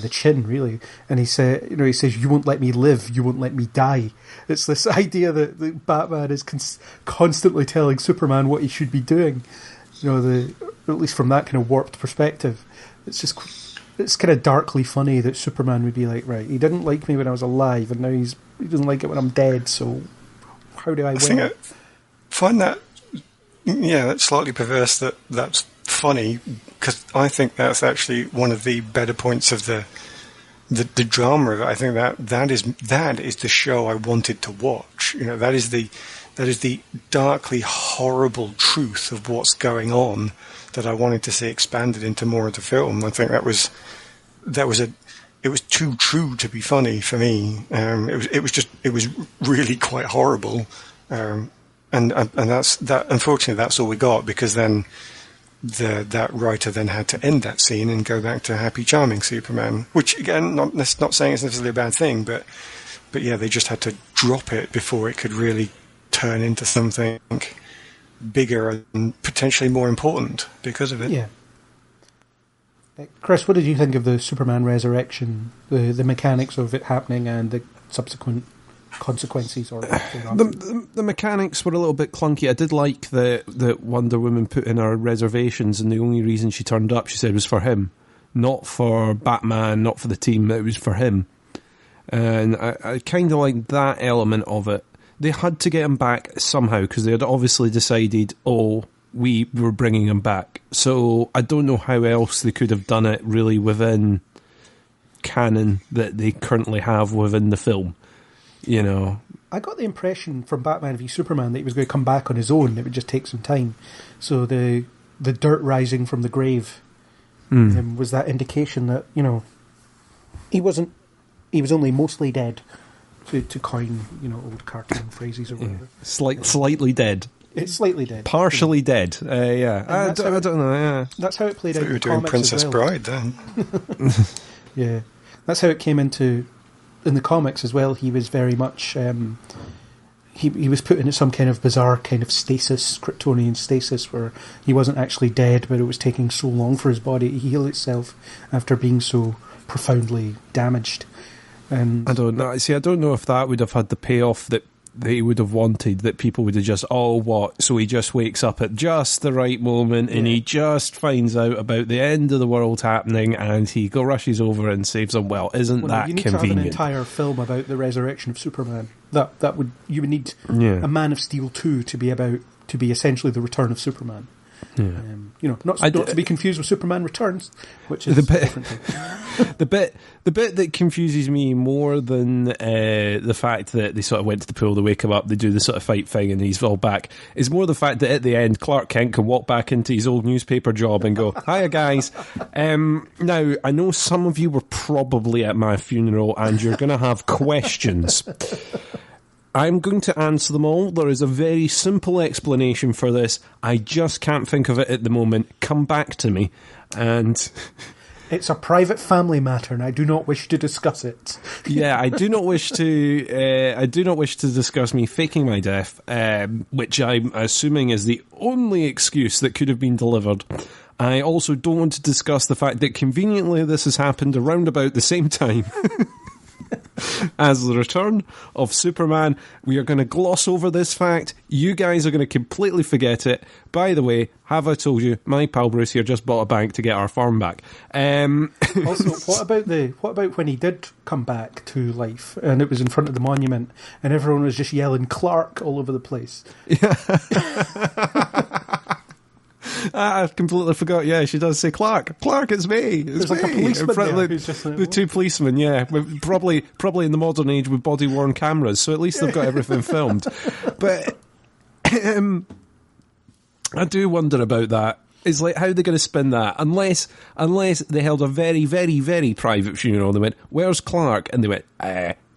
[SPEAKER 3] chin, really. And he says, "You won't let me live. You won't let me die." It's this idea that Batman is constantly telling Superman what he should be doing. At least from that kind of warped perspective, it's kind of darkly funny that Superman would be like, right, he didn't like me when I was alive, and now he doesn't like it when I'm dead. So how do I win?
[SPEAKER 5] I find that, that's slightly perverse. That's funny, because I think that's actually one of the better points of the drama of it. I think that is the show I wanted to watch. That is the darkly horrible truth of what's going on that I wanted to see expanded into more of the film. I think it was too true to be funny for me. It was really quite horrible, and that. Unfortunately, that's all we got, because then that writer then had to end that scene and go back to happy, charming Superman. Which, again, not saying it's necessarily a bad thing, but yeah, they just had to drop it before it could really turn into something bigger and potentially more important because of it.
[SPEAKER 3] Yeah. Chris, what did you think of the Superman resurrection, the mechanics of it happening and the subsequent consequences? Or
[SPEAKER 4] the mechanics were a little bit clunky. I did like that Wonder Woman put in her reservations, and the only reason she turned up, she said, was for him. Not for Batman, not for the team, it was for him. And I kind of like that element of it. They had to get him back somehow, because they had obviously decided, we were bringing him back. So I don't know how else they could have done it really within canon that they currently have within the film.
[SPEAKER 3] I got the impression from Batman v Superman that he was going to come back on his own. It would just take some time. So the dirt rising from the grave was that indication that he was only mostly dead. To coin, old cartoon phrases or whatever.
[SPEAKER 4] Slightly dead.
[SPEAKER 3] It's slightly dead.
[SPEAKER 4] Partially dead. Yeah. I don't know. Yeah.
[SPEAKER 3] That's how it played out.
[SPEAKER 5] You were doing Princess Bride then.
[SPEAKER 3] Yeah, that's how it came into in the comics as well. He was very much. He was put into some kind of bizarre kind of stasis, Kryptonian stasis, where he wasn't actually dead, but it was taking so long for his body to heal itself after being so profoundly damaged. And
[SPEAKER 4] I don't know. See, I don't know if that would have had the payoff that they would have wanted, that people would have just, so he just wakes up at just the right moment and he just finds out about the end of the world happening and he rushes over and saves him. Well, isn't that
[SPEAKER 3] you need
[SPEAKER 4] convenient?
[SPEAKER 3] To have an entire film about the resurrection of Superman. You would need a Man of Steel 2 to be essentially the return of Superman. Yeah. Not to be confused with Superman Returns, which is a different thing.
[SPEAKER 4] The bit that confuses me more than the fact that they sort of went to the pool, they wake him up, they do the sort of fight thing, and he's all back, is more the fact that at the end, Clark Kent can walk back into his old newspaper job and go, "Hiya, guys." Now, I know some of you were probably at my funeral, and you're going to have questions. I'm going to answer them all. There is a very simple explanation for this. I just can't think of it at the moment. Come back to me. And
[SPEAKER 3] it's a private family matter, and I do not wish to discuss it.
[SPEAKER 4] Yeah, I do not wish to. I do not wish to discuss me faking my death, which I'm assuming is the only excuse that could have been delivered. I also don't want to discuss the fact that conveniently this has happened around about the same time as the return of Superman. We are going to gloss over this fact. You guys are going to completely forget it. By the way, have I told you, my pal Bruce here just bought a bank to get our farm back.
[SPEAKER 3] Also, what about when he did come back to life and it was in front of the monument and everyone was just yelling Clark all over the place?
[SPEAKER 4] Yeah. I completely forgot. Yeah, she does say Clark. Clark, it's me. There's
[SPEAKER 3] like a policeman there who's just
[SPEAKER 4] the two policemen. Yeah, probably in the modern age with body worn cameras. So at least they've got everything filmed. But I do wonder about that. It's like, how are they going to spin that? Unless they held a very, very, very private funeral and they went, "Where's Clark?" And they went,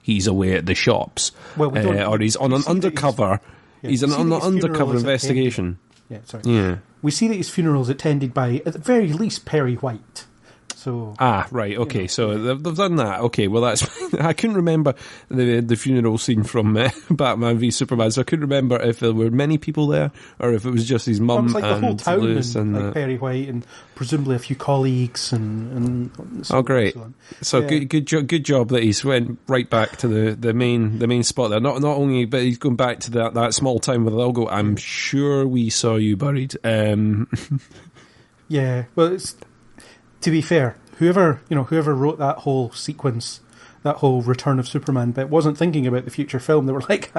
[SPEAKER 4] "He's away at the shops."
[SPEAKER 3] Well,
[SPEAKER 4] or he's on an undercover. He's on an undercover investigation.
[SPEAKER 3] Yeah, sorry.
[SPEAKER 4] Yeah.
[SPEAKER 3] We see that his funeral is attended by, at the very least, Perry White. So
[SPEAKER 4] right, okay, so they've done that. Okay, well that's I couldn't remember the funeral scene from Batman v Superman, so I couldn't remember if there were many people there or if it was just his mum
[SPEAKER 3] like
[SPEAKER 4] and
[SPEAKER 3] the whole town
[SPEAKER 4] Lois
[SPEAKER 3] and
[SPEAKER 4] and
[SPEAKER 3] Perry White and presumably a few colleagues and so
[SPEAKER 4] great. So
[SPEAKER 3] yeah.
[SPEAKER 4] good job that he's went right back to the main spot there. Not only, but he's going back to that small town where they'll go, I'm sure we saw you buried.
[SPEAKER 3] Yeah, well, it's, to be fair, whoever wrote that whole sequence, that whole Return of Superman bit, wasn't thinking about the future film. They were like,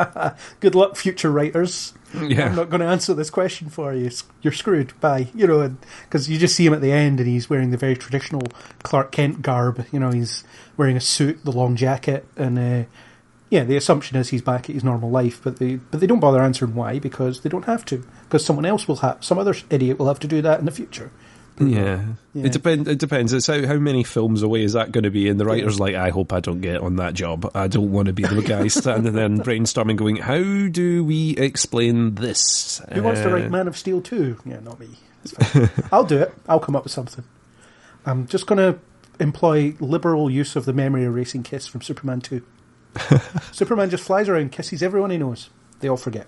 [SPEAKER 3] good luck, future writers.
[SPEAKER 4] Yeah.
[SPEAKER 3] I'm not going to answer this question for you. You're screwed. Bye. Because you just see him at the end and he's wearing the very traditional Clark Kent garb. He's wearing a suit, the long jacket, and the assumption is he's back at his normal life, but they don't bother answering why, because they don't have to. Because someone else will have, some other idiot will have to do that in the future.
[SPEAKER 4] Yeah. It depends. It's how many films away is that going to be? And the writer's like, I hope I don't get on that job. I don't want to be the guy standing there and brainstorming going, how do we explain this?
[SPEAKER 3] Who wants to write Man of Steel 2? Yeah, not me. It's fine. I'll do it. I'll come up with something. I'm just going to employ liberal use of the memory erasing kiss from Superman 2. Superman just flies around, kisses everyone he knows. They all forget.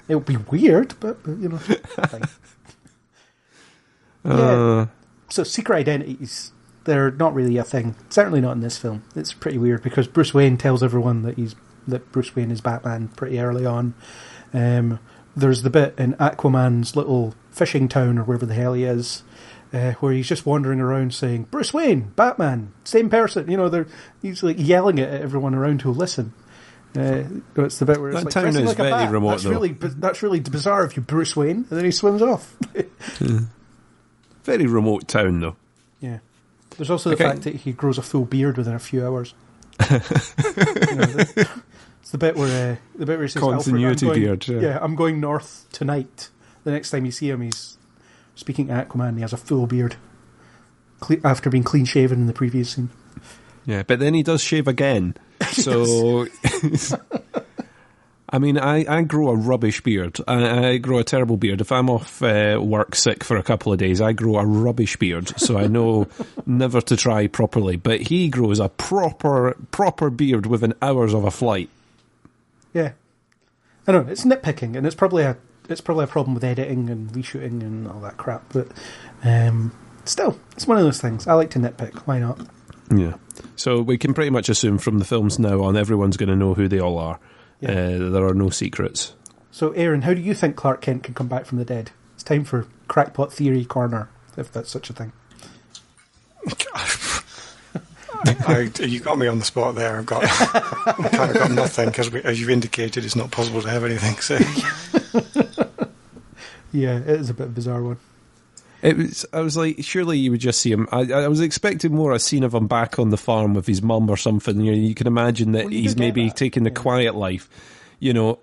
[SPEAKER 3] It would be weird, but fine. Yeah. So secret identities, they're not really a thing. Certainly not in this film. It's pretty weird because Bruce Wayne tells everyone that Bruce Wayne is Batman pretty early on. There's the bit in Aquaman's little fishing town or wherever the hell he is, where he's just wandering around saying, Bruce Wayne, Batman, same person. He's like yelling at everyone around who'll listen. It's the bit where it's
[SPEAKER 4] that town is like very remote,
[SPEAKER 3] that's really bizarre if you're Bruce Wayne, and then he swims off.
[SPEAKER 4] Very remote town, though.
[SPEAKER 3] Yeah. There's also the fact that he grows a full beard within a few hours. It's the bit where he says,
[SPEAKER 4] continuity beard.
[SPEAKER 3] Yeah, I'm going north tonight. The next time you see him, he's speaking to Aquaman, and he has a full beard after being clean shaven in the previous scene.
[SPEAKER 4] Yeah, but then he does shave again. So, I mean, I grow a rubbish beard. I grow a terrible beard. If I'm off work sick for a couple of days, I grow a rubbish beard. So I know never to try properly. But he grows a proper beard within hours of a flight.
[SPEAKER 3] Yeah, I know it's nitpicking, and it's probably a problem with editing and reshooting and all that crap. But still, it's one of those things. I like to nitpick. Why not?
[SPEAKER 4] Yeah. So we can pretty much assume from the films now on, everyone's going to know who they all are. Yeah. There are no secrets. So,
[SPEAKER 3] Aaron, how do you think Clark Kent can come back from the dead? It's time for Crackpot Theory Corner, if that's such a thing.
[SPEAKER 5] You got me on the spot there. I've kind of got nothing, because as you've indicated, it's not possible to have anything. So.
[SPEAKER 3] Yeah, it is a bit of a bizarre one.
[SPEAKER 4] I was like, surely you would just see him. I was expecting more a scene of him back on the farm with his mum or something. You can imagine that he's maybe taking the quiet life,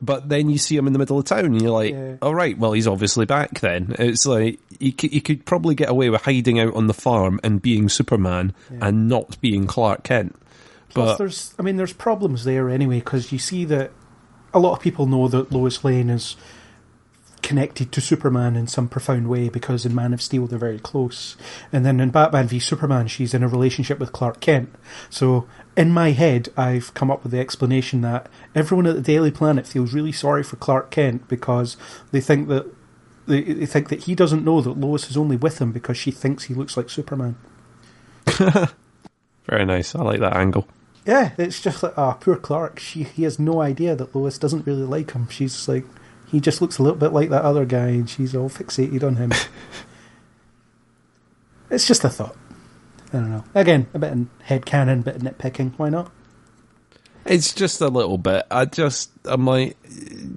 [SPEAKER 4] but then you see him in the middle of town and you're like, all right, well, he's obviously back then. It's like, he could probably get away with hiding out on the farm and being Superman and not being Clark Kent.
[SPEAKER 3] Plus, there's problems there anyway, because you see that a lot of people know that Lois Lane is connected to Superman in some profound way, because in Man of Steel they're very close, and then in Batman v Superman she's in a relationship with Clark Kent. So in my head I've come up with the explanation that everyone at the Daily Planet feels really sorry for Clark Kent because they think that he doesn't know that Lois is only with him because she thinks he looks like Superman.
[SPEAKER 4] Very nice. I like that angle.
[SPEAKER 3] Yeah, it's just like, poor Clark. He has no idea that Lois doesn't really like him. She's like, he just looks a little bit like that other guy, and she's all fixated on him. It's just a thought. I don't know. Again, a bit of headcanon, a bit of nitpicking. Why not?
[SPEAKER 4] It's just a little bit. I'm like,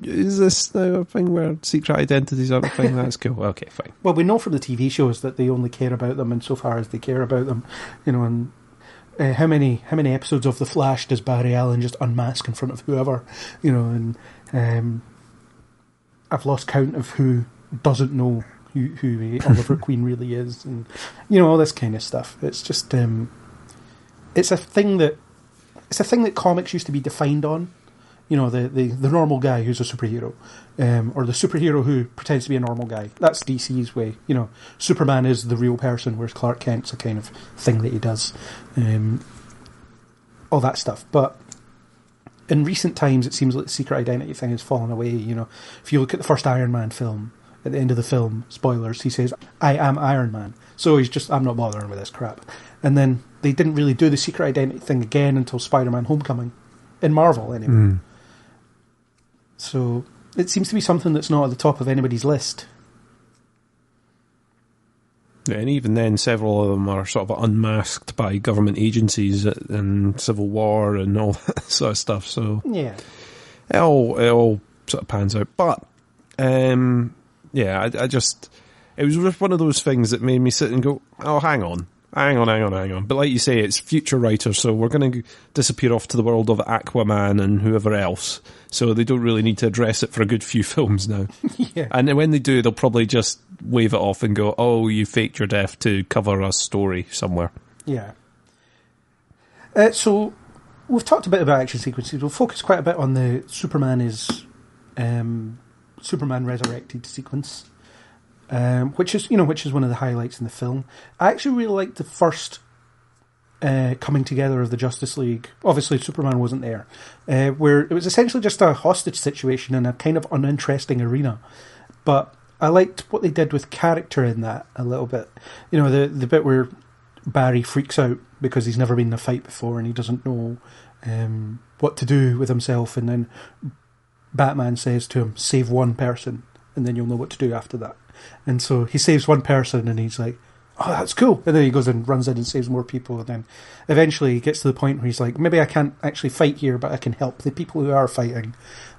[SPEAKER 4] is this now a thing where secret identities aren't a thing? That's cool. Okay, fine.
[SPEAKER 3] Well, we know from the TV shows that they only care about them insofar as they care about them. And how many episodes of The Flash does Barry Allen just unmask in front of whoever? And I've lost count of who doesn't know who Oliver Queen really is, and all this kind of stuff. It's just it's a thing that comics used to be defined on, You know, the normal guy who's a superhero, or the superhero who pretends to be a normal guy. That's DC's way. You know, Superman is the real person, whereas Clark Kent's a kind of thing that he does. All that stuff. But in recent times, it seems like the secret identity thing has fallen away. You know, if you look at the first Iron Man film, at the end of the film, spoilers, he says, "I am Iron Man." So he's just, I'm not bothering with this crap. And then they didn't really do the secret identity thing again until Spider-Man Homecoming. In Marvel, anyway. So it seems to be something that's not at the top of anybody's list.
[SPEAKER 4] Yeah, and even then, several of them are sort of unmasked by government agencies and Civil War and all that sort of stuff. So
[SPEAKER 3] yeah,
[SPEAKER 4] it all sort of pans out. But I just, it was just one of those things that made me sit and go, oh, hang on. But like you say, it's future writers, so we're going to disappear off to the world of Aquaman and whoever else. So they don't really need to address it for a good few films now.
[SPEAKER 3] Yeah.
[SPEAKER 4] And when they do, they'll probably just wave it off and go, oh, you faked your death to cover a story somewhere.
[SPEAKER 3] Yeah. So we've talked a bit about action sequences. We'll focus quite a bit on the Superman resurrected sequence. Which is one of the highlights in the film. I actually really liked the first coming together of the Justice League. Obviously, Superman wasn't there, where it was essentially just a hostage situation in a kind of uninteresting arena. But I liked what they did with character in that a little bit. You know, the bit where Barry freaks out because he's never been in a fight before and he doesn't know what to do with himself, and then Batman says to him, "Save one person, and then you'll know what to do after that." And so he saves one person and he's like, oh, that's cool. And then he goes and runs in and saves more people. And then eventually he gets to the point where he's like, maybe I can't actually fight here, but I can help the people who are fighting.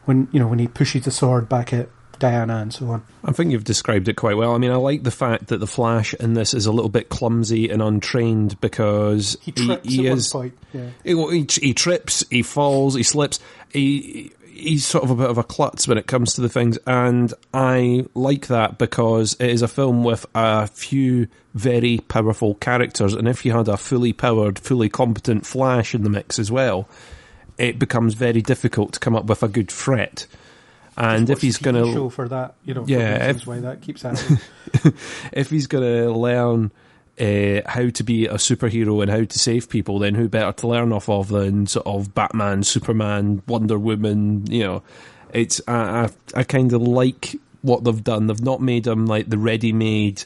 [SPEAKER 3] When he pushes the sword back at Diana and so on.
[SPEAKER 4] I think you've described it quite well. I mean, I like the fact that the Flash in this is a little bit clumsy and untrained because
[SPEAKER 3] he trips at one point. Yeah.
[SPEAKER 4] He trips, he falls, he slips. He's sort of a bit of a klutz when it comes to the things, and I like that because it is a film with a few very powerful characters, and if you had a fully powered, fully competent Flash in the mix as well, it becomes very difficult to come up with a good threat. And if he's going to
[SPEAKER 3] show for that, why that keeps happening.
[SPEAKER 4] If he's going to learn how to be a superhero and how to save people, then who better to learn off of than sort of Batman, Superman, Wonder Woman? You know, it's I kind of like what they've done. They've not made him like the ready-made,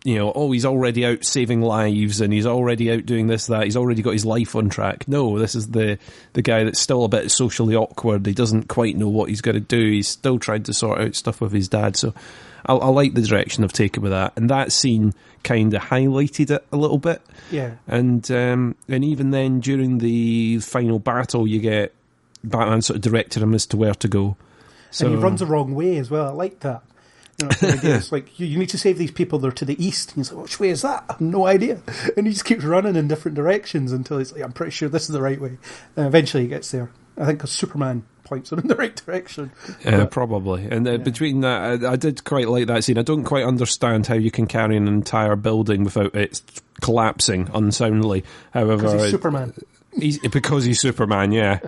[SPEAKER 4] you know, oh, he's already out saving lives and he's already out doing this, that, he's already got his life on track. No, this is the guy that's still a bit socially awkward. He doesn't quite know what he's going to do. He's still trying to sort out stuff with his dad. So I like the direction they've taken with that. And that scene kind of highlighted it a little bit.
[SPEAKER 3] Yeah.
[SPEAKER 4] And even then, during the final battle, you get Batman sort of directing him as to where to go. So,
[SPEAKER 3] and he runs the wrong way as well. I like that. You know, the idea is like, you need to save these people, they're to the east. And he's like, which way is that? I have no idea. And he just keeps running in different directions until he's like, I'm pretty sure this is the right way. And eventually he gets there. I think because Superman points him in the right direction.
[SPEAKER 4] Probably. And between that, I did quite like that scene. I don't quite understand how you can carry an entire building without it collapsing unsoundly. However,
[SPEAKER 3] because he's Superman.
[SPEAKER 4] Because he's Superman, yeah.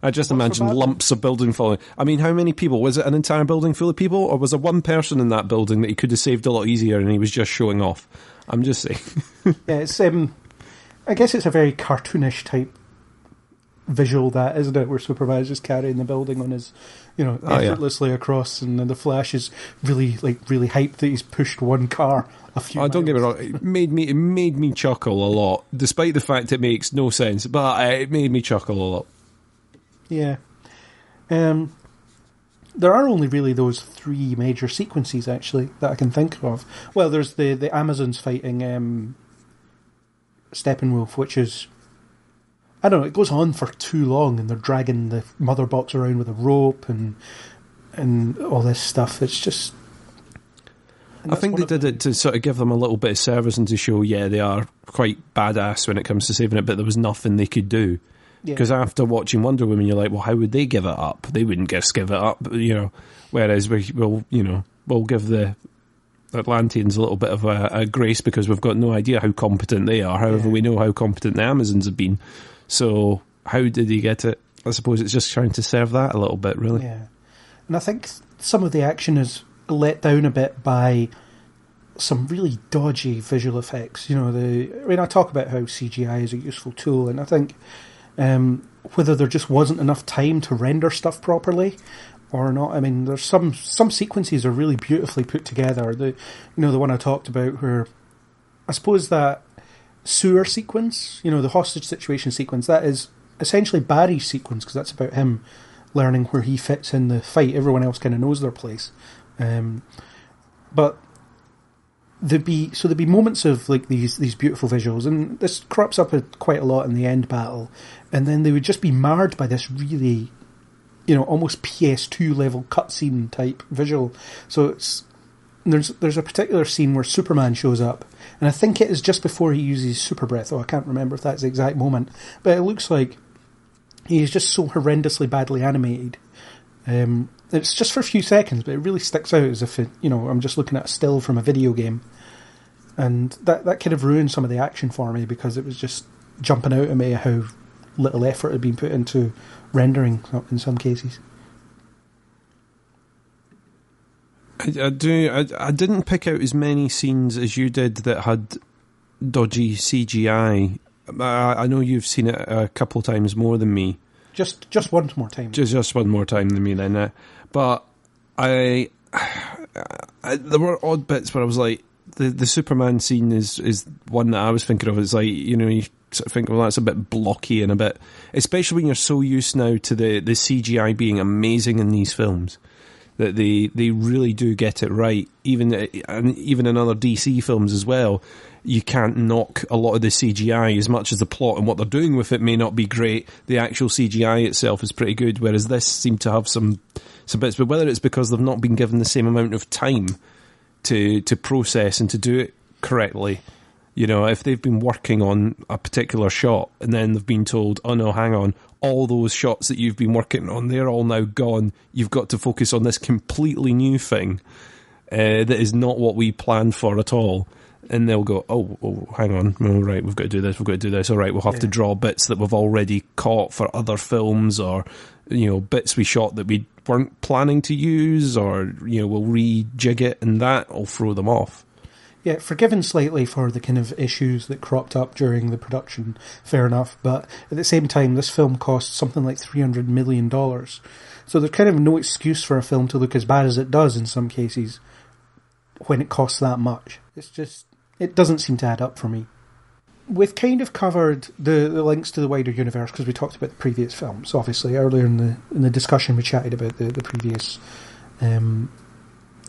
[SPEAKER 4] I just imagine lumps of building falling. I mean, how many people? Was it an entire building full of people? Or was there one person in that building that he could have saved a lot easier and he was just showing off? I'm just saying.
[SPEAKER 3] Yeah, it's I guess it's a very cartoonish type visual, that, isn't it? Where Superman is just carrying the building on his, effortlessly across, and then the Flash is really hyped that he's pushed one car a few miles.
[SPEAKER 4] Don't get me wrong, it made me chuckle a lot, despite the fact it makes no sense, but it made me chuckle a lot.
[SPEAKER 3] Yeah. There are only really those three major sequences, actually, that I can think of. Well, there's the Amazons fighting Steppenwolf, which is, I don't know, it goes on for too long, and they're dragging the mother box around with a rope and all this stuff. It's just...
[SPEAKER 4] I think they did it to sort of give them a little bit of service and to show, they are quite badass when it comes to saving it, but there was nothing they could do. Because after watching Wonder Woman, you're like, well, how would they give it up? They wouldn't just give it up, whereas we'll give the Atlanteans a little bit of a grace because we've got no idea how competent they are. However, we know how competent the Amazons have been. So how did he get it? I suppose it's just trying to serve that a little bit, really.
[SPEAKER 3] Yeah. And I think some of the action is let down a bit by some really dodgy visual effects. You know, I talk about how CGI is a useful tool, and I think whether there just wasn't enough time to render stuff properly or not. I mean, there's some sequences are really beautifully put together. The one I talked about where I suppose that sewer sequence, the hostage situation sequence, that is essentially Barry's sequence, because that's about him learning where he fits in the fight. Everyone else kind of knows their place. But there'd be moments of like these beautiful visuals, and this crops up quite a lot in the end battle, and then they would just be marred by this really, almost PS2 level cutscene type visual. So there's a particular scene where Superman shows up, and I think it is just before he uses super breath. I can't remember if that's the exact moment, but it looks like he is just so horrendously badly animated. It's just for a few seconds, but it really sticks out as if I'm just looking at a still from a video game, and that kind of ruined some of the action for me, because it was just jumping out at me how little effort had been put into rendering in some cases.
[SPEAKER 4] I didn't pick out as many scenes as you did that had dodgy CGI. I know you've seen it a couple of times more than me.
[SPEAKER 3] Just one more time.
[SPEAKER 4] Just one more time than me then. But there were odd bits where I was like, the Superman scene is one that I was thinking of. It's like, you sort of think, well, that's a bit blocky and a bit, especially when you're so used now to the CGI being amazing in these films, that they really do get it right. Even in other DC films as well, you can't knock a lot of the CGI as much as the plot and what they're doing with it may not be great. The actual CGI itself is pretty good, whereas this seemed to have some bits. But whether it's because they've not been given the same amount of time to process and to do it correctly, if they've been working on a particular shot and then they've been told, oh no, hang on, all those shots that you've been working on, they're all now gone. You've got to focus on this completely new thing that is not what we planned for at all. And they'll go, oh, hang on, right, we've got to do this, all right, we'll have to draw bits that we've already caught for other films, or, bits we shot that we weren't planning to use, or, we'll rejig it, and that'll throw them off.
[SPEAKER 3] Yeah, forgiven slightly for the kind of issues that cropped up during the production, fair enough, but at the same time, this film cost something like $300 million. So there's kind of no excuse for a film to look as bad as it does in some cases when it costs that much. It's just, it doesn't seem to add up for me. We've kind of covered the links to the wider universe because we talked about the previous films. Obviously, earlier in the discussion we chatted about the previous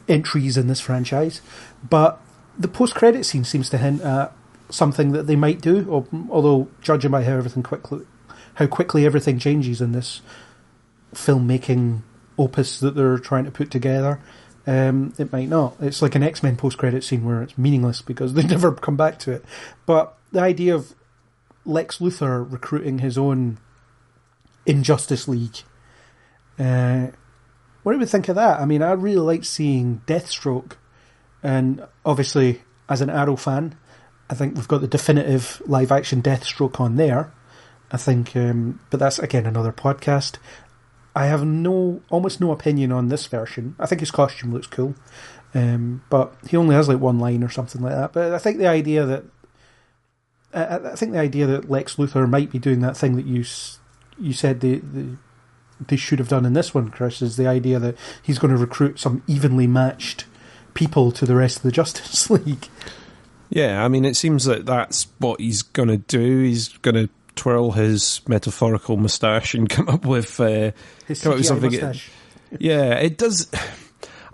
[SPEAKER 3] entries in this franchise, but the post-credit scene seems to hint at something that they might do, although judging by how quickly everything changes in this filmmaking opus that they're trying to put together, it might not. It's like an X-Men post-credit scene where it's meaningless because they never come back to it. But the idea of Lex Luthor recruiting his own Injustice League, what do we think of that? I mean, I really like seeing Deathstroke. And obviously, as an Arrow fan, I think we've got the definitive live-action Deathstroke on there. I think, but that's, again, another podcast. I have almost no opinion on this version. I think his costume looks cool. But he only has like one line or something like that. But I think the idea that Lex Luthor might be doing that thing that you said they should have done in this one, Chris, is the idea that he's going to recruit some evenly matched people to the rest of the Justice League.
[SPEAKER 4] Yeah, I mean, it seems that that's what he's going to do. He's going to twirl his metaphorical moustache and come up with something.
[SPEAKER 3] Moustache.
[SPEAKER 4] Yeah, it does.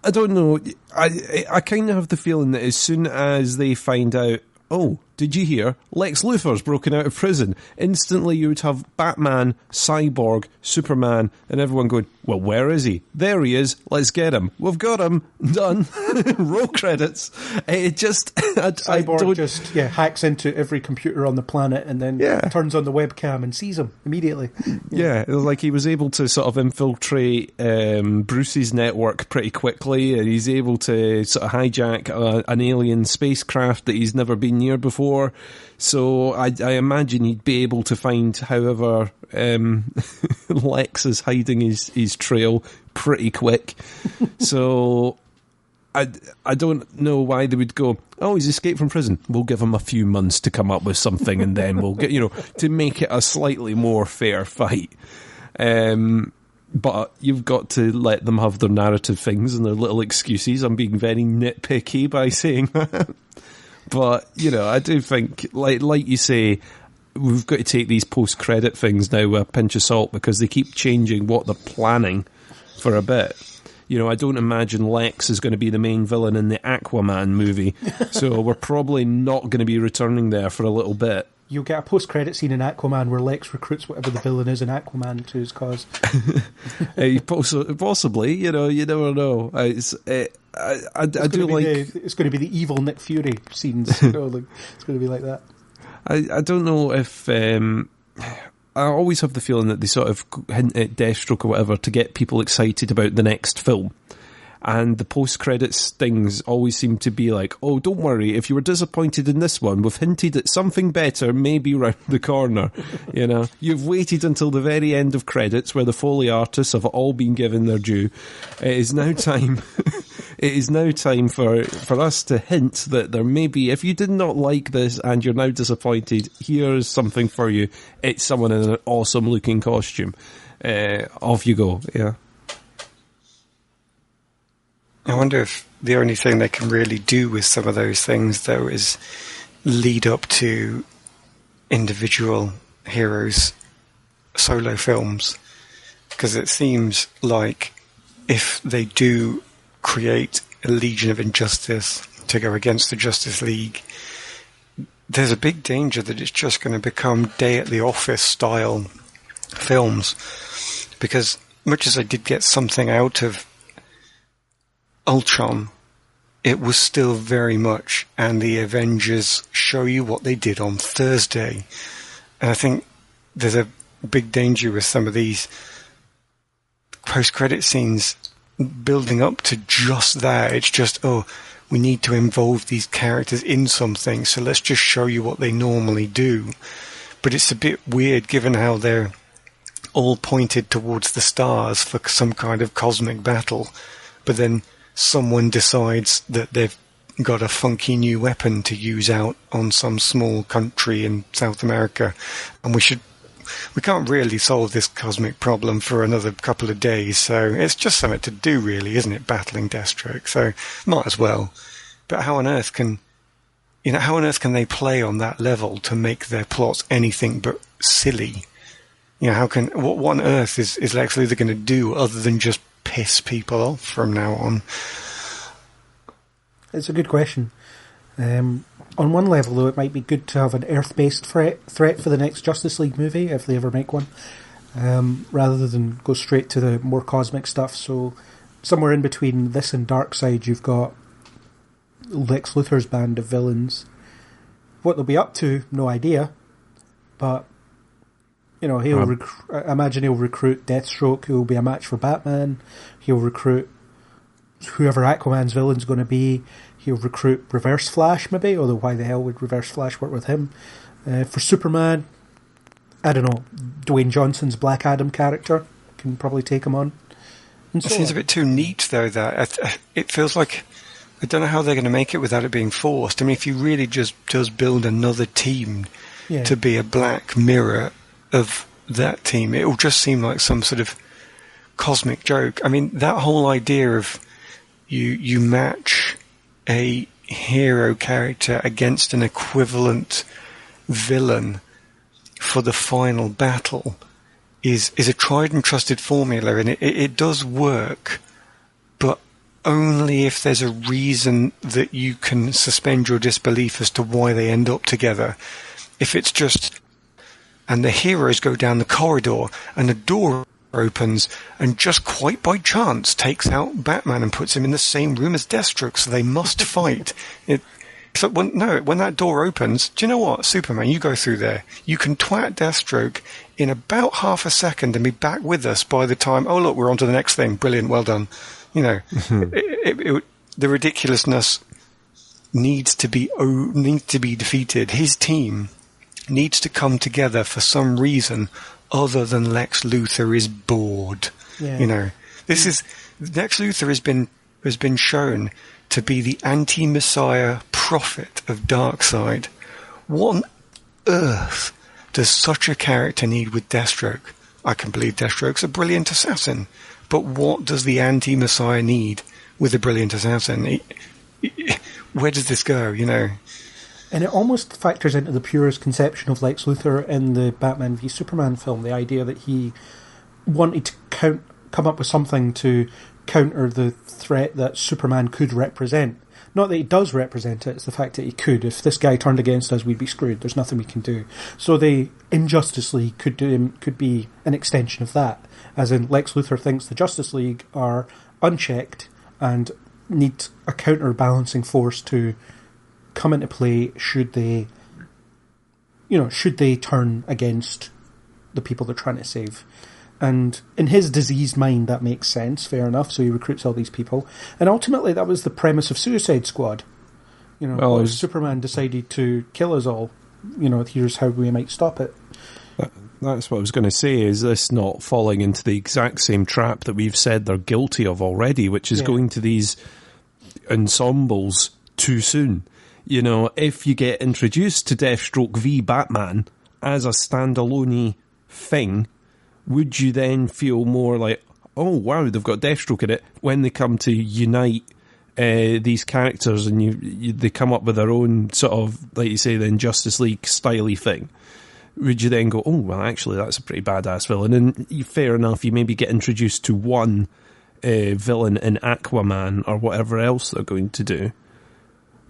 [SPEAKER 4] I don't know. I kind of have the feeling that as soon as they find out, oh, did you hear? Lex Luthor's broken out of prison. Instantly you would have Batman, Cyborg, Superman, and everyone going, well, where is he? There he is. Let's get him. We've got him. Done. Roll credits. It just...
[SPEAKER 3] Cyborg hacks into every computer on the planet and then turns on the webcam and sees him immediately.
[SPEAKER 4] Yeah, it was like he was able to sort of infiltrate Bruce's network pretty quickly, and he's able to sort of hijack an alien spacecraft that he's never been near before before. So I imagine he'd be able to find however Lex is hiding his trail pretty quick. So I don't know why they would go, oh, he's escaped from prison. We'll give him a few months to come up with something, and then we'll get, to make it a slightly more fair fight. But you've got to let them have their narrative things and their little excuses. I'm being very nitpicky by saying that. But, I do think, like you say, we've got to take these post-credit things now with a pinch of salt, because they keep changing what they're planning for a bit. I don't imagine Lex is going to be the main villain in the Aquaman movie, so we're probably not going to be returning there for a little bit.
[SPEAKER 3] You'll get a post-credit scene in Aquaman where Lex recruits whatever the villain is in Aquaman to his cause.
[SPEAKER 4] Possibly, you never know. It's
[SPEAKER 3] going to be the evil Nick Fury scenes. It's going to be like that.
[SPEAKER 4] I don't know if... I always have the feeling that they sort of hint at Deathstroke or whatever to get people excited about the next film. And the post-credits things always seem to be like, oh, don't worry, if you were disappointed in this one, we've hinted at something better maybe round the corner. You've waited until the very end of credits where the Foley artists have all been given their due. It is now time... It is now time for us to hint that there may be, if you did not like this and you're now disappointed, here's something for you. It's someone in an awesome looking costume. Off you go, yeah.
[SPEAKER 5] I wonder if the only thing they can really do with some of those things, though, is lead up to individual heroes' solo films. Because it seems like if they do create a Legion of Injustice to go against the Justice League, there's a big danger that it's just going to become Day at the Office style films. Because much as I did get something out of Ultron, it was still very much, and the Avengers show you what they did on Thursday. And I think there's a big danger with some of these post-credit scenes building up to just that. It's just, we need to involve these characters in something, so let's just show you what they normally do. But it's a bit weird given how they're all pointed towards the stars for some kind of cosmic battle, but then someone decides that they've got a funky new weapon to use out on some small country in South America, and we can't really solve this cosmic problem for another couple of days, so it's just something to do, really, isn't it, battling Deathstroke? So might as well. But how on earth can they play on that level to make their plots anything but silly? What on earth is Lex Luthor going to do other than just piss people off from now on?
[SPEAKER 3] It's a good question. On one level, though, it might be good to have an Earth-based threat for the next Justice League movie, if they ever make one, rather than go straight to the more cosmic stuff. So somewhere in between this and Darkseid, you've got Lex Luthor's band of villains. What they'll be up to, no idea. But, I imagine he'll recruit Deathstroke, who will be a match for Batman. He'll recruit whoever Aquaman's villain's going to be. He'll recruit Reverse Flash, maybe, although why the hell would Reverse Flash work with him? For Superman, I don't know, Dwayne Johnson's Black Adam character can probably take him on.
[SPEAKER 5] It seems a bit too neat, though, that it feels like, I don't know how they're going to make it without it being forced. I mean, if you really just build another team to be a black mirror of that team, it will just seem like some sort of cosmic joke. I mean, that whole idea of you match a hero character against an equivalent villain for the final battle is a tried and trusted formula, and it does work, but only if there's a reason that you can suspend your disbelief as to why they end up together. If it's just, and the heroes go down the corridor and the door opens and just quite by chance takes out Batman and puts him in the same room as Deathstroke, so they must fight. When that door opens, do you know what, Superman, you go through there. You can twat Deathstroke in about half a second and be back with us by the time, oh look, we're on to the next thing. Brilliant, well done. The ridiculousness needs to be defeated. His team needs to come together for some reason other than Lex Luthor is bored.
[SPEAKER 3] Yeah.
[SPEAKER 5] You know, Lex Luthor has been shown to be the anti-Messiah prophet of Darkseid. What on earth does such a character need with Deathstroke? I can believe Deathstroke's a brilliant assassin, but what does the anti-Messiah need with a brilliant assassin? Where does this go, you know?
[SPEAKER 3] And it almost factors into the purest conception of Lex Luthor in the Batman v Superman film, the idea that he wanted to come up with something to counter the threat that Superman could represent. Not that he does represent it, it's the fact that he could. If this guy turned against us, we'd be screwed. There's nothing we can do. So the Injustice League could be an extension of that. As in, Lex Luthor thinks the Justice League are unchecked and need a counterbalancing force to come into play should they turn against the people they're trying to save. And in his diseased mind, that makes sense, fair enough, so he recruits all these people. And ultimately, that was the premise of Suicide Squad. You know, Superman decided to kill us all, you know, here's how we might stop it.
[SPEAKER 4] That's what I was going to say, is this not falling into the exact same trap that we've said they're guilty of already, which is going to these ensembles too soon. You know, if you get introduced to Deathstroke v Batman as a standalone thing, would you then feel more like, oh wow, they've got Deathstroke in it, when they come to unite these characters and they come up with their own sort of, like you say, the Justice League styley thing? Would you then go, oh well, actually that's a pretty badass villain? And fair enough, you maybe get introduced to one villain in Aquaman or whatever else they're going to do.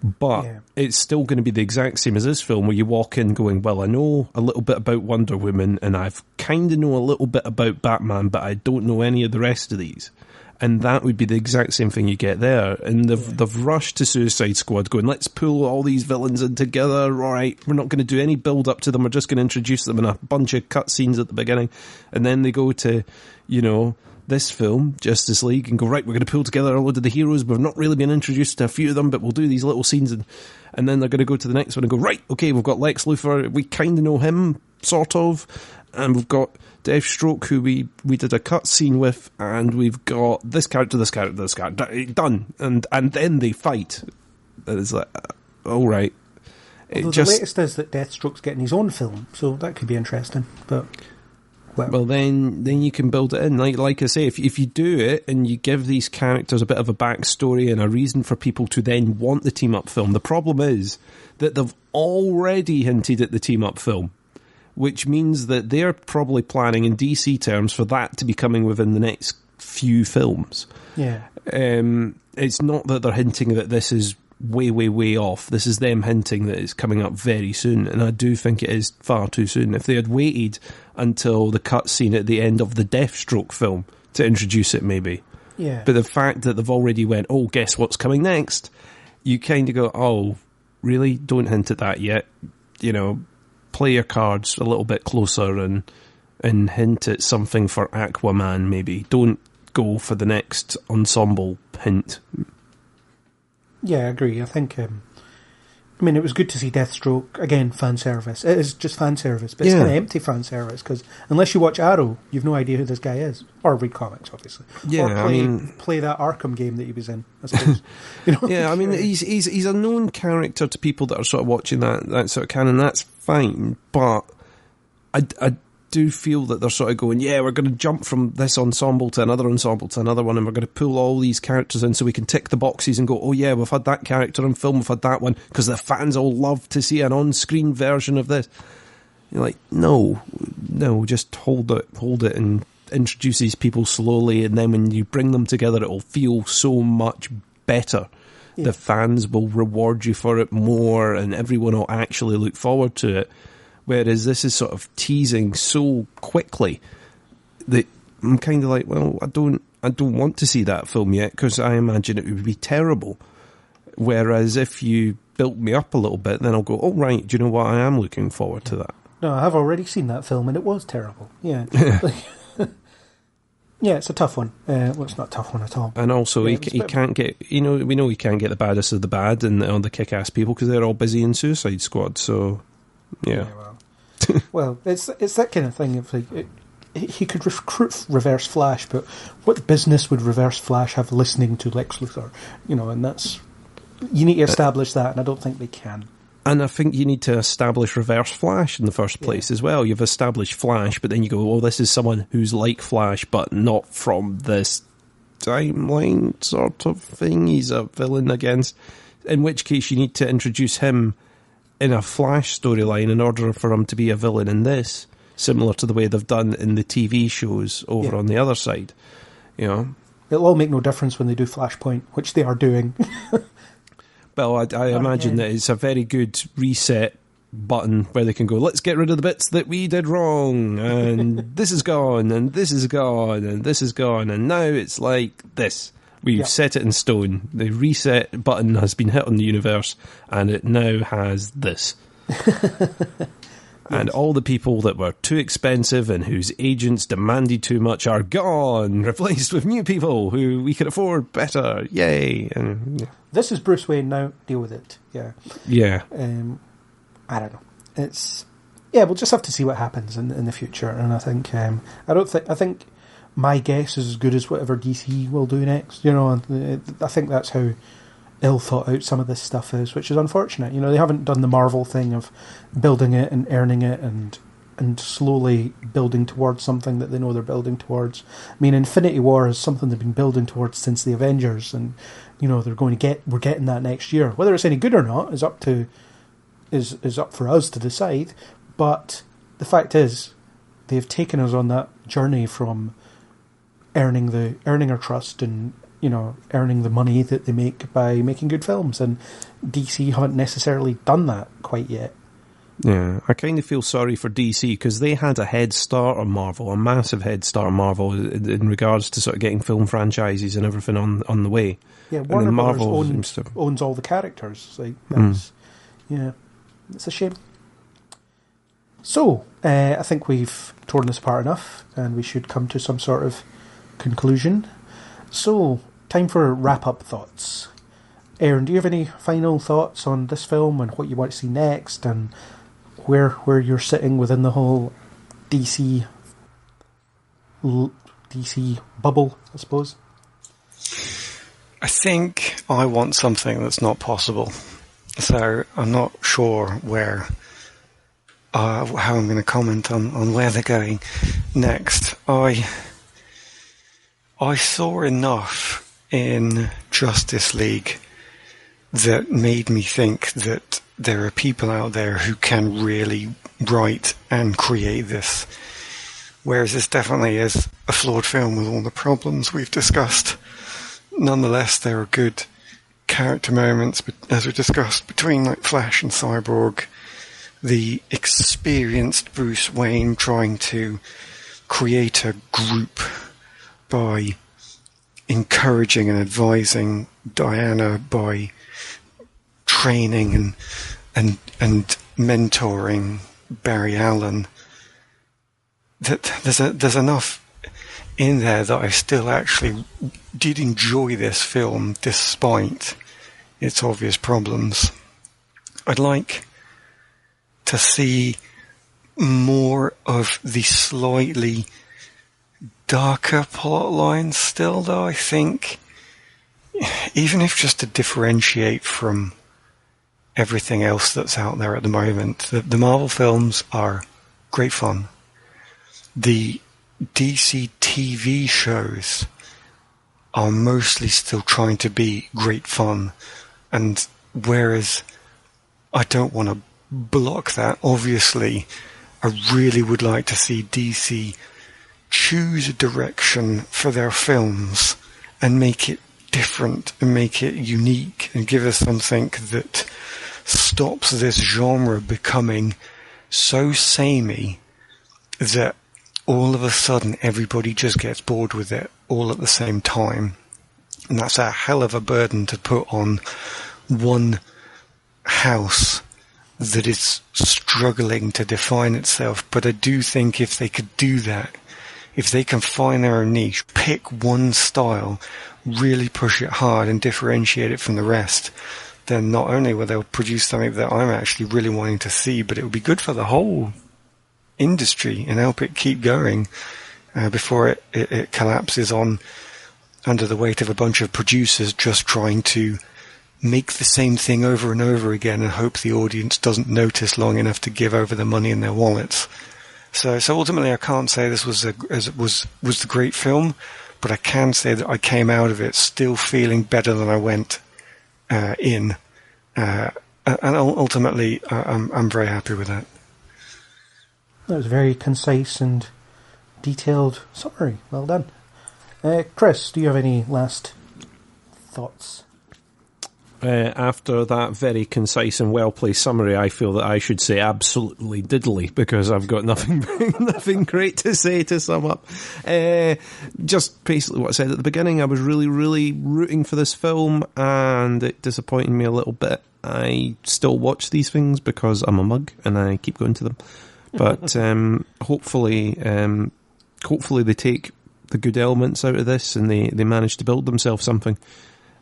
[SPEAKER 4] But it's still going to be the exact same as this film, where you walk in going, well, I know a little bit about Wonder Woman, and I've kind of know a little bit about Batman, but I don't know any of the rest of these. And that would be the exact same thing you get there. And they've rushed to Suicide Squad going, let's pull all these villains in together. All right, we're not going to do any build-up to them. We're just going to introduce them in a bunch of cutscenes at the beginning. And then they go to, you know, this film, Justice League, and go, right, we're going to pull together a load of the heroes. We've not really been introduced to a few of them, but we'll do these little scenes. And then they're going to go to the next one and go, right, okay, we've got Lex Luthor. We kind of know him, sort of. And we've got Deathstroke, who we did a cut scene with, and we've got this character, done. And then they fight. And it's like, all right.
[SPEAKER 3] Although the latest is that Deathstroke's getting his own film, so that could be interesting. But well,
[SPEAKER 4] then you can build it in. Like I say, if you do it and you give these characters a bit of a backstory and a reason for people to then want the team-up film, the problem is that they've already hinted at the team-up film, which means that they're probably planning in DC terms for that to be coming within the next few films.
[SPEAKER 3] Yeah.
[SPEAKER 4] It's not that they're hinting that this is way off. This is them hinting that it's coming up very soon, and I do think it is far too soon. If they had waited until the cutscene at the end of the Deathstroke film to introduce it, maybe.
[SPEAKER 3] Yeah.
[SPEAKER 4] But the fact that they've already went, oh, guess what's coming next? You kind of go, oh, really? Don't hint at that yet. You know, play your cards a little bit closer and hint at something for Aquaman, maybe. Don't go for the next ensemble hint.
[SPEAKER 3] Yeah, I agree. I think, it was good to see Deathstroke, again, fan service. It is just fan service, but it's kind of empty fan service, because unless you watch Arrow, you've no idea who this guy is. Or read comics, obviously.
[SPEAKER 4] Yeah,
[SPEAKER 3] or play that Arkham game that he was in, I suppose. You know?
[SPEAKER 4] Yeah, he's a known character to people that are sort of watching that sort of canon. That's fine, but I do feel that they're sort of going, yeah, we're going to jump from this ensemble to another one, and we're going to pull all these characters in so we can tick the boxes and go, oh yeah, we've had that character in film, we've had that one, because the fans all love to see an on-screen version of this. You're like, no, just hold it and introduce these people slowly, and then when you bring them together, it'll feel so much better. Yeah. The fans will reward you for it more, and everyone will actually look forward to it. Whereas this is sort of teasing so quickly that I'm kind of like, well, I don't want to see that film yet, because I imagine it would be terrible. Whereas if you built me up a little bit, then I'll go, oh right, do you know what, I am looking forward to that.
[SPEAKER 3] No, I have already seen that film and it was terrible. Yeah. Yeah, it's a tough one. Well, it's not a tough one at all.
[SPEAKER 4] And also,
[SPEAKER 3] Yeah,
[SPEAKER 4] he can't get, we know he can't get the baddest of the bad and on the kick-ass people because they're all busy in Suicide Squad, so, yeah.
[SPEAKER 3] Well, it's that kind of thing. If he could recruit Reverse Flash, but what business would Reverse Flash have listening to Lex Luthor? And that's... You need to establish that, and I don't think they can.
[SPEAKER 4] And I think you need to establish Reverse Flash in the first place as well. You've established Flash, but then you go, well, this is someone who's like Flash, but not from this timeline sort of thing. He's a villain against... In which case, you need to introduce him in a Flash storyline in order for him to be a villain in this, similar to the way they've done in the TV shows over on the other side. It'll
[SPEAKER 3] all make no difference when they do Flashpoint, which they are doing.
[SPEAKER 4] Well, I imagine that it's a very good reset button where they can go, let's get rid of the bits that we did wrong, and this is gone, and this is gone, and this is gone, and now it's like this. We've set it in stone. The reset button has been hit on the universe, and it now has this. And all the people that were too expensive and whose agents demanded too much are gone, replaced with new people who we can afford better. Yay! And,
[SPEAKER 3] this is Bruce Wayne now. Deal with it. Yeah.
[SPEAKER 4] Yeah.
[SPEAKER 3] I don't know. It's... Yeah, we'll just have to see what happens in the future. And I think... I think my guess is as good as whatever DC will do next. I think that's how ill thought out some of this stuff is, which is unfortunate. They haven't done the Marvel thing of building it and earning it and slowly building towards something that they know they're building towards. I mean, Infinity War is something they've been building towards since the Avengers, and we're getting that next year. Whether it's any good or not is up for us to decide. But the fact is, they've taken us on that journey from earning our trust and earning the money that they make by making good films, and DC haven't necessarily done that quite yet.
[SPEAKER 4] Yeah, I kind of feel sorry for DC because they had a head start on Marvel, a massive head start on Marvel in regards to sort of getting film franchises and everything on the way.
[SPEAKER 3] Yeah, Warner Brothers owns all the characters. Yeah, it's a shame. So, I think we've torn this apart enough, and we should come to some sort of conclusion. So, time for wrap-up thoughts. Aaron, do you have any final thoughts on this film and what you want to see next, and where you're sitting within the whole DC bubble, I suppose?
[SPEAKER 5] I think I want something that's not possible. So I'm not sure how I'm going to comment on where they're going next. I saw enough in Justice League that made me think that there are people out there who can really write and create this. Whereas this definitely is a flawed film with all the problems we've discussed. Nonetheless, there are good character moments, as we discussed, between like Flash and Cyborg. The experienced Bruce Wayne trying to create a group by encouraging and advising Diana, by training and mentoring Barry Allen. That there's enough in there that I still actually did enjoy this film despite its obvious problems. I'd like to see more of the slightly darker plot lines still, though. I think, even if just to differentiate from everything else that's out there at the moment, the Marvel films are great fun. The DC TV shows are mostly still trying to be great fun, and whereas I don't want to block that, obviously I really would like to see DC choose a direction for their films and make it different and make it unique and give us something that stops this genre becoming so samey that all of a sudden everybody just gets bored with it all at the same time. And that's a hell of a burden to put on one house that is struggling to define itself. But I do think if they could do that, if they can find their own niche, pick one style, really push it hard and differentiate it from the rest, then not only will they produce something that I'm actually really wanting to see, but it will be good for the whole industry and help it keep going before it collapses under the weight of a bunch of producers just trying to make the same thing over and over again and hope the audience doesn't notice long enough to give over the money in their wallets. So ultimately, I can't say this was the great film, but I can say that I came out of it still feeling better than I went in, and ultimately, I'm very happy with that.
[SPEAKER 3] That was a very concise and detailed summary. Well done. Chris, do you have any last thoughts?
[SPEAKER 4] After that very concise and well-placed summary, I feel that I should say absolutely diddly, because I've got nothing great to say to sum up. Just basically what I said at the beginning, I was really, really rooting for this film, and it disappointed me a little bit. I still watch these things because I'm a mug, and I keep going to them. But hopefully they take the good elements out of this, and they manage to build themselves something.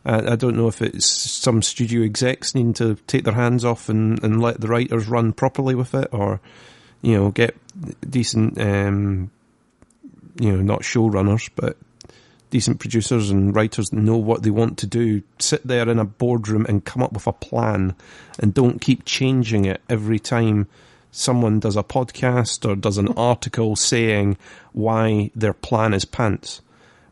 [SPEAKER 4] I don't know if it's some studio execs needing to take their hands off and let the writers run properly with it, or, get decent, not showrunners, but decent producers and writers that know what they want to do, sit there in a boardroom and come up with a plan, and don't keep changing it every time someone does a podcast or does an article saying why their plan is pants.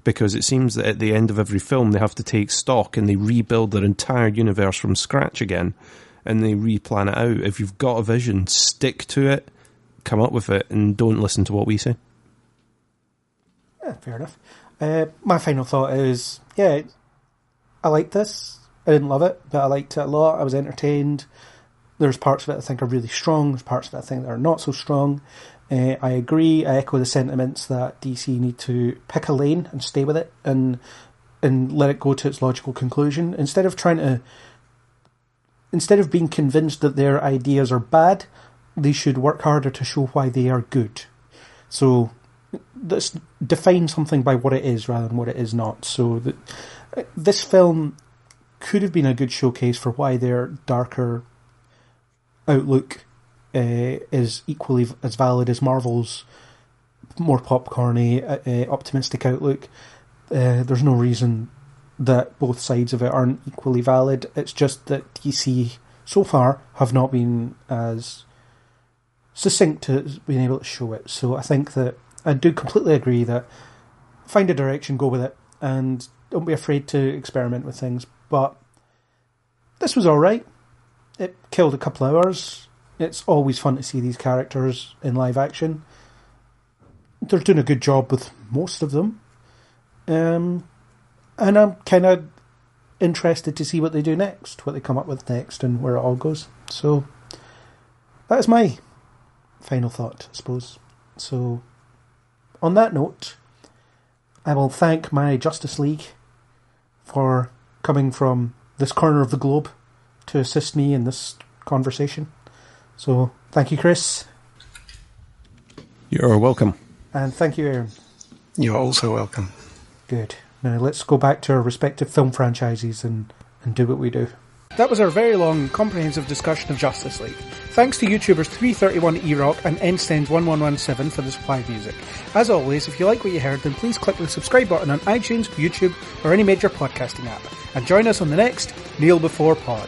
[SPEAKER 4] Because it seems that at the end of every film they have to take stock and they rebuild their entire universe from scratch again, and they replan it out. If you've got a vision, stick to it, come up with it, and don't listen to what we say.
[SPEAKER 3] Yeah, fair enough. My final thought is, I liked this. I didn't love it, but I liked it a lot. I was entertained. There's parts of it I think are really strong. There's parts of it I think that are not so strong. I agree. I echo the sentiments that DC need to pick a lane and stay with it and let it go to its logical conclusion. Instead of being convinced that their ideas are bad, they should work harder to show why they are good. So let's define something by what it is rather than what it is not. So this film could have been a good showcase for why their darker outlook is equally as valid as Marvel's more popcorny, optimistic outlook. There's no reason that both sides of it aren't equally valid. It's just that DC so far have not been as succinct as being able to show it. So I think that I do completely agree that find a direction, go with it, and don't be afraid to experiment with things. But this was alright. It killed a couple hours. It's always fun to see these characters in live action. They're doing a good job with most of them. And I'm kind of interested to see what they do next, what they come up with next, and where it all goes. So that is my final thought, I suppose. So on that note, I will thank my Justice League for coming from this corner of the globe to assist me in this conversation. So, thank you, Chris.
[SPEAKER 4] You're welcome.
[SPEAKER 3] And thank you, Aaron.
[SPEAKER 5] You're also welcome.
[SPEAKER 3] Good. Now, let's go back to our respective film franchises and do what we do. That was our very long, comprehensive discussion of Justice League. Thanks to YouTubers 331 eRock and Nstend1117 for the supply of music. As always, if you like what you heard, then please click the subscribe button on iTunes, YouTube, or any major podcasting app. And join us on the next Kneel Before Pod.